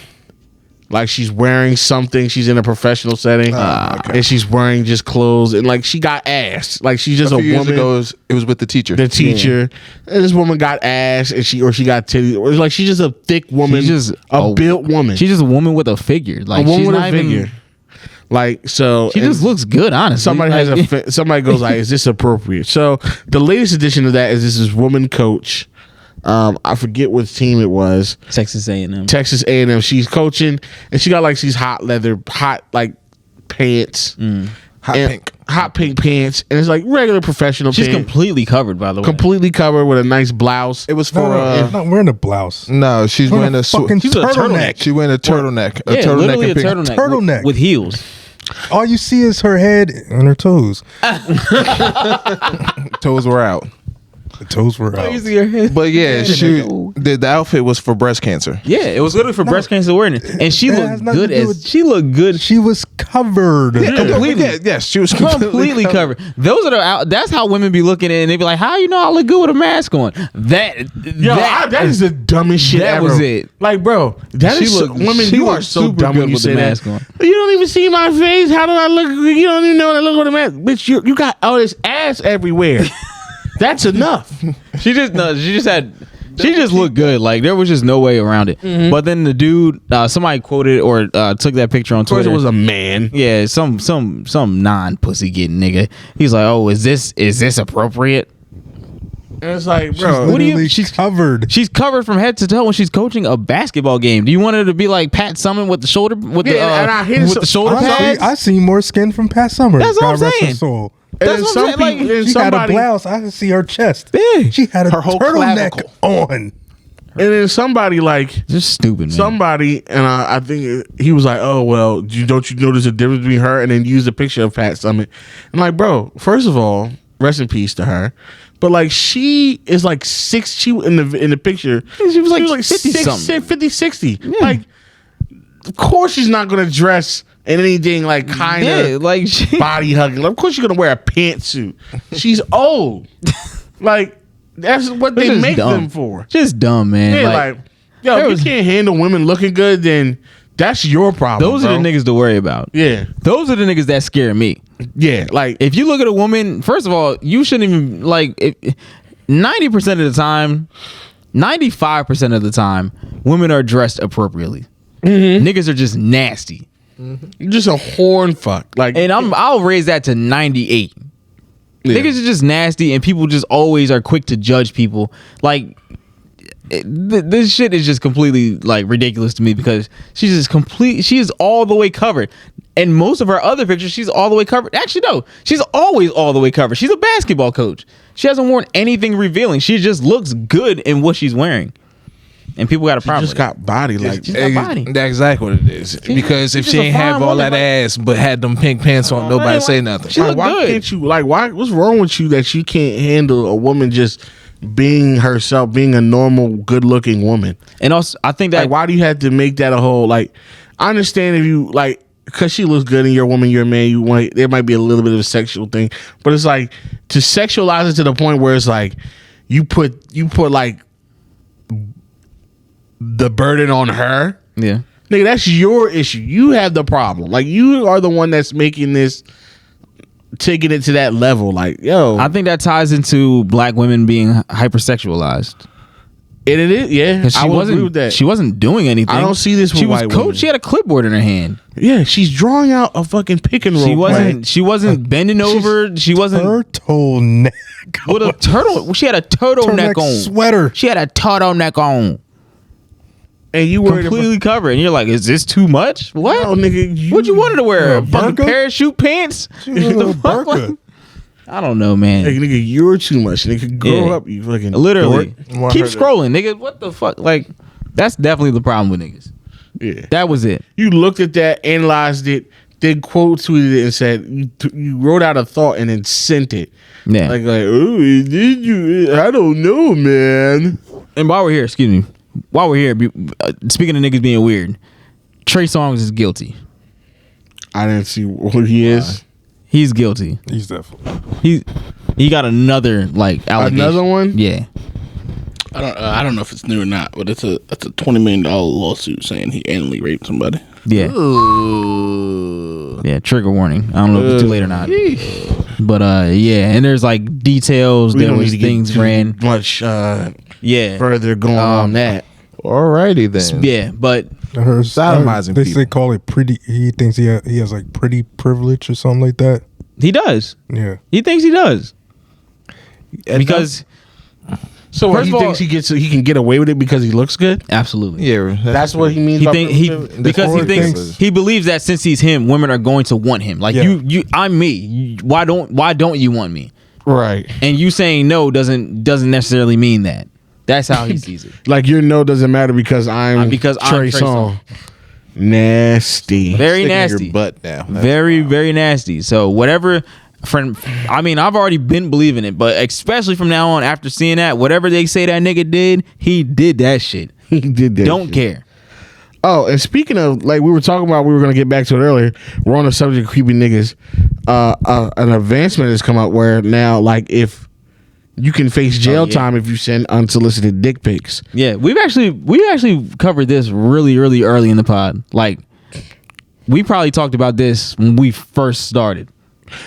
like she's wearing something, she's in a professional setting, and she's wearing just clothes, and like she got ass, like she's just A a few years woman. ago, it was with the teacher. The teacher, and this woman got ass, and she got titties, or like she's just a thick woman, She's just a built woman, She's just a woman with a figure. Like a woman she's with not a even. figure. Like so, She just looks good, honestly. Somebody Like, somebody goes like, "Is this appropriate?" So the latest edition of that is this woman coach. I forget what team it was. Texas A&M. Texas A&M. She's coaching, and she got like these hot like pants, hot pink pants, and it's like regular professional. She's pants, completely covered, by the way. completely covered with a nice blouse. It was for she's not wearing a blouse. no, she's wearing a fucking She's a turtleneck. She wearing a turtleneck. Yeah, literally a turtleneck. Turtleneck. With heels. All you see is her head and her toes. Toes were out. The toes were out. Your head. But yeah, the outfit was for breast cancer. Yeah, it was literally for breast cancer awareness, and she It has looked nothing good to do as with- she looked good. She was covered. Completely. Yeah, yes, she was Completely covered. Those are the. That's how women be looking at it, and they be like, "How you know I look good with a mask on?" That That is the dumbest shit that ever. was it. Like, bro, that She is so, looked- women. she You are looked so super dumb good when you with the say mask that. on. You don't even see my face. How do I look? You don't even know I look with a mask, bitch. You got all this ass everywhere. That's enough. She just looked good. Like there was just no way around it. But then the dude, somebody quoted or took that picture on Of course, Twitter. it was a man. Yeah, some non-pussy getting nigga. He's like, "Oh, is this appropriate?" And it's like, She's bro, What do you- literally covered. She's covered from head to toe when she's coaching a basketball game. Do you want her to be like Pat Summitt with the shoulder with Yeah, and I hear with so- the shoulder pads? I seen more skin from Pat Summer. That's what I'm God rest her saying. soul. and That's then what some I'm saying, people, like, and She had a somebody, blouse. I could see her chest. Yeah. She had a Her whole turtleneck clavicle. on. and then somebody like. Just stupid, man. Somebody and I think he was like, "Oh well, don't you notice the difference between her?" And then use a picture of Pat Summitt. And like, bro, first of all, rest in peace to her. But like, she is like six. She in the picture, She was like 50 50-something. 50, 60. Like, of course she's not gonna dress in anything like kind of Yeah, like she, body hugging. Of course she's gonna wear a pantsuit. She's old. Like that's what It's they just make dumb. them for. just dumb, man. Yeah, like, yo, there if was- you can't handle women looking good, then that's your problem. those are the niggas to worry about. Yeah, Those are the niggas that scare me. yeah. Like, If you look at a woman, first of all, you shouldn't even like. 90% of the time, 95% of the time, women are dressed appropriately. Niggas are just nasty, you're just a horn fuck. Like, and I'll raise that to 98. yeah. Niggas are just nasty, and people just always are quick to judge people. Like this shit is just completely like ridiculous to me because she's just complete. She is all the way covered, and most of her other pictures, she's all the way covered. Actually, no, she's always all the way covered. She's a basketball coach. She hasn't worn anything revealing. She just looks good in what she's wearing, and people got a problem. just with it. got body. Like, She's got body. That's exactly what it is. Because if she's she a ain't have fine all woman, that like- ass but had them pink pants on, nobody like- say nothing. She like, look why good. can't you? Like, why? What's wrong with you that you can't handle a woman just being herself, being a normal, good-looking woman? And also, I think that Like, why do you have to make that a whole? Like, I understand if you like, because she looks good and you're a woman, you're a man. You want there might be a little bit of a sexual thing, but it's like to sexualize it to the point where it's like you put like the burden on her. yeah. Nigga, that's your issue. You have the problem. Like, you are the one that's making this, taking it to that level. Like, yo, I think that ties into black women being hypersexualized. it is, yeah. She I would wasn't. agree with that. She wasn't doing anything. I don't see this with She was white coach. women. She had a clipboard in her hand. Yeah, she's drawing out a fucking pick and roll. She wasn't. play. She wasn't bending over. She wasn't Turtleneck. with a turtle. She had a turtleneck on. Sweater. She had a turtleneck on, And you worried completely covered. And you're like, is this too much? What? about, no, nigga, What you wanted to wear? A Fucking burqa? parachute pants? She was in a The fuck? burqa. I don't know, man. Hey, nigga, you're too much. Nigga, grow Yeah. up, you fucking Literally, dork. keep scrolling, nigga. What the fuck? Like, that's definitely the problem with niggas. Yeah. That was it. You looked at that, analyzed it, then quote tweeted it and said you wrote out a thought and then sent it. Yeah. Like, oh, did you? I don't know, man. And while we're here, speaking of niggas being weird, Trey Songz is guilty. I didn't see who he is. He's guilty. He's definitely. He got another like allegation. Another one? Yeah. I don't know if it's new or not, but it's a $20 million lawsuit saying he anally raped somebody. Yeah. Ooh. Yeah, trigger warning. I don't know if it's too late or not. But yeah, and there's like details. We There don't was need to things get too ran. much Yeah. further going on that. Alrighty then. Yeah, but I heard Sodomizing They people. say call it pretty. He thinks he has like pretty privilege or something like that. he does. Yeah. He thinks he does. Because So what, First he of all- thinks he can get away with it because he looks good? absolutely. Yeah, That's what he means. He by think because he Or thinks thinks- he believes that since he's him, women are going to want him. Like Yeah. I'm me. Why don't you want me? right. And you saying no doesn't necessarily mean that. That's how he sees it. Like your no doesn't matter because I'm Because I'm Trey Trey Songz. Nasty. Very Stick in nasty. your butt now. That's Very wild. very nasty. So whatever. I mean, I've already been believing it, but especially from now on, after seeing that, whatever they say that nigga did, he did that shit. He did that. Don't shit. care. Oh, and speaking of, like we were talking about, we were going to get back to it earlier. We're on the subject of creepy niggas. An advancement has come out where now, like, if you can face jail yeah. time if you send unsolicited dick pics. Yeah, we actually covered this really early in the pod. Like, we probably talked about this when we first started.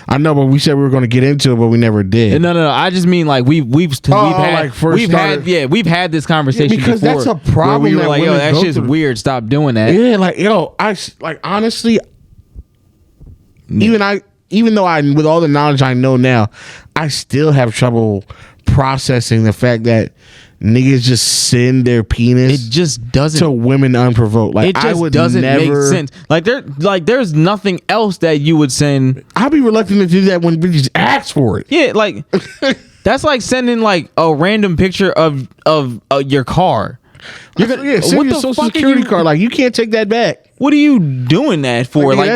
I know, but we said we were going to get into it, but we never did. No. I just mean like we've like first started- had this conversation because before. that's a problem where we were that like, yo, women that go shit's through. weird. Stop doing that. Yeah, like honestly, even though I with all the knowledge I know now, I still have trouble processing the fact that niggas just send their penis It just doesn't. to women unprovoked. Like It just I would doesn't never make sense. There's nothing else that you would send. I'd be reluctant to do that when bitches ask for it. Yeah, like that's like sending like a random picture of your car. You're gonna what send your the social fuck are security you- card. Like you can't take that back. What are you doing that for? Like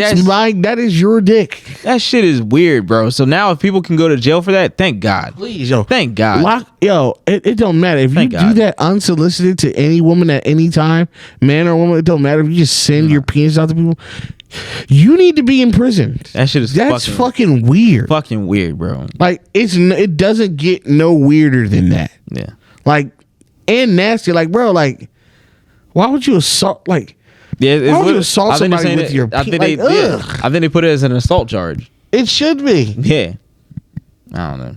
that is your dick. that shit is weird, bro. So now if people can go to jail for that, thank God. Please, yo. Thank God. It don't matter. If Thank you God. do that unsolicited to any woman at any time, man or woman, it don't matter. If you just send your penis out to people, you need to be in prison. That shit is That's fucking weird. fucking weird, bro. Like it doesn't get no weirder than that. Yeah. Like and nasty. Like bro, like why would you assault? Like Yeah, it's Why would you lit- assault I think they're somebody saying with that- your I think pe- they, like, yeah, ugh. I think they put it as an assault charge. it should be. Yeah, I don't know.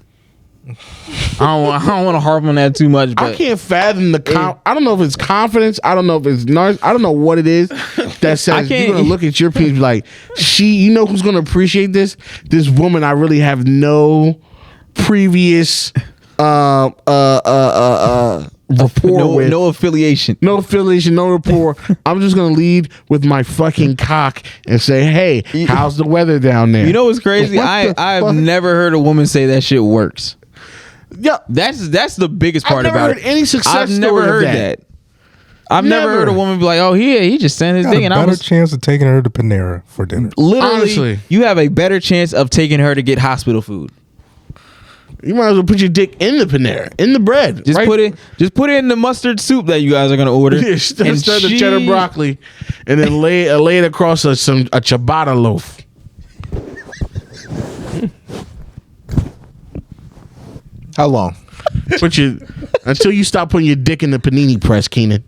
I don't want to harp on that too much, but I can't fathom the I don't know if it's confidence. I don't know if it's I don't know what it is that says can't- you're gonna look at your penis and be like, you know who's gonna appreciate this? This woman I really have no previous rapport with. no affiliation. No affiliation, no rapport. I'm just gonna lead with my fucking cock and say, "Hey, how's the weather down there?" You know what's crazy? What I've the fuck? never heard a woman say that shit works. Yeah, That's the biggest I've part never about heard it. any success I've story never of heard that. I've never Never. heard a woman be like, "Oh, he just sent his Got thing," a and I better was chance of taking her to Panera for dinner. literally. Honestly. You have a better chance of taking her to get hospital food. You might as well put your dick in the Panera, in the bread. Just right? put it in the mustard soup that you guys are gonna order. Yeah, stir And the cheddar broccoli, and then lay it across a ciabatta loaf. How long? Until you stop putting your dick in the panini press, Keenan.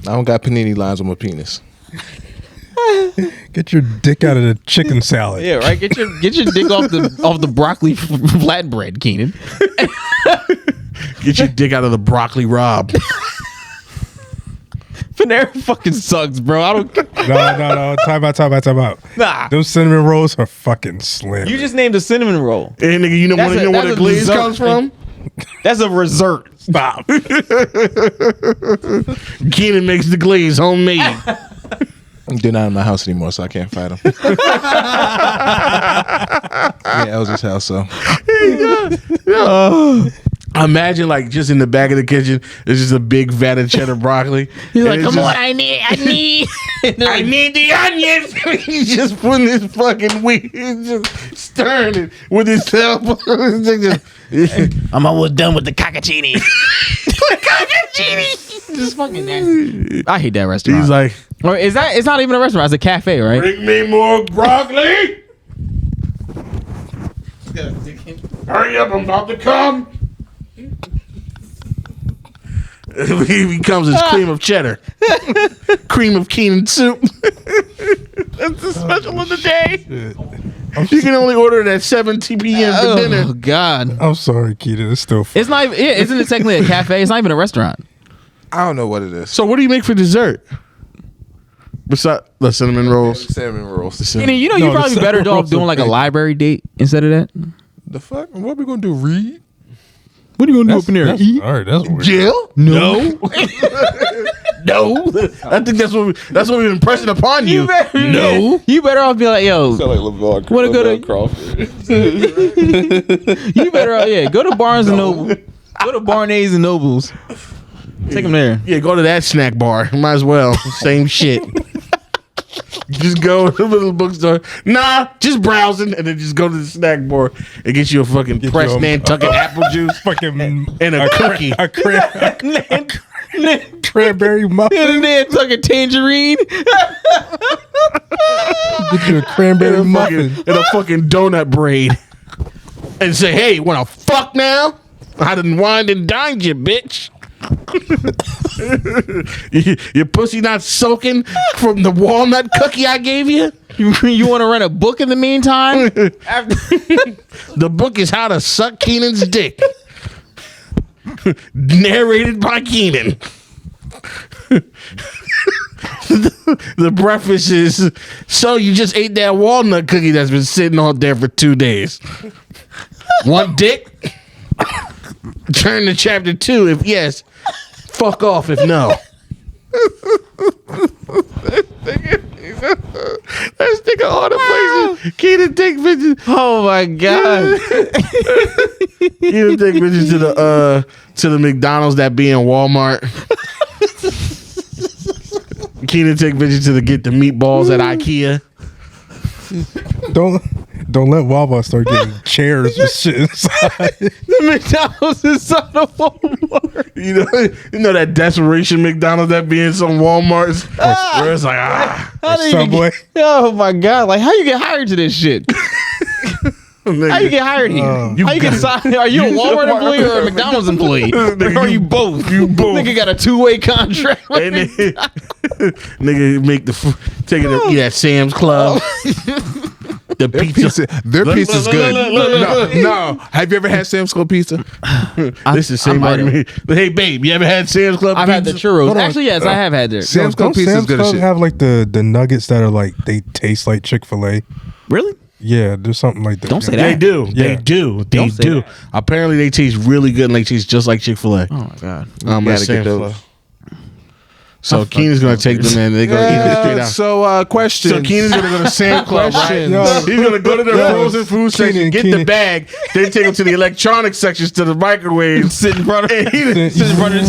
I don't got panini lines on my penis. Get your dick out of the chicken salad. Yeah, right. Get your dick off the broccoli flatbread, Keenan. Get your dick out of the broccoli rob. Panera fucking sucks, bro. I don't. No. Time out. Nah. Those cinnamon rolls are fucking slim. You just named a cinnamon roll. Hey, nigga, you know That's where that's the a glaze dessert. comes from? That's a dessert. Stop. Keenan makes the glaze homemade. They're not in my house anymore, so I can't fight them. Yeah, Elsa's house, so. Imagine like just in the back of the kitchen, there's just a big vat of cheddar broccoli. He's And like, it's "Come just, on, I need." I need the onions. He's just putting his fucking weed, he's just stirring it with his elbow. I'm almost done with the cockaccini. Just fucking nasty. I hate that restaurant. He's like, or is that? It's not even a restaurant. It's a cafe, right? bring me more broccoli. Hurry up, I'm about to come. He becomes his cream of cheddar. Cream of Keenan soup. That's the special of the day. You can only order it at 7 p.m. for dinner. Oh God. I'm sorry, Keita. It's still It's not even, isn't it technically a cafe? It's not even a restaurant. I don't know what it is. So what do you make for dessert? Besides the cinnamon rolls. Salmon rolls. And you know, No, you'd probably the be better cinnamon off rolls doing are like a big. library date instead of that. The fuck? What we gonna do? Read? What are you gonna do up in there? That's, Eat? all right, that's weird. Jill? No. No. I think that's what we've impressed upon you. No. You better off be like, yo, Sound like LeVar Wanna go to- Crawford. you better off, go to Barnes and Noble. Go to Barnes and Nobles. Take them there. Yeah, go to that snack bar. Might as well. Same shit. Just go to the little bookstore. Nah, just browsing, and then just go to the snack bar and get you a fucking Get pressed you a- Nantucket apple juice Fucking and a cookie. a cranberry muffin. And then took a tangerine. Get you a cranberry muffin. And a fucking donut braid. And say, hey, wanna fuck now? I done wined and dined you, bitch. Your pussy not soaking from the walnut cookie I gave you? You want to run a book in the meantime? The book is How to Suck Keenan's Dick. Narrated by Keenan. The breakfast is, so you just ate that walnut cookie that's been sitting on there for 2 days. Want dick? Turn to chapter 2 if yes. Fuck off if no. Let's think of all the places Keenan take bitches. Oh my God. Keenan take bitches to the McDonald's that be in Walmart. Keenan take bitches to get the meatballs at IKEA. Don't let Wawa start getting chairs and shit inside. The McDonald's inside of Walmart. You know that desperation McDonald's that be in some Walmarts where it's like How do you Subway. oh my God. Like, how you get hired to this shit? How you get hired here? How you get signed? Are you a Walmart employee or a McDonald's employee? Or are you both? You both. Nigga got a 2-way contract. And then, nigga make take it to eat at Sam's Club. The pizza. Their pizza's good. No. Have you ever had Sam's Club pizza? This is same argument. Hey babe, you ever had Sam's Club I've pizza? had the churros. Hold on. Actually, yes, I have had there. Sam's Club Don't pizza's Sam's good as Club shit. have like the nuggets that are like they taste like Chick-fil-A? Really? Yeah, there's something like that. Don't say They that. do. They Yeah. do. They Don't say do. that. Apparently they taste really good and they taste just like Chick-fil-A. Oh my God. At gotta Sam's get those. Club. So Keenan's gonna take them and they're gonna eat them straight out. So question. So Keenan's gonna go to Sam's Club, right? Questions. Yo. He's gonna go to the Yo. frozen food section, Keenan, get the Keenan. bag, then take him to the electronic sections, to the microwave, Sit in front of and sit in front of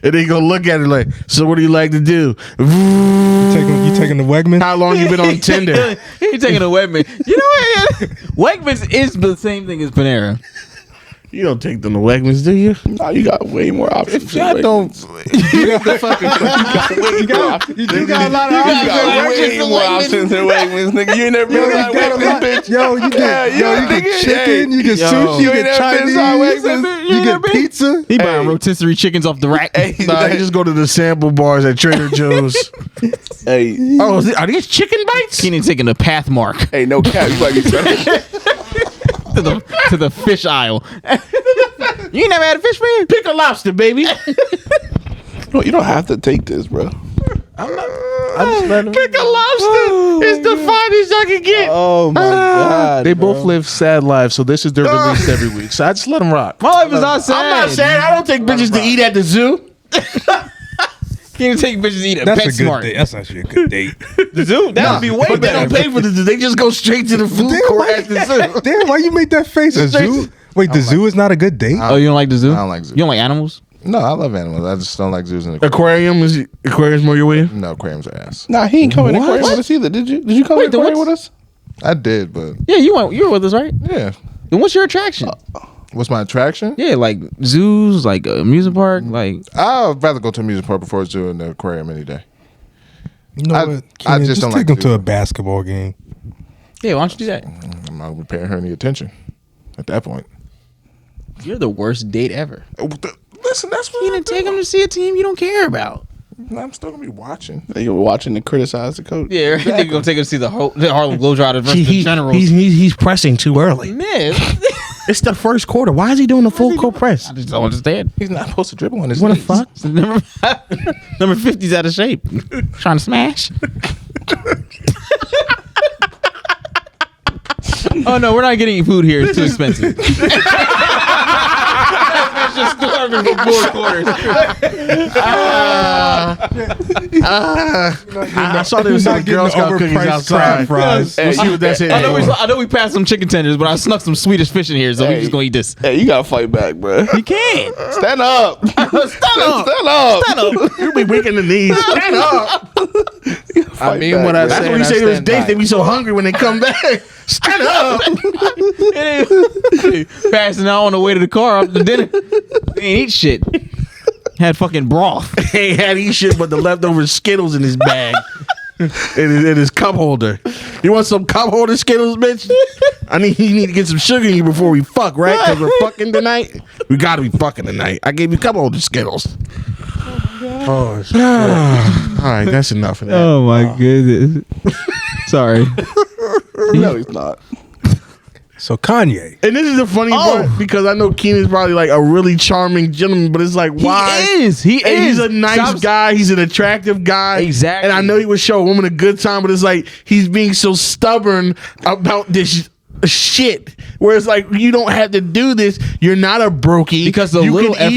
and then gonna look at it like, so what do you like to do? You taking the Wegman? How long you been on Tinder? He taking a Wegman. You know what? Wegmans is the same thing as Panera. You don't take them to Wegmans, do you? Nah, you got way more options. I don't. You got a lot of You got way more options than Wegmans, nigga. You ain't never been inside Wegmans, bitch. Yo, you get nigga, chicken, you get Yo. sushi, You you ain't get never been inside Chinese, Wegmans. you get pizza. He buying rotisserie chickens off the rack. Nah, you just go to the sample bars at Trader Joe's. Hey, Oh, are these chicken bites? Keenan taking a pathmark hey, no cap. You like you better. to the fish aisle. You ain't never had a fish man? Pick a lobster, baby. No, you don't have to take this, bro. Pick a lobster. It's the finest I can get. Oh my God. They both live sad lives, so this is their release every week. So I just let them rock. My life is not sad. I'm not saying I don't take bitches to eat at the zoo. Can't take bitches to eat at That's a good PetSmart. date. That's actually a good date. The zoo? That would be way But they better. don't pay for the zoo. They just go straight to the food court at the zoo. Damn, why you make that face? A zoo? Wait, the zoo is not a good date? Oh, you don't like the zoo? I don't like zoo. You don't like animals? No, I love animals. I just don't like zoos and Aquarium is aquariums more your way? no aquariums are ass. Nah, he ain't coming to aquarium with us either. Did you? Did you come to the aquarium with what's- us? I did, but Yeah, you were with us, right? yeah. And what's your attraction? What's my attraction? Yeah, like zoos, like a amusement park, like I'd rather go to a amusement park before a zoo and the aquarium any day. You know I- what? I Keenan, just don't take like them to to do a it. basketball game. yeah. Why don't you do that? I'm not paying her any attention at that point. You're the worst date ever. Listen, that's what You didn't take him to see a team you don't care about. I'm still gonna be watching. They were watching to criticize the coach. Yeah, right. They're gonna take him to see the Harlem Globetrotters versus the Generals. He's pressing too early. Man, It's the first quarter. Why is he doing the full court press? I just don't understand. He's not supposed to dribble on his What the knees. fuck? Number 50's out of shape. Trying to smash. Oh no, we're not getting food here. It's too expensive. That's just starving for 4 quarters. I saw there was some Girl Scout cookies outside. fries. We'll see what that's in. I know we passed some chicken tenders, but I snuck some Swedish fish in here, so we're just gonna eat this. Hey, you gotta fight back, bro. You can't. Stand up. Stand up. Stand up. Stand up. You be weak in the knees. Stand up. I mean, what I That's say. when you say those dates, they be so hungry when they come back. Stand up. Passing out on the way to the car after dinner. They ain't eat shit. Had fucking broth. He ain't had eat shit but the leftover Skittles in his bag. in his cup holder. You want some cup holder Skittles, bitch? You need to get some sugar in you before we fuck, right? Because we're fucking tonight. We gotta be fucking tonight. I gave you cup holder Skittles. Oh, shit. All right, that's enough of that. Oh my goodness. Sorry. No, he's not. So Kanye. And this is the funny part because I know Keenan's probably like a really charming gentleman, but it's like, why? He is. And he's a nice guy. He's an attractive guy. Exactly. And I know he would show a woman a good time, but it's like he's being so stubborn about this shit. Where it's like, you don't have to do this. You're not a brokey. Because the You little can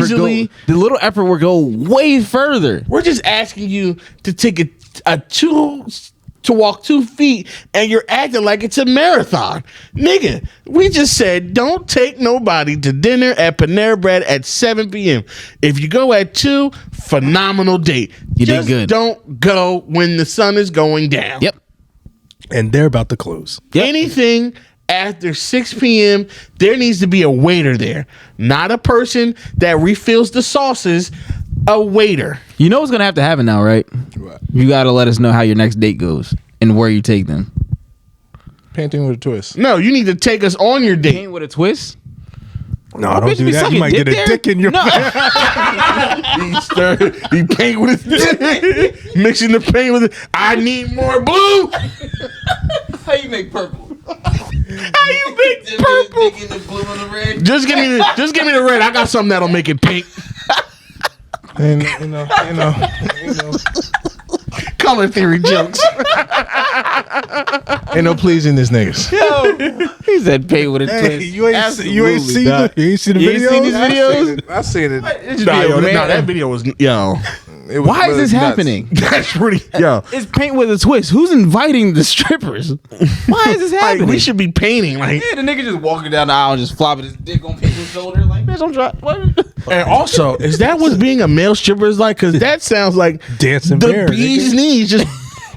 effort will go way further. We're just asking you to take to walk 2 feet, and you're acting like it's a marathon. Nigga, we just said don't take nobody to dinner at Panera Bread at 7 p.m. If you go at 2, phenomenal date. You did just good. Don't go when the sun is going down. Yep. And they're about to close. Yep. Anything after 6 p.m., there needs to be a waiter there. Not a person that refills the sauces, a waiter. You know what's gonna have to happen now, right? What? You gotta let us know how your next date goes and where you take them. Painting with a twist. No, you need to take us on your date. Paint with a twist. No, Oh, don't bitch, do be that. sucking You might dick get a there? dick in your No. He paint with his mixing the paint with it. I need more blue. How you make purple? How you make purple? In the blue and the red. Just give me the red. I got something that'll make it pink. And you know. Color theory jokes. Ain't no pleasing this niggas. He said paint with a Hey, twist. you ain't seen the You ain't seen these videos? I seen it. That video was yo. It was Why is really this nuts. happening? That's pretty yo. It's paint with a twist. Who's inviting the strippers? Why is this happening? Like we should be painting like. Yeah, the nigga just walking down the aisle and just flopping his dick on people's shoulder like, bitch, I'm trying. What? And also, is that what being a male stripper is like? Because that sounds like Dancing the bear, bee's nigga. knees, just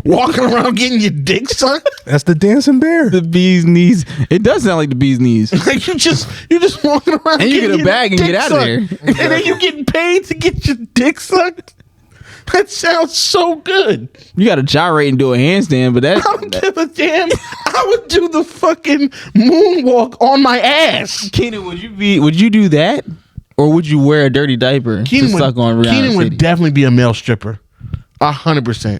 walking around getting your dick sucked. That's the dancing bear. The bee's knees. It does sound like the bee's knees. Like you're just walking around And you getting get a your bag and dick get out of sucked. there. And then you getting paid to get your dick sucked. That sounds so good. You got to gyrate and do a handstand, but I don't give a damn. I would do the fucking moonwalk on my ass. Keenan, would you do that, or would you wear a dirty diaper to suck on Rihanna Keenan would City? definitely be a male stripper. 100%.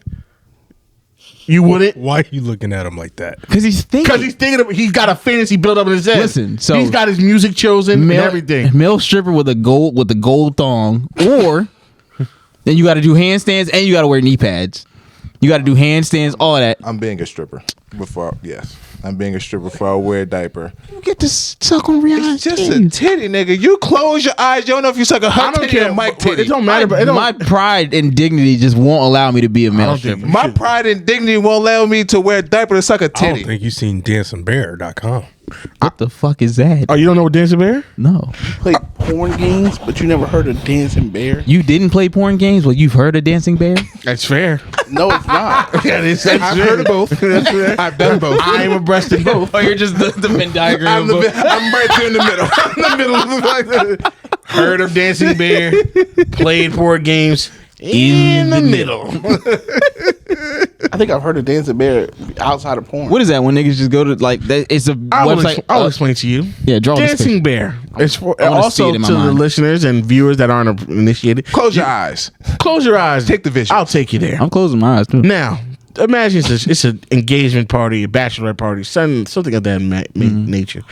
You wouldn't? Why are you looking at him like that? Because he's thinking. Because he's thinking of, he's got a fantasy built up in his head. Listen, so he's got his music chosen and everything. Male stripper with a gold thong, or then you got to do handstands and you got to wear knee pads. You got to do handstands, all that. I'm being a stripper I'm being a stripper before I wear a diaper. You get to suck on Rihanna. It's just a titty, nigga. You close your eyes. You don't know if you suck a hot I don't titty or care. a mic titty. It don't matter. But it don't, My pride and dignity just won't allow me to be a male don't think- stripper. My pride and dignity won't allow me to wear a diaper to suck a I don't titty. think you've seen dancingbear.com. What the fuck is that? oh, you don't know what Dancing Bear? No. Play porn games, but you never heard of Dancing Bear? You didn't play porn games? Well, you've heard of Dancing Bear? That's fair. No, it's not. That's I've heard of both. That's fair. I've done both. I am abreast in both. Oh, you're just the Venn diagram. I'm right there in the middle. I'm in the middle. Heard of Dancing Bear. Played board games in the middle. I think I've heard of dancing bear outside of porn. What is that when niggas just go to like that? It's a website. I'll explain to you. Yeah, draw this Dancing picture. Bear. It's for I wanna see also it in my to the mind. listeners and viewers that aren't initiated. Close your eyes. Close your eyes. Take the vision. I'll take you there. I'm closing my eyes too. Now, imagine it's an engagement party, a bachelorette party, something of that nature.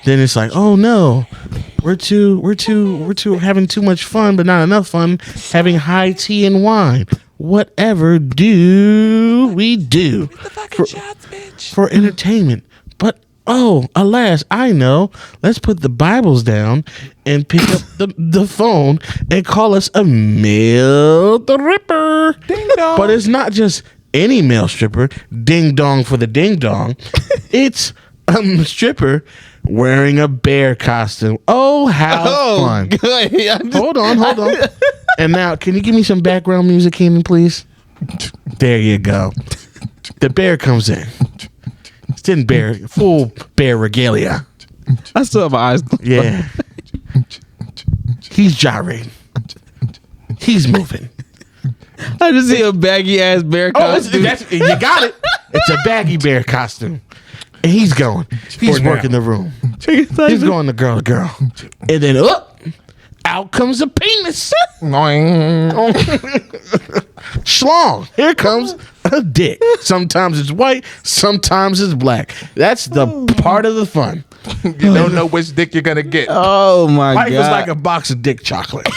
Then it's like, oh no, we're having too much fun, but not enough fun having high tea and wine. Whatever do we do for entertainment? But oh, alas, I know. Let's put the Bibles down and pick up the phone and call us a male stripper. Ding dong. But it's not just any male stripper. Ding dong for the ding dong. It's a stripper wearing a bear costume. Oh, how fun. Good. Hold on. And now, can you give me some background music, Keenan, please? There you go. The bear comes in. It's in bear, full bear regalia. I still have my eyes closed. Yeah. He's gyrating. He's moving. I just see a baggy ass bear costume. You got it. It's a baggy bear costume. And he's going. He's working the room. He's going to girl to girl. And then out comes a penis. Schlong. Here comes a dick. Sometimes it's white. Sometimes it's black. That's the part of the fun. You don't know which dick you're gonna get. Oh my Life god! is like a box of dick chocolate.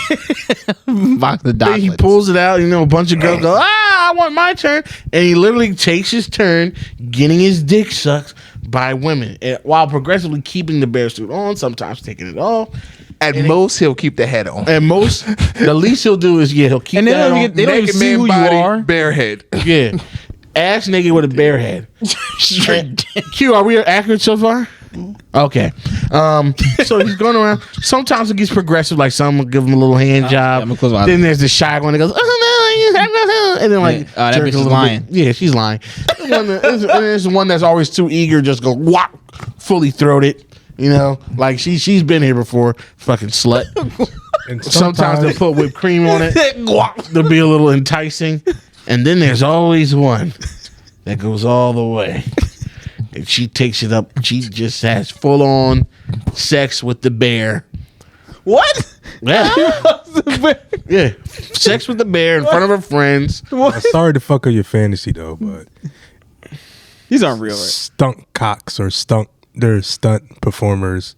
Box of Then he chocolates. pulls it out. A bunch of girls go, I want my turn. And he literally takes his turn getting his dick sucked by women while progressively keeping the bear suit on, sometimes taking it off. At most, he'll keep the head on. And the least he'll do is he'll keep And they that don't on. even they don't even Naked see man who body, you are. bare head. Yeah. Ass naked with a bear head. Q, are we accurate so far? Okay. So he's going around. Sometimes it gets progressive, like some will give him a little hand job. I'm gonna close my eyes. Then there's the shy one that goes, and then like, that jerk bitch a is little lying. bit. Yeah, she's lying. And there's one that's always too eager, just go whop, fully throated. Like she's been here before, fucking slut. And Sometimes they'll put whipped cream on it. They'll be a little enticing. And then there's always one that goes all the way. And she takes it up. She just has full on sex with the bear. What? Yeah. Yeah. Sex with the bear in front of her friends. I'm sorry to fuck up your fantasy though, but These aren't real, right? stunt cocks or they're stunt performers.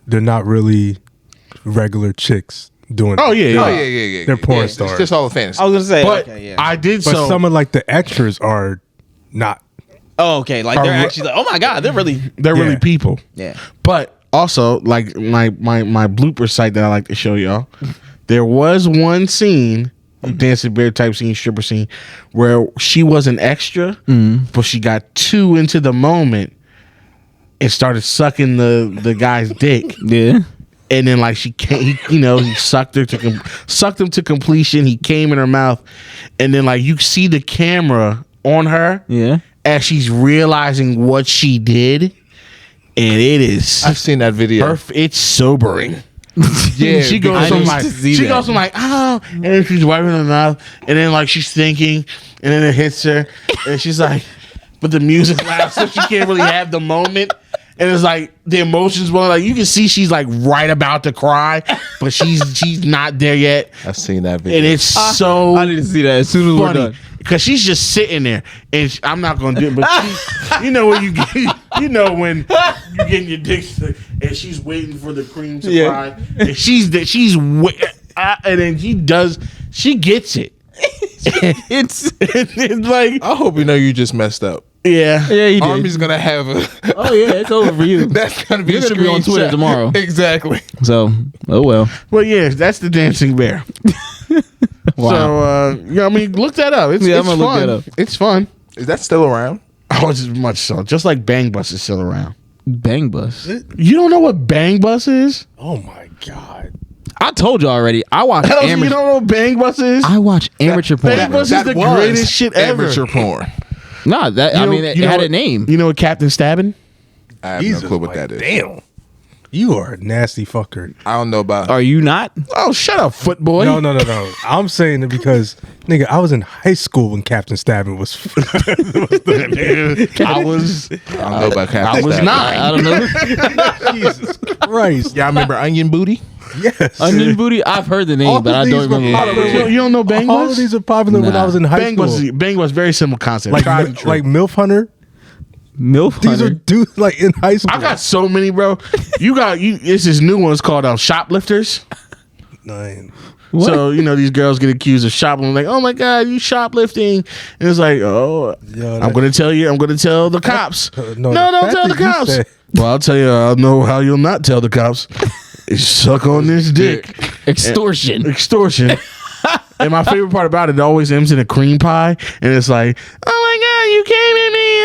They're not really regular chicks doing. Oh, yeah. Yeah. They're porn It's stars. just all a fantasy. I was gonna say, But okay, yeah. I did But so. some of like the extras are not. Oh, okay. Like they're actually like, oh my god, they're really. they're really Yeah. people. Yeah. But also, like my blooper site that I like to show y'all, there was one scene, dancing bear type scene, stripper scene, where she was an extra, but she got too into the moment and started sucking the guy's dick. Yeah. And then like she came, he sucked him to completion. He came in her mouth, and then like you see the camera on her, Yeah. as she's realizing what she did, and it is. I've seen that video. It's sobering. Yeah, she I goes from need like to see that. oh, and then she's wiping her mouth, and then like she's thinking, and then it hits her, and she's like, but the music loud, so she can't really have the moment. And it's like the emotions, well, like you can see she's like right about to cry, but she's not there yet, I've seen that video. and it's so I need to see that as soon as we're funny done. because she's just sitting there, and I'm not gonna do it, but when you get, when you getting your dick sucked, and she's waiting for the cream to fry, and and then she gets it. it's like, I hope you know you just messed up. yeah, Yeah, he Army's gonna have a. Oh yeah, it's over for you. That's gonna be. You're gonna be on Twitter screenshot. tomorrow. Exactly. So, oh well. well, yeah, that's the dancing bear. Wow. So, look that up. It's Yeah, it's I'm fun. gonna look that up. It's fun. Is that still around? Oh, it's much so. Just like Bang Bus is still around. Bang Bus. You don't know what Bang Bus is? Oh my god. I told you already. I watch You amateur. don't know what Bang Bus is? I watch amateur porn. Bang Bus is That the was greatest shit ever. Amateur porn. Nah, that You I know- mean, it you know had what- a name. You know what Captain Stabbing? I have no clue what that is. Damn. You are a nasty fucker. I don't know about. Are you not? Oh, shut up, footboy. No. I'm saying it because, nigga, I was in high school when Captain Stabbing was. I was I don't know about Captain I was Stabbing. 9. I don't know. Jesus Christ. Y'all remember Onion Booty? Yes. Onion Booty. I've heard the name, All but of I these don't were remember. popular. You don't know Bang All of Bus? these are popular when I was in high Bang school. was very simple concept. like Tried and true. like MILF Hunter. MILF These are Hunter. dudes like in high school. I got so many, bro. It's this new one's called Shoplifters. Nine. So these girls get accused of shoplifting. Like, oh my god, you shoplifting, and it's like, oh, Yo, I'm gonna tell you. I'm gonna tell the cops. No, No, the don't fact tell the that you cops. said- Well, I'll tell you. I'll know how you'll not tell the cops. Is suck on this dick. Extortion. Extortion. And my favorite part about it always ends in a cream pie, and it's like, oh my god, you came at me,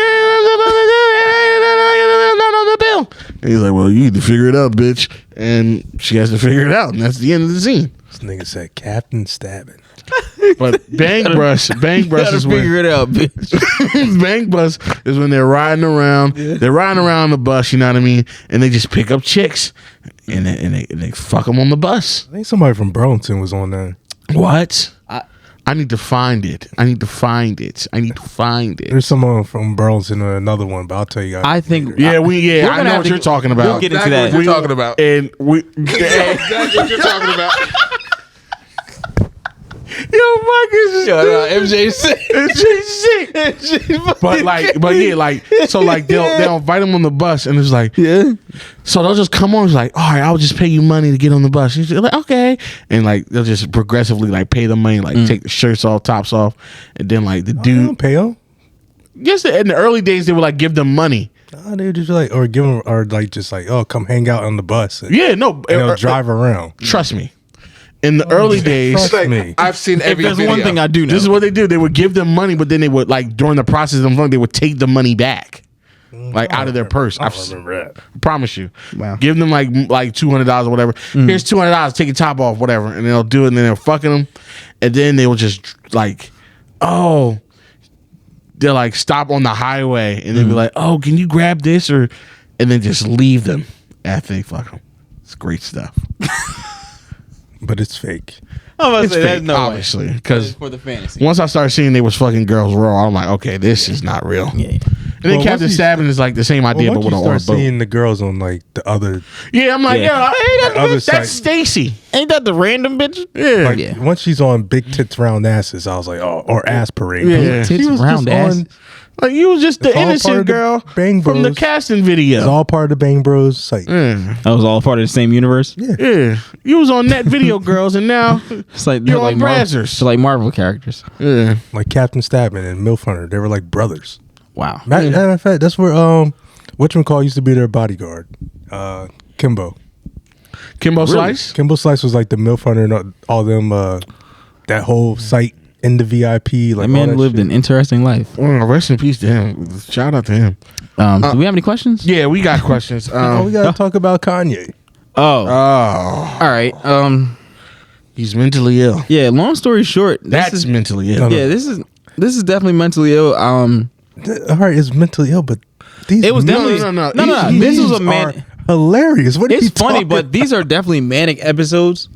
not on the bill. And he's like, well, you need to figure it out, bitch. And she has to figure it out, and that's the end of the scene. This nigga said Captain Stabbing. But Bang Brush Gotta is figure when it out, bitch. Bang Bus is when they're riding around. They're riding around the bus, you know what I mean, and they just pick up chicks, and they fuck them on the bus. I think somebody from Burlington was on there. What? I need to find it. I need to find it. There's someone from Burlington or another one, but I'll tell you guys. I think. Yeah, we're I gonna know have what to- you're talking about. We'll get into Exactly that. what you're talking about. And we Exactly what you're talking about. Yo, Marcus, MJ sick. sick. But they'll invite him on the bus, and it's like, Yeah. so they'll just come on. It's like, all right, I'll just pay you money to get on the bus. He's like, okay, and like they'll just progressively like pay the money, like take the shirts off, tops off, and then like the They dude. don't pay them. Yes, in the early days they would like give them money. Nah, they would just like or give them or like just like come hang out on the bus. And Yeah, no, they'll drive around. Trust me. In the early days, Trust me. I've seen If every there's video. one thing I do know, this is what they do. They would give them money, but then they would like during the process of them, they would take the money back, like out of their purse. I don't remember that. Promise you. Wow. Give them like $200 or whatever. Here's $200. Take your top off, whatever, and they'll do it. And then they're fucking them, and then they will just like, oh, they'll like stop on the highway, and they'll be like, oh, can you grab this and then just leave them after they fuck them. It's great stuff. But it's fake. I'm about to It's say fake, that's no obviously, way. because For the fantasy. once I started seeing they was fucking girls raw, I'm like, okay, this is not real. Yeah. And then Well, Captain once you- Stabbing is like the same idea, Well, but once with you an start boat. seeing the girls on like the other, Yeah, I'm like, Yeah. hey, The other that's side. Stacy. Ain't that the random bitch? Yeah. like Yeah. once she's on big tits round asses, I was like, oh, or ass parade. Yeah. She Tits was round just ass. on. Like you was just the It's all part innocent of the girl Bang from the Bros. casting video. It's all part of the Bang Bros site. yeah. That was all part of the same universe. Yeah. You was on that video, girls, and now It's like You're they're on Brazzers. It's like Marvel characters. yeah. Like Captain Stabbing and MILF Hunter, they were like brothers. Wow. Matter of fact, that's where whatchamacallit used to be their bodyguard. Kimbo. Kimbo Slice. Kimbo Slice was like the MILF Hunter and all them that whole site in the VIP. Like That all man that lived shit. an interesting life. Rest in peace to him. Shout out to him. Do we have any questions? Yeah, we got questions. We gotta talk about Kanye. Oh. Oh, All right. he's mentally ill. Yeah. Long story short, That's mentally ill. yeah. This is definitely mentally ill. All right, it's mentally ill, but these It was No, definitely no. no. These This was a memes man. are hilarious. What are It's you funny, talking but these are definitely manic episodes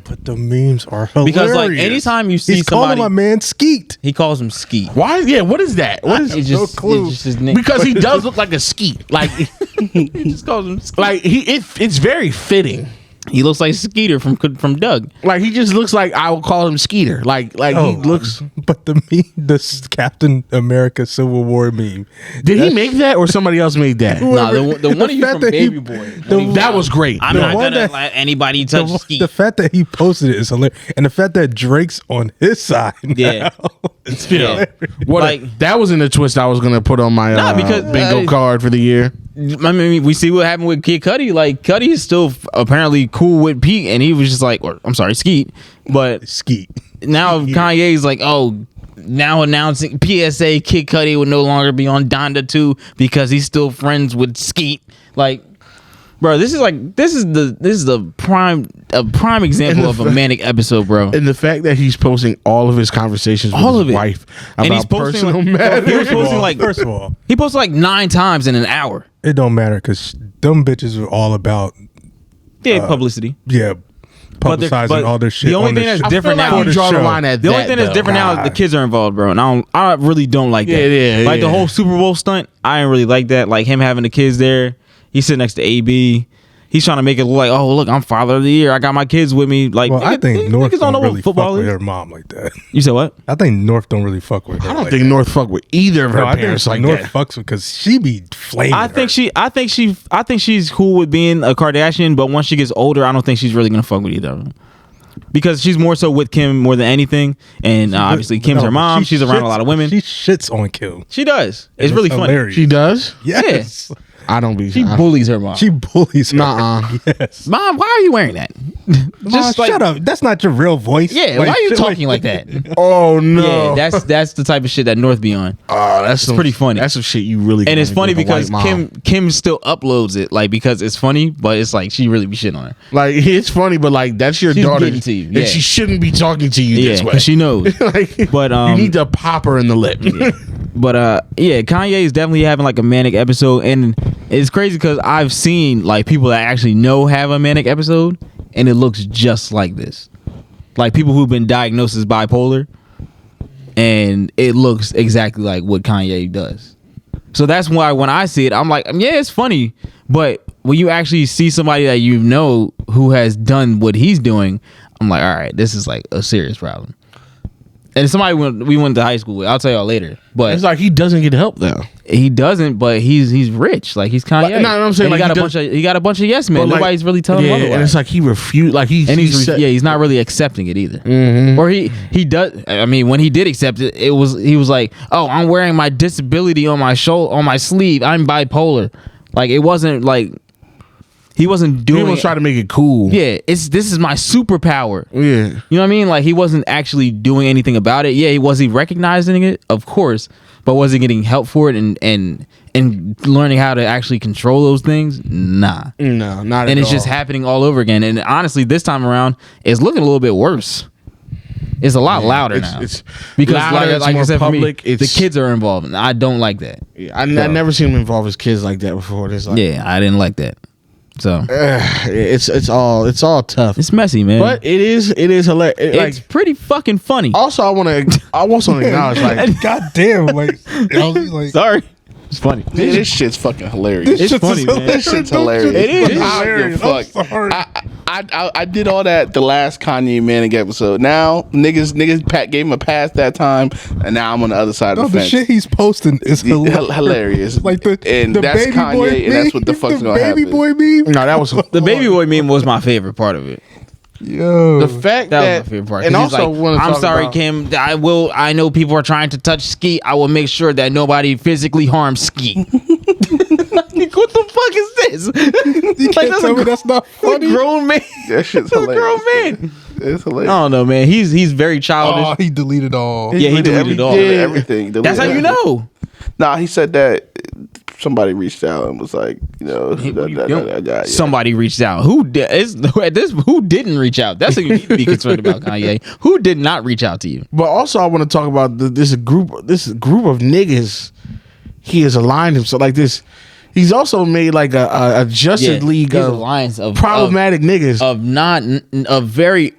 But the memes are hilarious. because like anytime you see he's calling somebody, my man Skeet. he calls him Skeet. Why? Yeah. What is that? What is? It's no just, clue. it's just his name. Because he does look like a skeet. Like, he just calls him Skeet. like it's very fitting. He looks like Skeeter from Doug. Like he just looks like I would call him Skeeter. Like he looks. But the meme, this Captain America Civil War meme. Did he make that or somebody else made that? Nah, the one of you fact from that he- Baby Boy. That was great. I'm the not one gonna that- let anybody touch Skeet. The fact that he posted it is hilarious, and the fact that Drake's on his side. Yeah. now, it's Yeah. hilarious. What like- that was in the twist I was gonna put on my Nah, because, bingo card for the year. I mean, we see what happened with Kid Cudi. Like, Cudi is still apparently cool with Pete, and he was just like, or I'm sorry, Skeet. But Skeet. now Kanye's like, oh, now announcing PSA, Kid Cudi will no longer be on Donda 2 because he's still friends with Skeet. Like, bro, this is the prime example of a manic episode, bro. And the fact that he's posting all of his conversations with All his of it. wife And about he's posting personal like, matters. he was posting like First of all, he posted like 9 times in an hour. it don't matter because them bitches are all about publicity. Yeah, publicizing all their shit. The only on thing their that's shit. different I feel now. like you draw the show. line at The only that, thing that's though. different now is the kids are involved, bro. And I really don't like that. Yeah, like the yeah. whole Super Bowl stunt, I ain't really like that. Like him having the kids there. He's sitting next to AB. He's trying to make it look like, oh, look, I'm father of the year. I got my kids with me. Like, Well, I think North niggas don't know don't really what football fuck with is. her mom like that. You said what? I think North don't really fuck with her. I don't like think that. North fuck with either of her No, I parents think like North that. fucks with because she be flaming. I think her. she's cool with being a Kardashian, but once she gets older, I don't think she's really gonna fuck with either of them. Because she's more so with Kim more than anything, and obviously Kim's her mom. She's around a lot of women. She shits on Kim. She does. It's really funny. hilarious. She does? Yes. I don't be. She bullies her mom. She bullies her. Nuh-uh. Yes. Mom, why are you wearing that? Mom, shut up. That's not your real voice. Yeah, Like, why are you shit talking like that? Oh no. Yeah, that's the type of shit that North be on. Oh, that's pretty funny. That's some shit you really. And it's can funny do with a because white mom. Kim still uploads it, like because it's funny, but it's like she really be shitting on her. Like it's funny, but like that's your She's daughter, getting to you, and yeah. she shouldn't be talking to you Yeah, this way. because she knows. like, But you need to pop her in the lip. But yeah, Kanye is definitely having like a manic episode, and it's crazy because I've seen like people that actually know have a manic episode, and it looks just like this. Like people who've been diagnosed as bipolar, and it looks exactly like what Kanye does. So that's why when I see it, I'm like, yeah, it's funny, but when you actually see somebody that you know who has done what he's doing, I'm like, all right, this is like a serious problem. And somebody we went to high school with. I'll tell y'all later. But It's like he doesn't get help though. he doesn't, but he's rich. Like he's Kanye. Like, no, I'm saying, And like, he got a bunch of yes men. But, like, Nobody's really telling him yeah, otherwise. and it's like he refused. Like he's not really accepting it either. Mm-hmm. Or he does. I mean, when he did accept it, he was like, "Oh, I'm wearing my disability on my sleeve. I'm bipolar." Like it wasn't like he wasn't doing. People try to make it cool. Yeah, this is my superpower. Yeah. You know what I mean? Like he wasn't actually doing anything about it. Yeah, was he recognizing it? Of course. But was he getting help for it and learning how to actually control those things? Nah. No, not at all. And it's just happening all over again. And honestly, this time around, it's looking a little bit worse. It's a lot louder now. It's because louder, it's like I more said, public. for me, the kids are involved. And I don't like that. I never seen him involve his kids like that before. It's like, Yeah, I didn't like that. So it's all tough. it's messy, man. But it is hilarious. it's pretty fucking funny. Also, I want to acknowledge like God damn. Like, I was like, Sorry. It's funny. Man, this shit's fucking hilarious. It's funny, man. This shit's hilarious. It is. I don't give a fuck. I did all that the last Kanye Manic episode. Now niggas Pat gave him a pass that time, and now I'm on the other side no, of the the fence. shit he's posting is Hilarious. Like the that's baby Kanye, boy and that's what the meme, fuck's the gonna baby happen. boy meme. no, that was The baby boy meme was my favorite part of it. Yo, the fact That that was my favorite part. and 'Cause he's also like, wanna I'm talk sorry, about- Kim. I know people are trying to touch Ski. I will make sure that nobody physically harms Ski. Like, what the fuck is this? you can't tell me that's not funny. Grown man. That shit's That's a hilarious. grown man. It's I hilarious. don't know, man. He's very childish. Oh, he deleted all. Yeah, he deleted all. Everything. That's how you know. Nah, he said that somebody reached out and was like, you know, Somebody reached out. Who didn't reach out? That's what you need to be concerned about, Kanye. Who did not reach out to you? But also, I want to talk about this group of niggas. He has aligned himself like this. He's also made like a Justice League his of alliance of problematic niggas. of very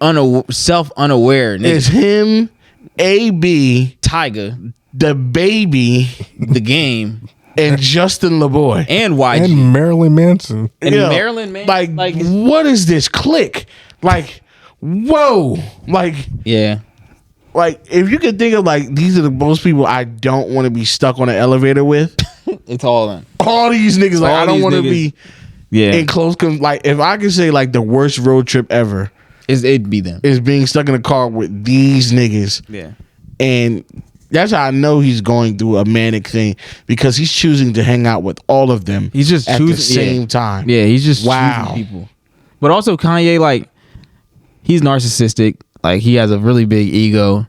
self-unaware niggas. It's him, AB, Tyga, the baby, the game, and Justin LeBoy. and YG. And Marilyn Manson. And Yo, Marilyn, man. Like, what is this clique? Like, whoa. Like, if you could think of like these are the most people I don't want to be stuck on an elevator with. it's all in. All these niggas, like All I don't these want to niggas. be Yeah, in close. Like, if I could say like the worst road trip ever it'd be them. is being stuck in a car with these niggas, Yeah, and that's how I know he's going through a manic thing because he's choosing to hang out with all of them. he's just at choosing the same time. Yeah, he's just Wow. choosing people. But also Kanye, like, he's narcissistic. Like, he has a really big ego,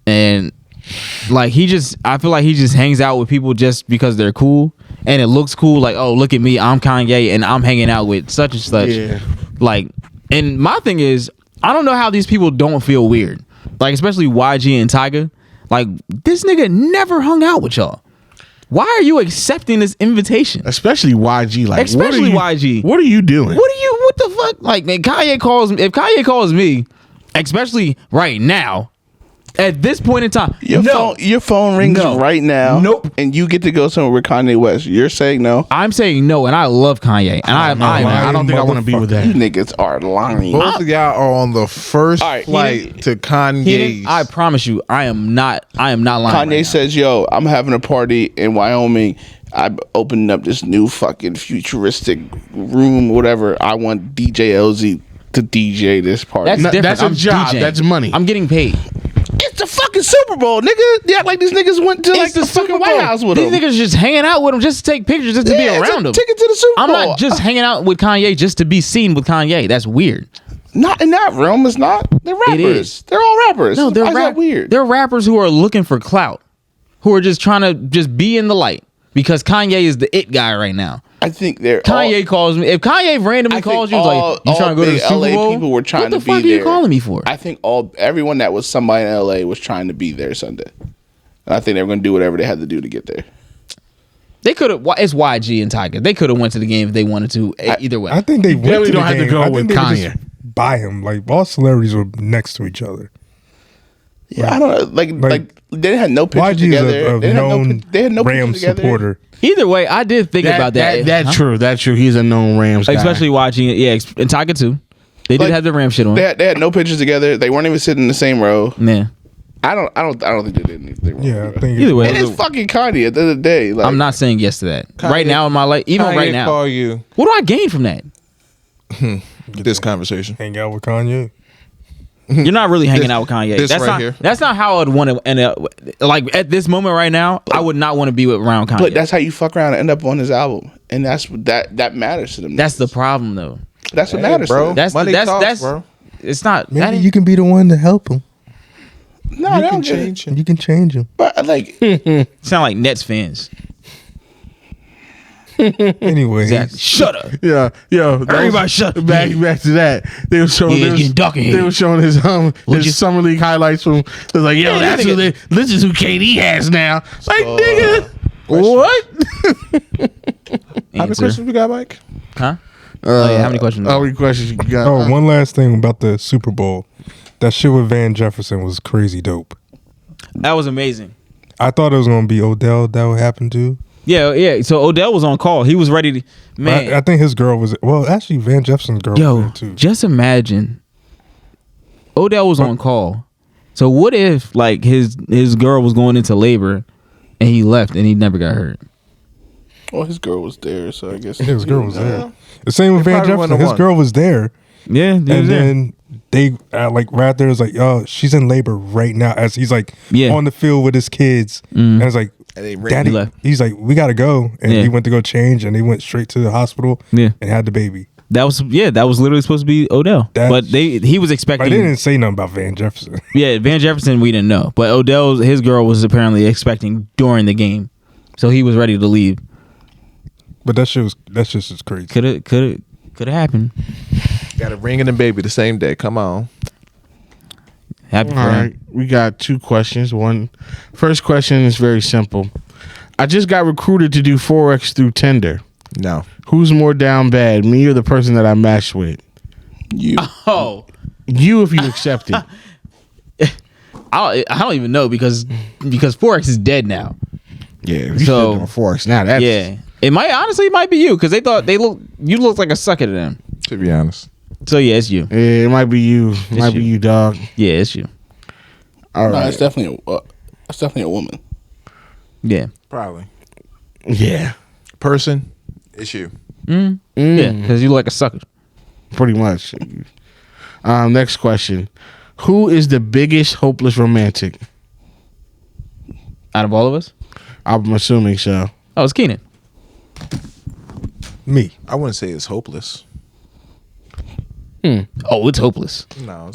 and like I feel like he just hangs out with people just because they're cool and it looks cool. Like, oh, look at me, I'm Kanye and I'm hanging out with such and such. Yeah. Like, and my thing is, I don't know how these people don't feel weird. Like, especially YG and Tyga. Like, this nigga never hung out with y'all. Why are you accepting this invitation? Especially YG. Like, Especially YG. What are you doing? What the fuck? Like, man, Kanye calls me, especially right now, at this point in time. Your phone rings right now. Nope. And you get to go somewhere with Kanye West. You're saying no? I'm saying no, and I love Kanye. And I don't think I want to be with that. You niggas are lying. Both of y'all are on the first All right, flight to Kanye. I promise you, I am not lying. Kanye right says, yo, I'm having a party in Wyoming. I'm opening up this new fucking futuristic room, whatever. I want DJ LZ to DJ this party. That's different. That's a I'm job. DJing. That's money. I'm getting paid. It's the fucking Super Bowl, nigga. Yeah, like these niggas went to like the fucking White House with These him. niggas just hanging out with him just to take pictures, just to be it's around a him. ticket to the Super I'm Bowl. not just hanging out with Kanye just to be seen with Kanye. That's weird. Not in that realm. It's not. They're rappers. It is. They're all rappers. No, they're Why is that weird. They're rappers who are looking for clout, who are just trying to just be in the light because Kanye is the it guy right now. I think they're Kanye calls me. If Kanye randomly calls you, he's like, "You trying to go to the big Super LA Bowl?" people were trying what the to be fuck are there. you calling me for? I think everyone that was somebody in LA was trying to be there Sunday. And I think they were going to do whatever they had to do to get there. They could have. It's YG and Tiger. They could have went to the game if they wanted to. Either way, I think they went definitely to the don't have to game. go I think with they were Kanye. just by him. Like all celebrities were next to each other. Yeah, I don't know. Like they had no pictures YG together. is a They had known they had no Rams pictures together. supporter. either way, I did think about that. That's true. That's true. He's a known Rams guy. Especially watching it. Yeah, and Tiger too. They did Like, have the Ram shit on. They had no pictures together. They weren't even sitting in the same row. Yeah. I don't think they did anything wrong. Yeah, I think Either way, And it's fucking Kanye at the end of the day. Like, I'm not saying yes to that. Right now in my life, even Kanye right now, call you what do I gain from that? this conversation. hang out with Kanye. You're not really hanging out with Kanye. this That's right not. here. That's not how I'd want to. And like at this moment right now, I would not want to be around Kanye. But that's how you fuck around and end up on his album, and that matters to them. That's the problem, though. That's what matters, bro. to them. That's Money that's talks, that's. bro. It's not. Maybe that ain't- you can be the one to help him. No, You they can don't get it. change him. You can change him. But like, sound like Nets fans. Anyway, Exactly. Shut up. Yeah, yo, that Everybody was- shut up. back to that. They were showing. Yeah, they, getting dark in they here. were showing his you- summer league highlights from. It was like, yo, Yeah, that's you who think this is who KD has now. Like, nigga, What? How many questions we got, Mike? Huh? Oh, yeah, how many questions? How many questions you got? oh, one last thing about the Super Bowl. That shit with Van Jefferson was crazy dope. That was amazing. I thought it was gonna be Odell that would happen to. Yeah. So Odell was on call. He was ready to. Man, I think his girl was. Well, actually, Van Jefferson's girl was yo, there too. just imagine. Odell was on call. So what if like his girl was going into labor, and he left and he never got hurt? well, his girl was there, so I guess His girl was there. The same with Van probably wouldn't Jefferson. have His won. girl was there, Yeah, and then they like right there was like, "Oh, she's in labor right now." As he's like Yeah. on the field with his kids, and it's like, And they "Daddy," He left. he's like, "We gotta go," and Yeah. he went to go change, and they went straight to the hospital, Yeah. and had the baby. that was literally supposed to be Odell, That's- but he was But expecting. they didn't say nothing about Van Jefferson. Yeah, Van Jefferson we didn't know, but his girl was apparently expecting during the game, so he was ready to leave. But that's just crazy. Could have happened. got a ring and a baby the same day. Come on. Happy All for him. right, we got two questions. First question is very simple. I just got recruited to do Forex through Tinder. No. Who's more down bad, me or the person that I matched with? you. Oh, You, if you accept it. I don't even know because Forex is dead now. Yeah, if you So- still doing Forex now. That's Yeah, it might be you because they thought you looked like a sucker to them. To be honest. So yeah, it's you. Yeah, it might be you. It might be you. you, dog. Yeah, it's you. All No, right. it's definitely a woman. Yeah. Probably. Yeah, Person. It's you. Yeah, because you look like a sucker. pretty much. Next question. Who is the biggest hopeless romantic? Out of all of us, I'm assuming so. oh, it's Keenan. Me. I wouldn't say it's hopeless. Oh, it's hopeless. No.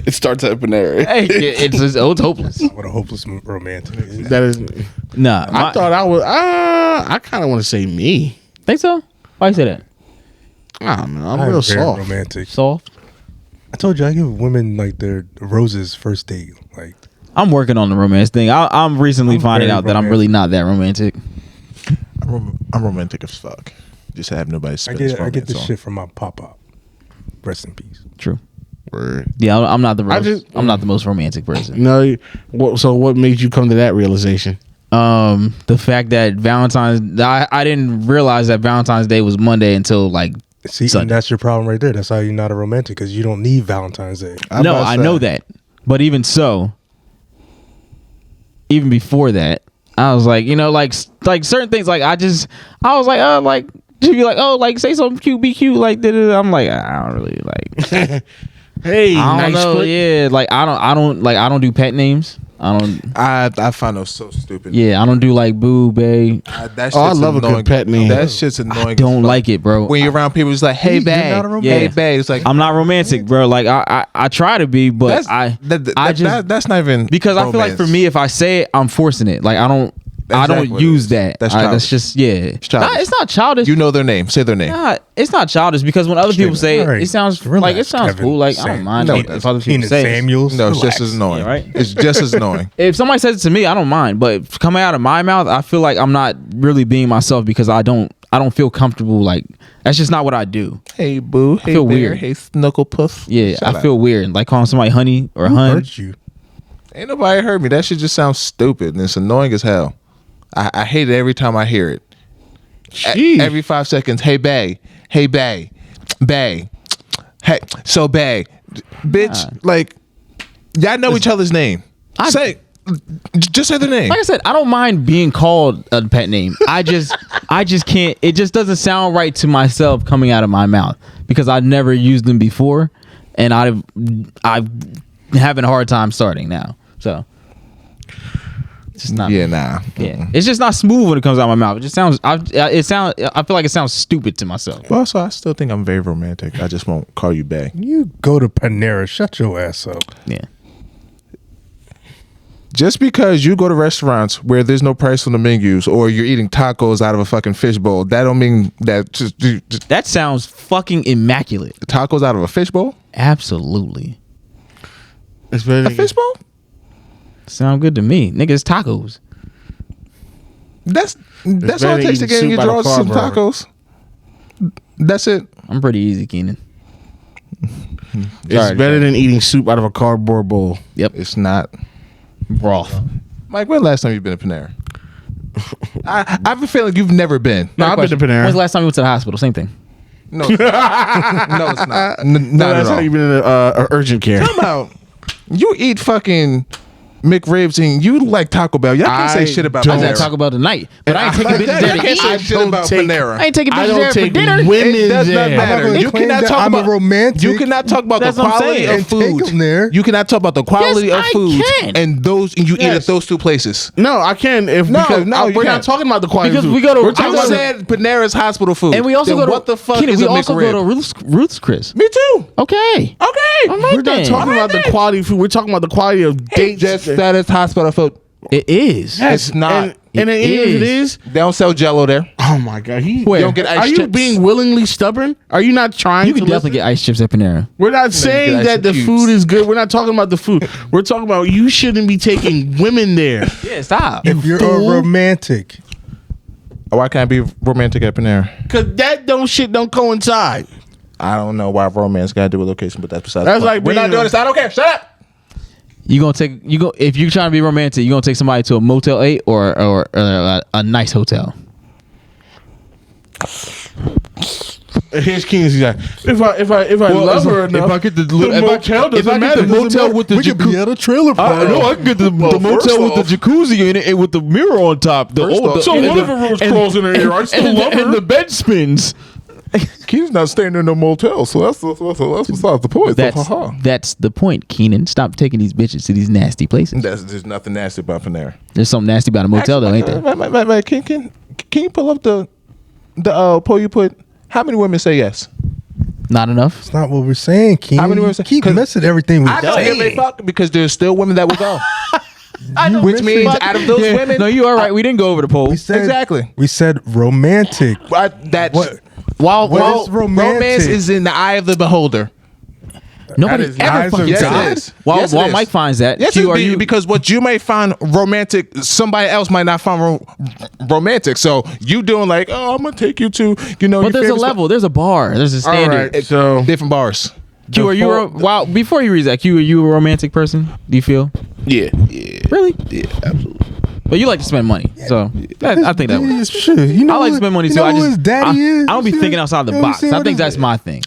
It starts at Panera. Hey, it's hopeless. What a hopeless romantic. is. That is. Nah, I thought I was. I kind of want to say me. think so. Why you say that? I don't know. I'm I'm real very soft. romantic. Soft. I told you I give women like their roses first date. Like I'm working on the romance thing. I'm recently finding very out that I'm really not that romantic. I'm romantic as fuck. Just have nobody I spend his get romance this on. shit from my pop-up. Rest in peace. True. Word. Yeah, I'm not the I'm not the most romantic person. No. So what made you come to that realization? The fact that I didn't realize that Valentine's Day was Monday until like See, and Sunday. that's your problem right there. That's how you're not a romantic, because you don't need Valentine's Day. No, I know that. But even so, even before that, I was like, like certain things, like I was like, oh, like she'd be like, oh, like say something cute, be cute, like I'm like, I don't really like. Hey, I don't nice know, foot. yeah, like I don't do pet names. I find those so stupid. Yeah, I don't do like boo, bae. That Oh, I shit's love a annoying. good pet name. That shit's annoying. I don't like it, bro. when you're around people. It's like, hey, You're babe, not a romantic. hey, babe. It's like I'm not romantic, bro. Like I try to be, but that's not even because I feel like for me, if I say it, I'm forcing it. Like I don't Exactly. use that. That's That's childish. just childish. It's not childish. you know their name. Say their name. Nah, it's not childish because when other people say it, Alright, it sounds relax, like it sounds Kevin. cool. Like I don't mind No, if other people Keenan say it. Samuels. No, it's relax. just as annoying. Yeah, right? It's just as annoying. If somebody says it to me, I don't mind. But coming out of my mouth, I feel like I'm not really being myself because I don't feel comfortable. Like that's just not what I do. Hey, boo. Hey, feel bear. weird. Hey, snuckle puss. Yeah, Shut I feel weird. Like calling somebody honey or Who hun. hurt you? Ain't nobody heard me. That shit just sounds stupid and it's annoying as hell. I hate it every time I hear it. Every 5 seconds. Hey, bae. Hey, bae. Bae. Hey, so bae. Bitch, like, y'all know each other's name. Just say their name. Like I said, I don't mind being called a pet name. I just can't. It just doesn't sound right to myself coming out of my mouth because I've never used them before, and I'm having a hard time starting now. So it's just not. Yeah, nah. Yeah, it's just not smooth when it comes out of my mouth. It just sounds. I feel like it sounds stupid to myself. Well, so I still think I'm very romantic. I just won't call you bae. You go to Panera. Shut your ass up. Yeah. Just because you go to restaurants where there's no price on the menus or you're eating tacos out of a fucking fishbowl, that don't mean that just That sounds fucking immaculate. tacos out of a fishbowl? Absolutely. It's better A than fishbowl? Sound good to me. Nigga, it's tacos. That's all better it takes to eating get in your soup out of drawers some cardboard. tacos. That's it. I'm pretty easy, Keenan. It's better than eating soup out of a cardboard bowl. Yep. It's not. Broth. Mike, when last time you've been to Panera? I have a feeling you've never been. No, I've been to Panera. When's the last time you went to the hospital? Same thing. No, no, it's not. No, Not that's at how all. you've been in urgent care. Come out. You eat fucking McRibs and you like Taco Bell. Y'all can't say I shit about I was Panera. at Taco Bell tonight, but I ain't taking bitches there You to can't say eat. shit about Panera. I ain't taking I bitches don't there for take dinner. women It does not there. matter. gonna You claim cannot that talk I'm a about romantic You cannot talk about That's the what I'm quality saying. of and take food. them there. You cannot talk about the quality Yes, of I food can. and those and you eat at those two places. No, I can. No, you we're not can't. talking about the quality. Because of food. we go to- We're I talking I about said Panera's hospital food. And we also Then go to what the fuck Keenan, is we a also McRib? go to Ruth's Chris. Me too. Okay. Okay. All right We're not then. talking about the quality of food. We're talking about the quality of dates. Just that is hospital food. It is. Yes, It's not. And It even if it is. is, They don't sell Jello there. oh my god, You don't get ice are you chips. being willingly stubborn? Are you not trying You to can definitely listen? get ice chips at Panera. We're not saying ice that and the cubes. food is good. We're not talking about the food. We're talking about you shouldn't be taking women there. Yeah, stop. If you're a romantic, Why can't I be romantic at Panera? Cause that don't coincide. I don't know why romance got to do with location, but that's besides. That's the point. like We're not being doing a- this. I don't care. Shut up. If you're trying to be romantic, you gonna take somebody to a Motel 8 or a nice hotel. Here's Keenan's guy. If I love her enough, if I get the motel doesn't matter. with the we could be at a trailer park. I can get the motel with the jacuzzi in it and with the mirror on top. So what if a rose crawls in her ear? I still love her. And the bed spins. Keenan's not staying in no motel, so that's besides the point. That's the point, Keenan. Stop taking these bitches to these nasty places. There's nothing nasty about Panera. There's something nasty about a motel, though, ain't there? Can you pull up the poll you put? How many women say yes? Not enough. That's not what we're saying, Keem. How many women say- Keep 'cause messing everything we I know say. if they fuck because there's still women that will go. Which means out of those women, No, you are right. We didn't go over the poll. We said, Exactly. We said romantic. That's What- while what is romantic? romance is in the eye of the beholder. Nobody is ever nice fucking of said God. that. Yes, it While is. Mike finds that, Yes, Q, are you? because what you may find romantic, somebody else might not find romantic. So you doing like, oh, I'm gonna take you to, But your there's a favorite level. There's a bar. There's a All standard. right, so different bars. Q, are you? Wow. Before you read that, Q, are you a romantic person? Do you feel? Yeah. Really? Yeah, absolutely. But you like to spend money, so I think that works. Shit, you know I like to who- spend money you too. know I who just his daddy is. I don't be You thinking know- outside the you know box. what I'm I think saying? that's my thing.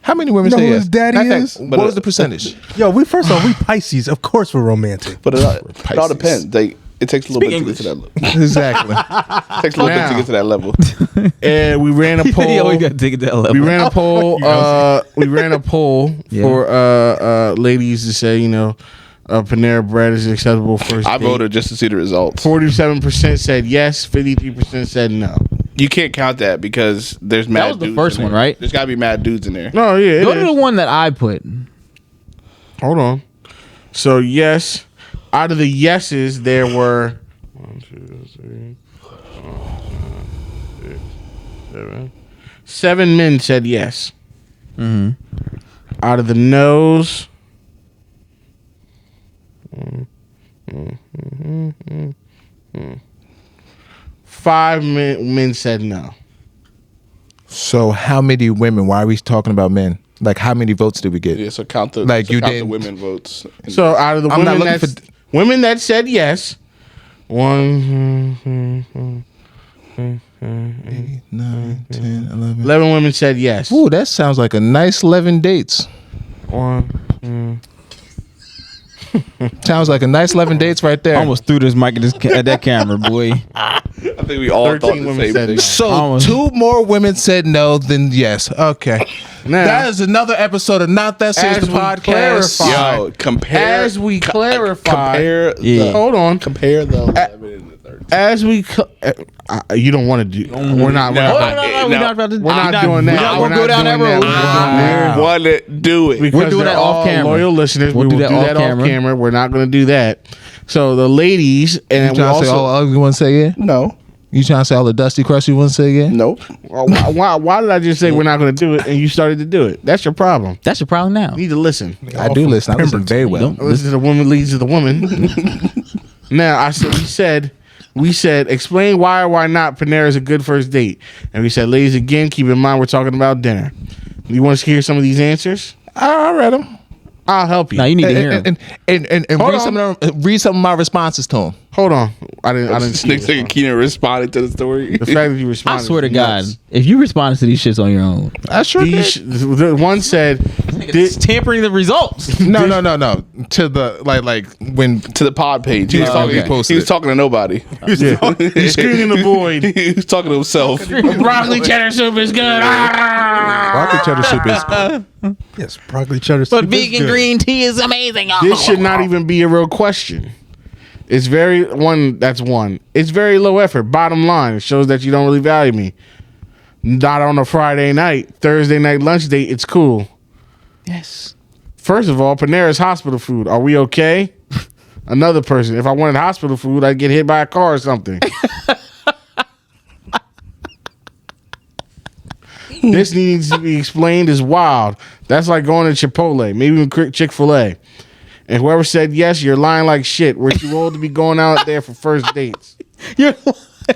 How many women You know say who yes? his daddy Matter of is? fact, what was the percentage? Yo, first off, we Pisces. Of course, we're romantic. But it all depends. It takes a little bit English. to get to that level. Exactly. It takes a little bit to get to that level. and we ran a poll. Yo, we got to take it to that level. We ran a poll. We ran a poll Yeah. for ladies to say, Panera Bread is an acceptable first I date. voted just to see the results. 47% said yes. 53% said no. You can't count that because there's mad was the dudes first in one, there. right? There's got to be mad dudes in there. No, yeah. it Go to is. the one that I put. Hold on. So yes, out of the yeses, there were 1, 2, 3, 4, 5, 6, 7. 7 men said yes. Out of the no's, 5 men said no. So how many women? Why are we talking about men? Like how many votes did we get? Yeah, so count the Like, you count the didn't- women votes. So out of the I'm not women looking that women that said yes, 1, 9, 10, 11. 11 women said yes. Ooh, that sounds like a nice 11 dates. 1, Sounds like a nice 11 dates right there. Almost threw this mic at that camera, boy. I think we all 13 thought the women same said thing. no. So Almost. 2 more women said no than yes. Okay. Now, That is another episode of Not That Serious As the we podcast. clarify- Yo, compare as we clarify, compare Yeah. the, hold on. compare the 11 and the 13. As we, you don't want to do. We're not. No. We're Oh, not, no, we're not about to. we're not doing that. We're not go down that road. I want to do it. Because We're doing they're that off all camera. Loyal listeners, We'll we do will that do off that off camera. camera. We're not going to do that. So the ladies and we trying to say all also. the ugly ones say yeah? No, You trying to say all the dusty crusty ones say yeah? nope. Why did I just say we're not going to do it and you started to do it? That's your problem. That's your problem now. You need to listen. I do listen. I listen very well. Don't- Listen to the woman leads to the woman. Now I said we said explain why or why not Panera is a good first date, and we said, ladies, again, keep in mind we're talking about dinner. You want to hear some of these answers? I read them. I'll help you. Now you need to hear him. And Hold read some of my responses to them. Hold on, I didn't This see nigga it. Keenan responded to the story. The fact that you I responded. swear to is God, nuts. if you responded to these shits on your own, I sure These, the one said, it's tampering the results. No. To the like when to the pod page. He was, Oh, talking, okay. he was talking to nobody. he's screaming the void. He was talking to himself. Broccoli cheddar soup is good. broccoli cheddar soup is Yes, broccoli cheddar. But soup is vegan good. green tea is amazing. This should not even be a real question. It's very that's one. It's very low effort. Bottom line, it shows that you don't really value me. Not on a Friday night, Thursday night lunch date. It's cool. Yes. First of all, Panera's hospital food. Are we okay? Another person. If I wanted hospital food, I'd get hit by a car or something. This needs to be explained as wild. That's like going to Chipotle, maybe even Chick-fil-A. And whoever said yes, you're lying like shit. We're too old to be going out there for first dates.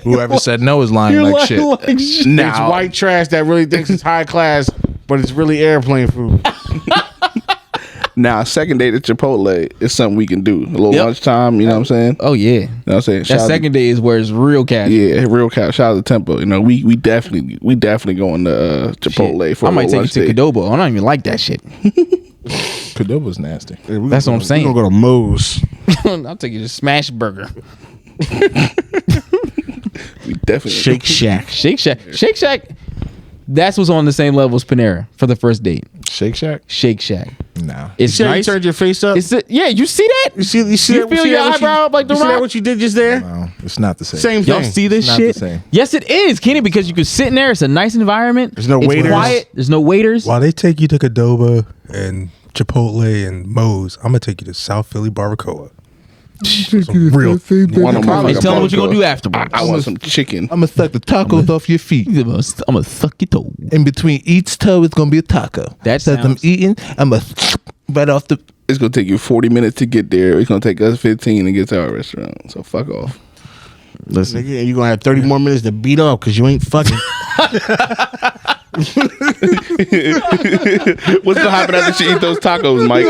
whoever said no is lying like shit. It's white trash that really thinks it's high class, but it's really airplane food. Now, second date at Chipotle is something we can do. A little Yep. lunchtime, you know what I'm saying? Oh yeah. You know what I'm saying? That Shout out second day is where it's real to, cash. yeah, real cow. Shout out to Tempo. You know, we definitely going to Chipotle for I a might little take you lunch to date. Cadobo. I don't even like that shit. Cadoba's nasty. That's what I'm saying. We're going to go to Moe's. I'll take you to Smash Burger. We definitely Shake Shack. Shake Shack. Shake Shack. That's what's on the same level as Panera for the first date. Shake Shack? Shake Shack. Nah. It's See how you nice. turned your face up? Yeah, you see that? You see You that- feel see your that what you- eyebrow up like The you see that Rock? what you did just there? No, it's not the same. Same Y'all thing. see this It's not shit? the same. Yes, it is, Kenny, because you can sit in there. It's a nice environment. There's no it's waiters. Quiet. There's no waiters. While they take you to Cadoba and Chipotle and Moe's, I'm gonna take you to South Philly Barbacoa. Some real. Want a motherfucking And tell them what you're gonna do burger. afterwards. I want some chicken. I'm gonna suck the tacos off your feet. I'm gonna suck your toe. In between each toe, it's gonna be a taco. That so as I'm sounds- eating, I'm gonna right off the. It's gonna take you 40 minutes to get there. It's gonna take us 15 to get to our restaurant. So fuck off. Listen, you're gonna have 30 more minutes to beat up because you ain't fucking. What's gonna happen after she eat those tacos, Mike?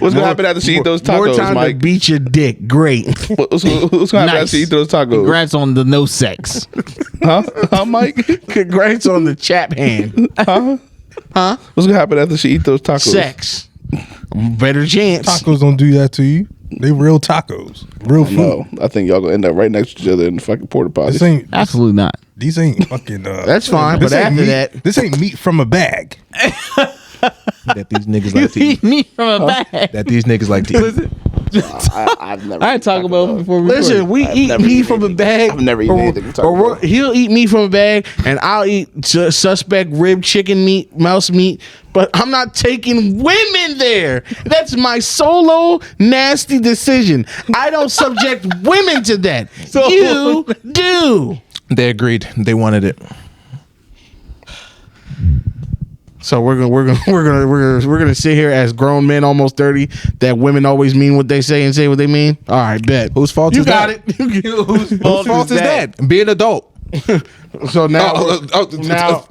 What's gonna happen after she eat those More tacos, time to Mike? beat your dick. Great. What's gonna happen after she eat those tacos? Congrats on the no sex. Huh, Mike? Congrats on the chap hand. What's gonna happen after she eat those tacos? Sex. Better chance. Tacos don't do that to you. They real tacos, real food. No, I think y'all gonna end up right next to each other in the fucking porta This potty. ain't. Absolutely not. These ain't fucking. That's fine, this but ain't after meat- that- this ain't meat from a bag. That these niggas like to eat. Me from a bag. That these niggas like to eat. I've never. I ain't talking about before we Listen, we I've eat never meat eaten from a anything. bag. I've never eaten anything from Taco or Bell. he'll eat meat from a bag, and I'll eat suspect rib, chicken meat, mouse meat. But I'm not taking women there. That's my solo nasty decision. I don't subject women to that. You do. They agreed. They wanted it. So we're gonna sit here as grown men, almost 30, that women always mean what they say and say what they mean. All right, bet. Whose fault You is got that? it. Whose fault is that? Be an adult. So now,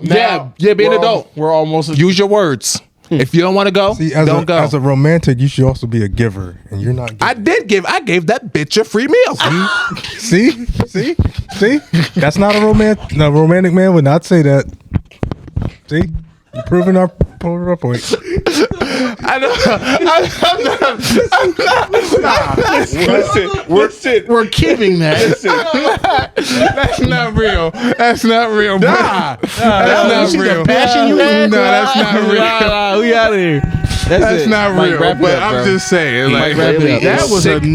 Yeah, be an adult. We're almost. Use your words. If you don't want to go, See, as don't a, go. as a romantic, you should also be a giver, and you're not. I did give. I gave that bitch a free meal. See, that's not a romantic. No, romantic man would not say that. See, you're proving our point. We're keeping that. That's not real. That's not real. Bro. That's not real. The passion you had. No, that's not real. Nah, we out of here. That's it. not Mike, real. wrap it But up, I'm bro. just saying, like, wrap it up. That was Sick of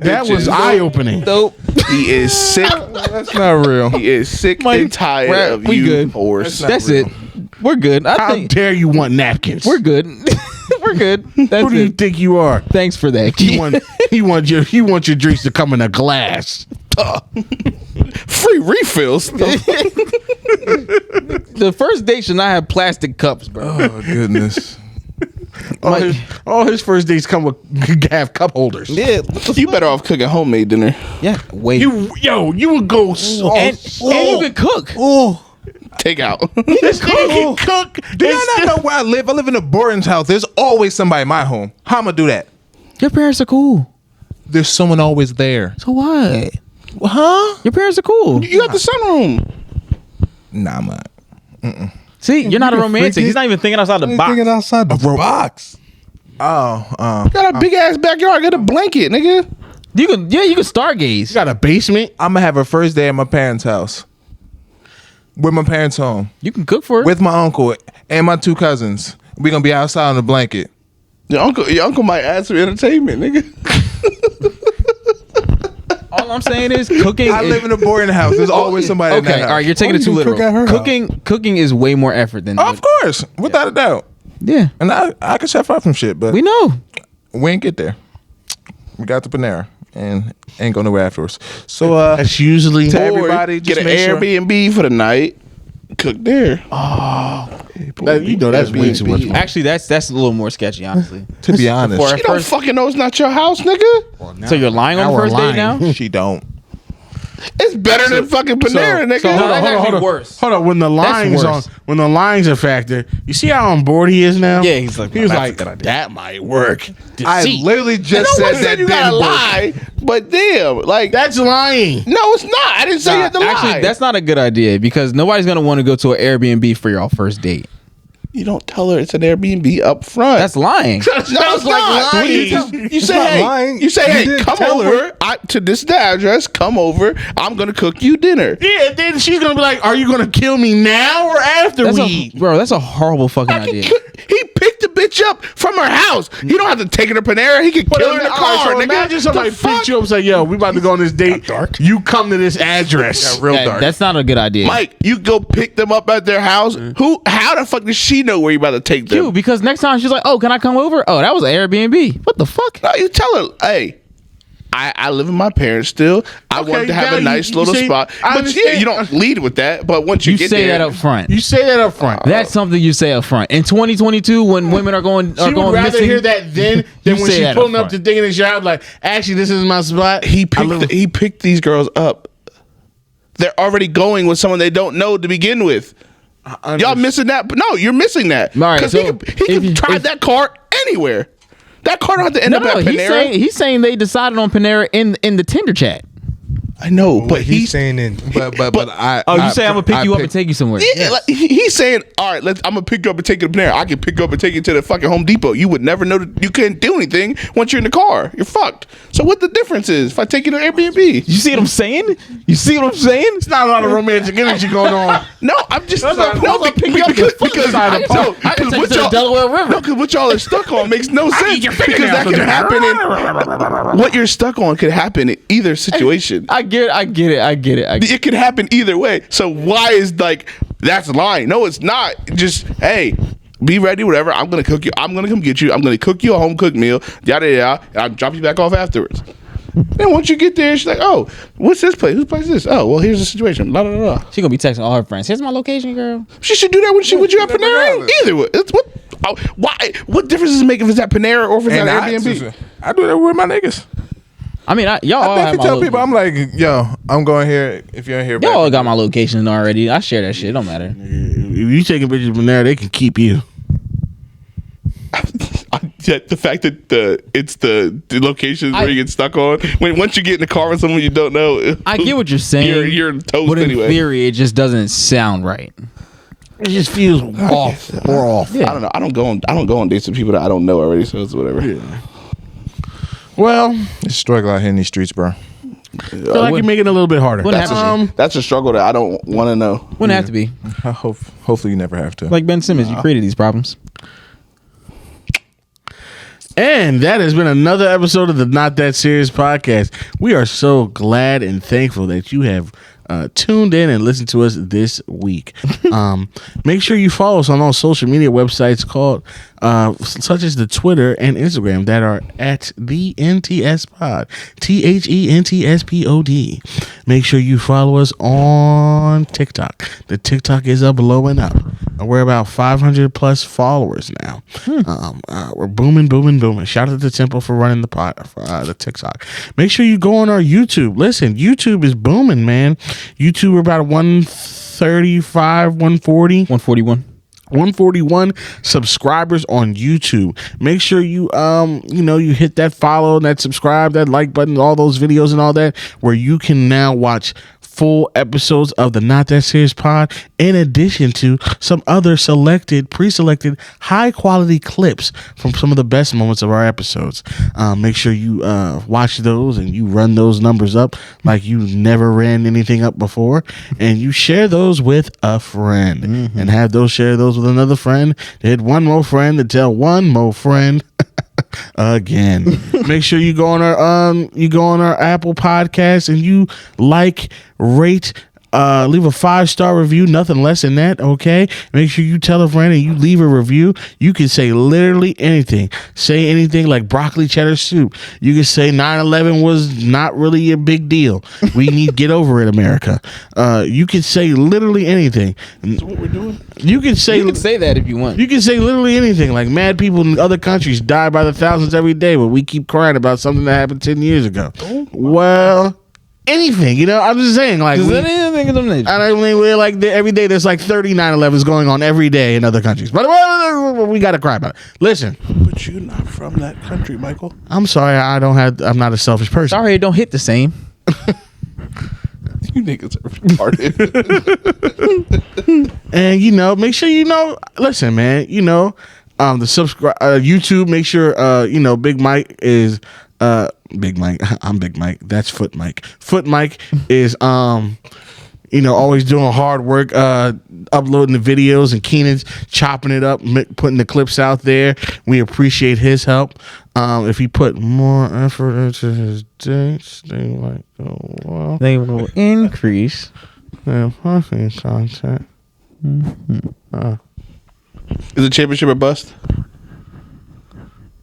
that you was bitches. eye opening. Dope. He is sick. that's not real. He is sick Mike, and tired wrap- of we you good. horse. That's it. We're good. I How think dare you want napkins? we're good. We're good. That's Who do you it. think you are? Thanks for that. He want your drinks to come in a glass. Free refills. The first date should not have plastic cups, bro. Oh goodness. All his first dates come with have cup holders. Yeah, You better off cooking homemade dinner. yeah. Wait. You would go so. and you can cook. Take out. This nigga can cook. Do y'all not know where I live? I live in a boarding house. There's always somebody in my home. How I'm gonna do that? Your parents are cool. There's someone always there. So what? Huh? Your parents are cool. You got the sunroom. Nah, I'm not. See, you're not a can romantic. freak He's it. not even thinking outside the You're box. thinking outside the box. Oh, Got a big ass backyard. Got a blanket, nigga. You can stargaze. You got a basement. I'm gonna have a first day at my parents' house. With my parents' home. You can cook for it. With my uncle and my two cousins. We're gonna be outside on the blanket. Your uncle might add some entertainment, nigga. All I'm saying is cooking. I live in a boarding house. There's always somebody in that Okay, house. all right. You're taking it you too can cook at her literal. Cooking is way more effort than. Of course. Without a doubt. Yeah, And I can chef up some shit, but we know. we ain't get there. We got to Panera and ain't going nowhere afterwards. So That's usually To everybody, Or get just an make sure- Airbnb for the night. Cook there. that's way too much. Money. Actually, that's a little more sketchy, honestly. to be honest, For You don't fucking know it's not your house, nigga. So you're lying on now the we're first date lying. now? she don't. It's better than fucking Panera, nigga. so hold on, Hold on. worse. Hold on. When the lines worse. when the lines are factor, you see how on board he is now. Yeah, he's like, he was "That's a like good idea." that might work. I Deceit. literally just No one said said that you didn't gotta work. lie, but damn, like That's lying. no, it's not. I didn't say you had to lie. Actually, that's not a good idea because nobody's gonna want to go to an Airbnb for your first date. You don't tell her it's an Airbnb up front. That's lying. no, it's not. lying. You say, not hey, lying. you say, You hey, didn't come tell over to this address. Come over. I'm gonna cook you dinner. Yeah, then she's gonna be like, "Are you gonna kill me now or after That's we a, eat?" bro, that's a horrible fucking idea. He picked the bitch up from her house. He don't have to take her to Panera. He can kill her in the All car. right, so nigga. imagine somebody The fuck? picked you up and say, "Yo, we about to go on this date. dark. You come to this address." Real That- dark. That's not a good idea. Mike, you go pick them up at their house. How the fuck does she know where you about to take them? Because next time she's like, "Oh, can I come over?" Oh, that was an Airbnb. What the fuck? No, you tell her, hey, I live with my parents still. I want to have now a nice you little see, spot. I But understand. you don't lead with that. But once you You get say there, that up front. You say that up front. That's something you say up front. In 2022, when women are going She would rather missing, hear that then than you when say she's that pulling up up to front. digging his job. Like, actually, this is my spot. he picked these girls up. They're already going with someone they don't know to begin with. Y'all missing that? But no, you're missing that. All right, Because so he can drive that car anywhere. That car don't have to end up at Panera. he's saying they decided on Panera in the Tinder chat. I know, but he's saying in. But I. Oh, you say I'm gonna pick you up and take you somewhere? Yeah, like, he's saying, all right, I'm gonna pick you up and take you to Panera. I can pick you up and take you to the fucking Home Depot. You would never know that you couldn't do anything once you're in the car. You're fucked. So what the difference is if I take you to Airbnb? You see what I'm saying? You see what I'm saying? It's not a lot of romantic energy going on. No, I'm just That's not- no, that's not picking up the fucking side of the park. I can take you to the Delaware River. No, because what y'all are stuck on makes no sense. Because that can happen in what you're stuck on could happen in either situation. I get it. It could happen either way. So why is that's lying? No, it's not. Just hey, be ready, whatever. I'm gonna cook you. I'm gonna come get you. I'm gonna cook you a home cooked meal. Yada yada. And I'll drop you back off afterwards. Then once you get there, she's like, "Oh, what's this place? Whose place is this? Oh, well, here's the situation." La, la, la, la. She gonna be texting all her friends. Here's my location, girl. She should do that when she with you at Panera. Either way, it's what? Oh, why? What difference does it make if it's at Panera or if it's at Airbnb? I do that with my niggas. I mean, y'all all I have definitely my tell people, I'm like, yo, I'm going here. If you're in here, y'all all got my location already. I share that shit. Don't matter. If you taking pictures from there, they can keep you. The fact that it's the locations where you get stuck on. Once you get in the car with someone you don't know, I get what you're saying. You're toast but in anyway. theory, it just doesn't sound right. It just feels off. Or off. Yeah. I don't know. I don't go on dates with people that I don't know already, so it's whatever. Yeah. Well, It's a struggle out here in these streets, bro. I feel like you're making it a little bit harder. Wouldn't have to That's a struggle that I don't want to know. Wouldn't have to be. Hopefully you never have to. Like Ben Simmons, you created these problems. And that has been another episode of the Not That Serious podcast. We are so glad and thankful that you have tuned in and listened to us this week. Make sure you follow us on all social media websites called such as the Twitter and Instagram that are at the NTSpod, THENTSPOD. Make sure you follow us on TikTok. The TikTok is up, blowing up. We're about 500 plus followers now. We're booming. Shout out to Temple for running the TikTok. Make sure you go on our YouTube. Listen, YouTube is booming, man. YouTube, we're about 135, 140. 141 subscribers on YouTube. Make sure you you hit that follow, that subscribe, that like button, all those videos and all that, where you can now watch full episodes of the Not That Serious Pod, in addition to some other pre-selected, high-quality clips from some of the best moments of our episodes. Make sure you watch those and you run those numbers up like you never ran anything up before, and you share those with a friend, and have those share those with another friend, hit one more friend to tell one more friend. Again, make sure you go on our Apple Podcast and you rate, leave a 5-star review, nothing less than that. Okay, make sure you tell a friend and you leave a review. You can say literally anything. Say anything like broccoli cheddar soup. You can say 9/11 was not really a big deal. We need to get over it, America. You can say literally anything. That's what we're doing. You can say that if you want. You can say literally anything. Like, mad people in other countries die by the thousands every day, but we keep crying about something that happened 10 years ago. Well, anything, I'm just saying, like, anything of them nature. I mean, we're like, every day there's like 30 9/11s going on every day in other countries, but we gotta cry about it. Listen, But you're not from that country, Michael. I'm sorry, I'm not a selfish person. Sorry, it don't hit the same. You niggas are retarded. And make sure listen, man, the subscribe YouTube, make sure Big Mike is Big Mike. I'm Big Mike. That's Foot Mike. Foot Mike is always doing hard work, uploading the videos, and Keenan's chopping it up, putting the clips out there. We appreciate his help. If he put more effort into his dates, they might go well. They will increase. Content. Is the championship a bust?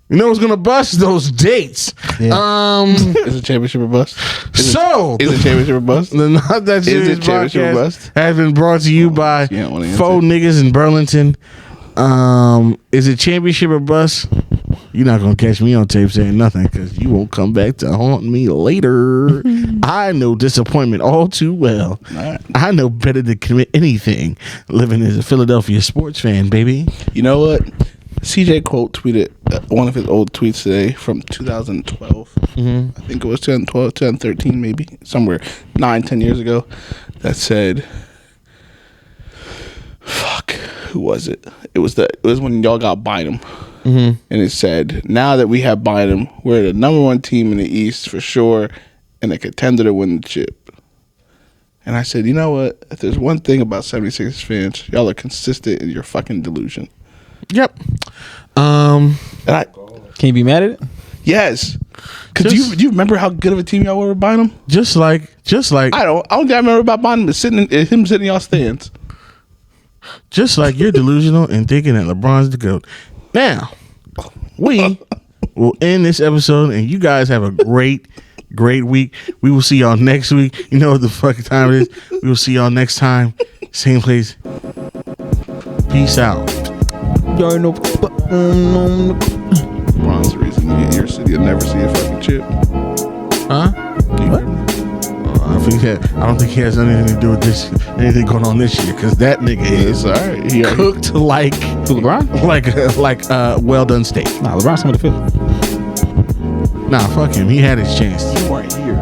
You know what's gonna bust? Those dates. Is it championship or bust? Is it championship or bust? The Not That Serious championship or podcast bust? has been brought to you by you don't wanna answer. Faux Niggas in Burlington. Is it championship or bust? You're not gonna catch me on tape saying nothing because you won't come back to haunt me later. I know disappointment all too well. Right. I know better to commit anything. Living as a Philadelphia sports fan, baby. You know what? CJ Quote tweeted one of his old tweets today from 2012. I think it was 2012, 2013, maybe somewhere 9-10 years ago. That said, "Fuck, who was it? It was when y'all got Bynum." And it said, "Now that we have Bynum, we're the number one team in the East for sure, and a contender to win the chip." And I said, you know what? If there's one thing about 76ers fans, y'all are consistent in your fucking delusion. Yep. And Can you be mad at it? yes, because do you remember how good of a team y'all were with Bynum? Just like I don't think I remember about Bynum sitting in y'all stands. Just like you're delusional and thinking that LeBron's the GOAT. Now, we will end this episode, and you guys have a great week. We will see y'all next week. You know what the fucking time it is. We will see y'all next time. Same place. Peace out. Y'all know. LeBron's the reason you get your city will never see a fucking chip. Huh? I don't think he has anything to do with this. Anything going on this year because that nigga is All right. cooked like Who, LeBron? like well done steak. Nah, LeBron's some of the fifth. Nah, fuck him. He had his chance. You weren't here.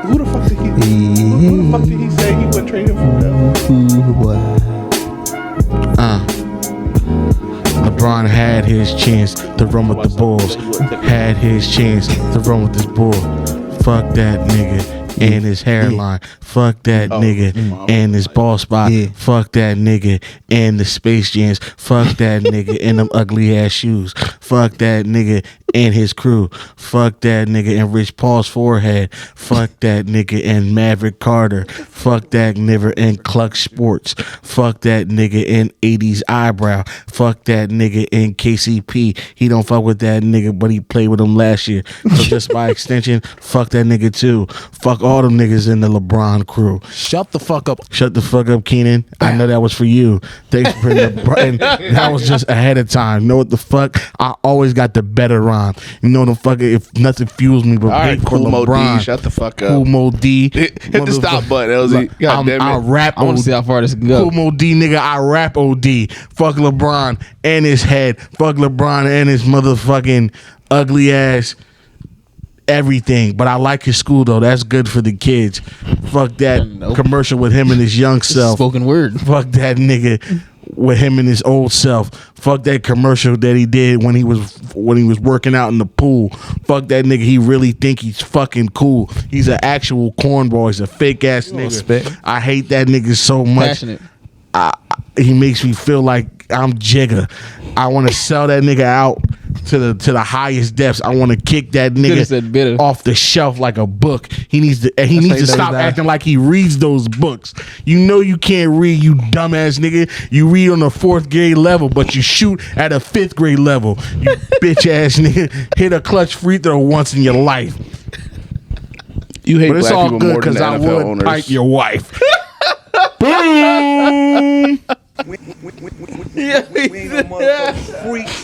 Who the fuck did he say he wouldn't trade him for? LeBron had his chance to run with the Bulls. Had his chance to run with this bull. Fuck that nigga and his hairline. Fuck that nigga and his ball spot. Fuck that nigga and the Space Jams. Fuck that nigga and them ugly ass shoes. Fuck that nigga and his crew. Fuck that nigga and Rich Paul's forehead. Fuck that nigga and Maverick Carter. Fuck that nigga and Cluck Sports. Fuck that nigga and 80s eyebrow. Fuck that nigga and KCP. He don't fuck with that nigga, but he played with him last year. So just by extension, fuck that nigga too. Fuck all them niggas in the LeBron crew. Shut the fuck up. Shut the fuck up, Keenan. I know that was for you. Thanks for bringing the button. That was just ahead of time. Know what the fuck? I always got the better rhyme. You know the fuck? If nothing fuels me but hate for Cool Mo LeBron. D, shut the fuck up. Cool Mo D. Hit the stop button, LZ. God damn it. I rap I want to see how far this can go. Cool Mo D, nigga. I rap OD. Fuck LeBron and his head. Fuck LeBron and his motherfucking ugly ass everything. But I like his school though. That's good for the kids. Fuck that commercial with him and his young self. Spoken word. Fuck that nigga with him and his old self. Fuck that commercial that he did when he was working out in the pool. Fuck that nigga. He really think he's fucking cool. He's an actual cornball. He's a fake ass nigga. I hate that nigga so much. Passionate. He makes me feel like I'm Jigga. I want to sell that nigga out to the highest depths. I want to kick that nigga off the shelf like a book. He needs to stop acting like he reads those books. You know you can't read, you dumbass nigga. You read on the 4th grade level, but you shoot at a 5th grade level. You bitch ass nigga. Hit a clutch free throw once in your life. You hate But it's black all people good more than because I NFL would owners. pipe your wife. Boom.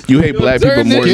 You hate black people more than